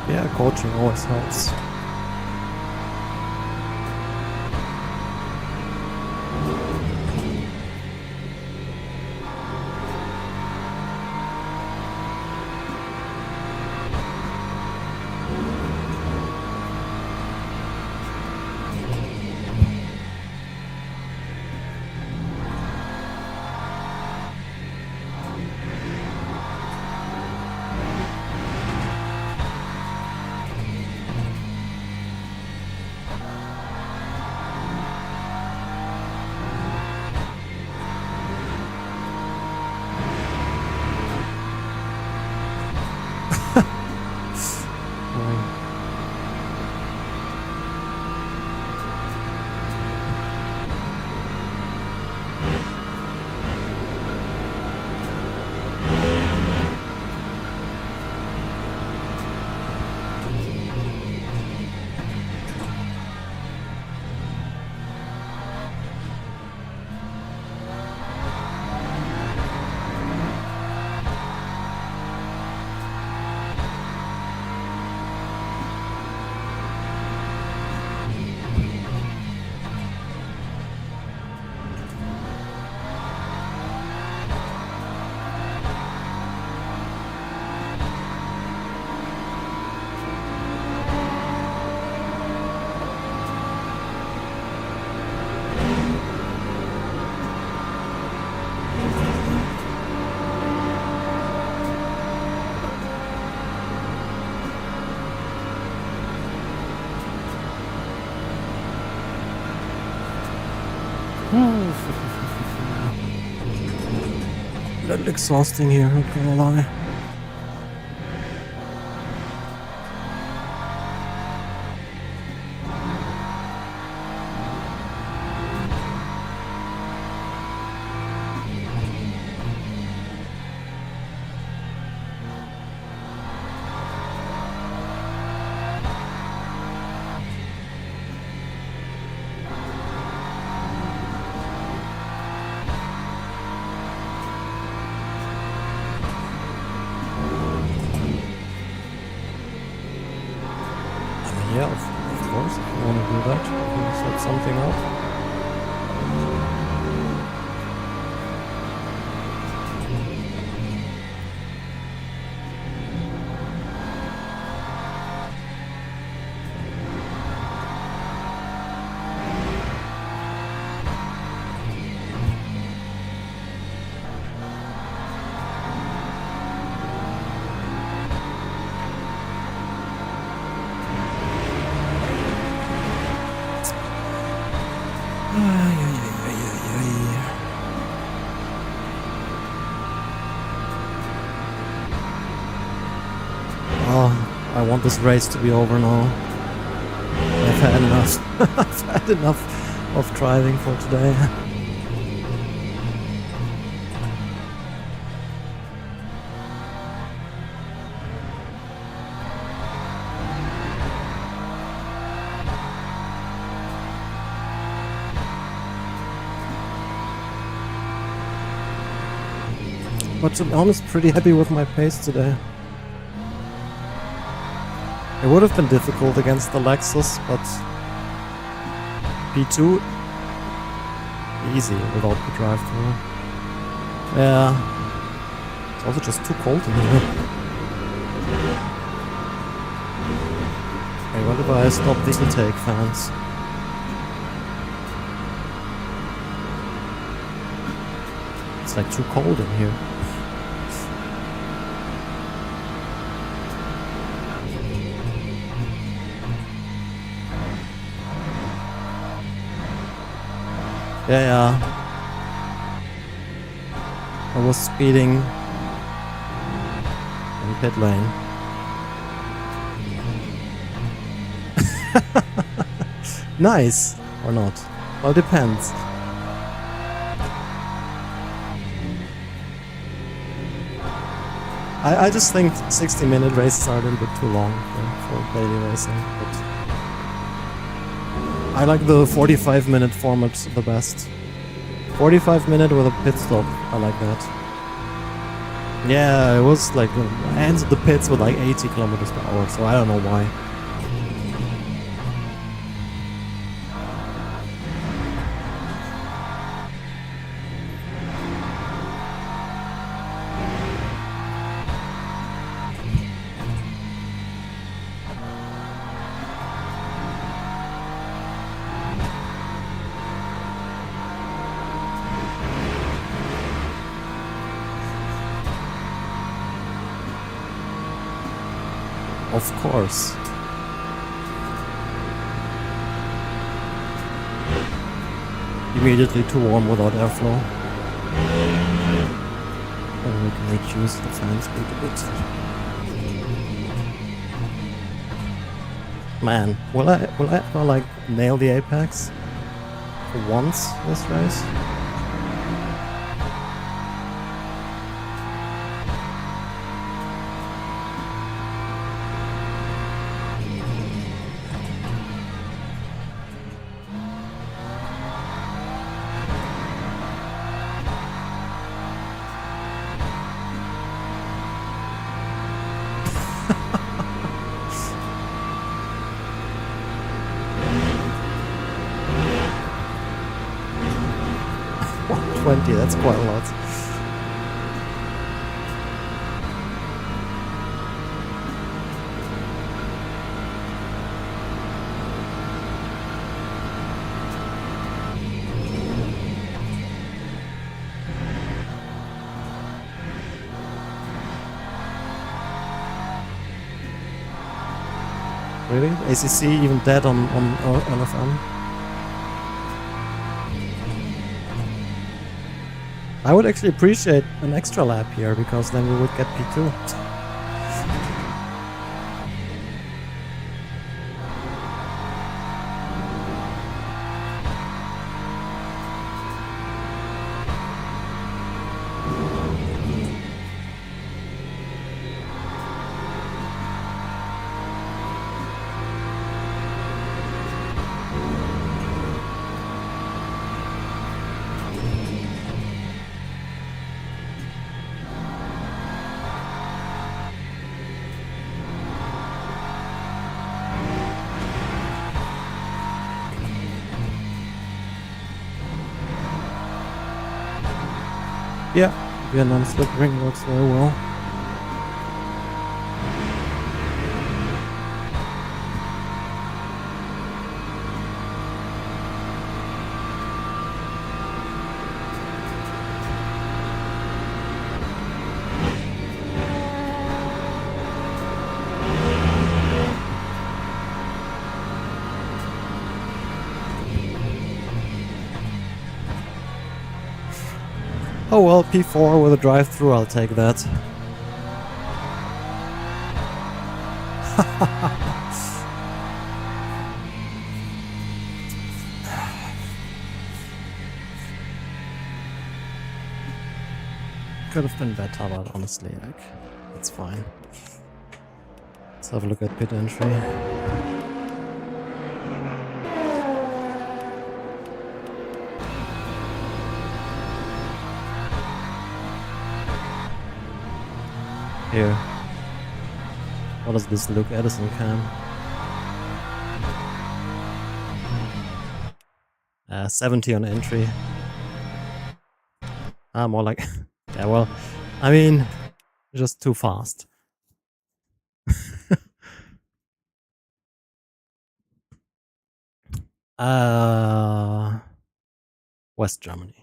Yeah, coaching always helps. A little exhausting here, not gonna lie. Yeah, of course, if you want to do that, you can set something up. Oh, I want this race to be over now. I've had enough. I've had enough of driving for today. But to be honest, pretty happy with my pace today. It would have been difficult against the Lexus, but P2 easy without the drive-thru. Yeah, it's also just too cold in here. Okay, what if I stop the intake fans? It's like too cold in here. Yeah. I was speeding in pit lane. Nice or not? Well, depends. I just think 60-minute races are a little bit too long for daily racing. But I like the 45-minute format the best. 45-minute with a pit stop. I like that. Yeah, it was like I entered the pits with like 80 kilometers per hour, so I don't know why. Of course. Immediately too warm without airflow. And we can reduce the fan speed a bit. Man, will I ever like nail the apex for once this race? That's quite a lot. Really? ACC even dead on LFM? I would actually appreciate an extra lap here, because then we would get P2. Yeah, Vietnam slip ring works very well. Oh well, P4 with a drive-through, I'll take that. Could have been better, but honestly, like, it's fine. Let's have a look at pit entry. Here. What does this Luke Edison cam? 70 on entry. More like... yeah, well, I mean, just too fast. West Germany.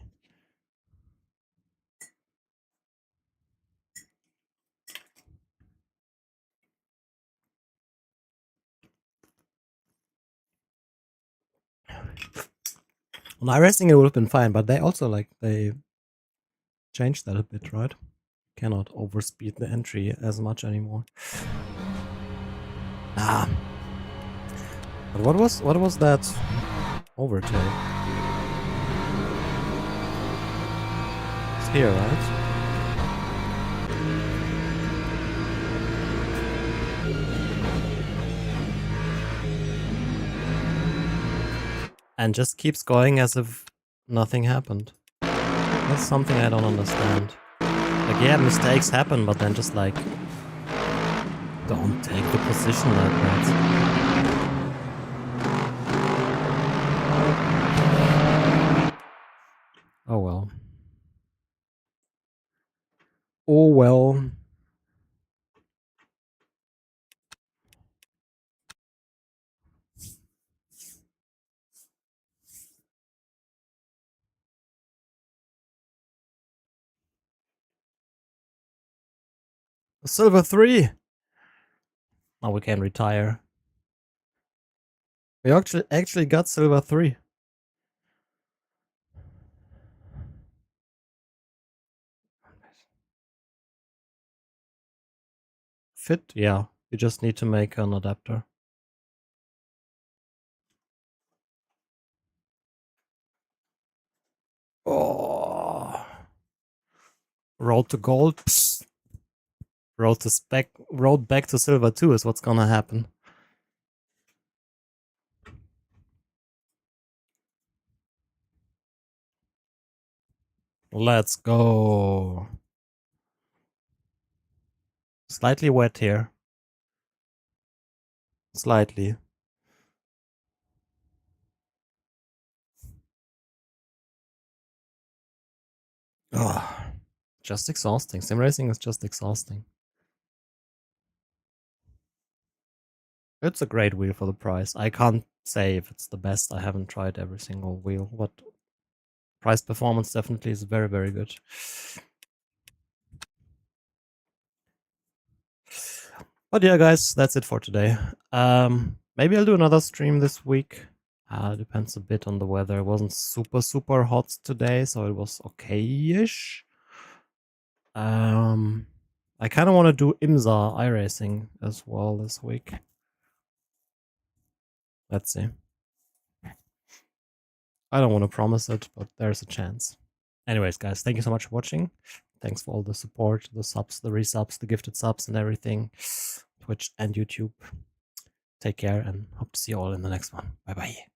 On iRacing it would have been fine, but they also they changed that a bit, right? Cannot overspeed the entry as much anymore. But what was that overtake? It's here, right? And just keeps going as if nothing happened. That's something I don't understand. Like, yeah, mistakes happen, but then just like, don't take the position like that. Oh well. Oh well. Silver 3! Now we can retire. We actually got Silver 3. Fit? Yeah. You just need to make an adapter. Oh. Road to gold. Psst. Road back to silver 2 is what's gonna happen. Let's go. Slightly wet here. Slightly. Oh, just exhausting. Sim racing is just exhausting. It's a great wheel for the price. I can't say if it's the best. I haven't tried every single wheel. But price performance definitely is very, very good. But yeah, guys, that's it for today. Maybe I'll do another stream this week. Depends a bit on the weather. It wasn't super, super hot today, so it was okay-ish. I kind of want to do IMSA iRacing as well this week. Let's see. I don't want to promise it, but there's a chance. Anyways, guys, thank you so much for watching. Thanks for all the support, the subs, the resubs, the gifted subs, and everything. Twitch and YouTube. Take care and hope to see you all in the next one. Bye bye.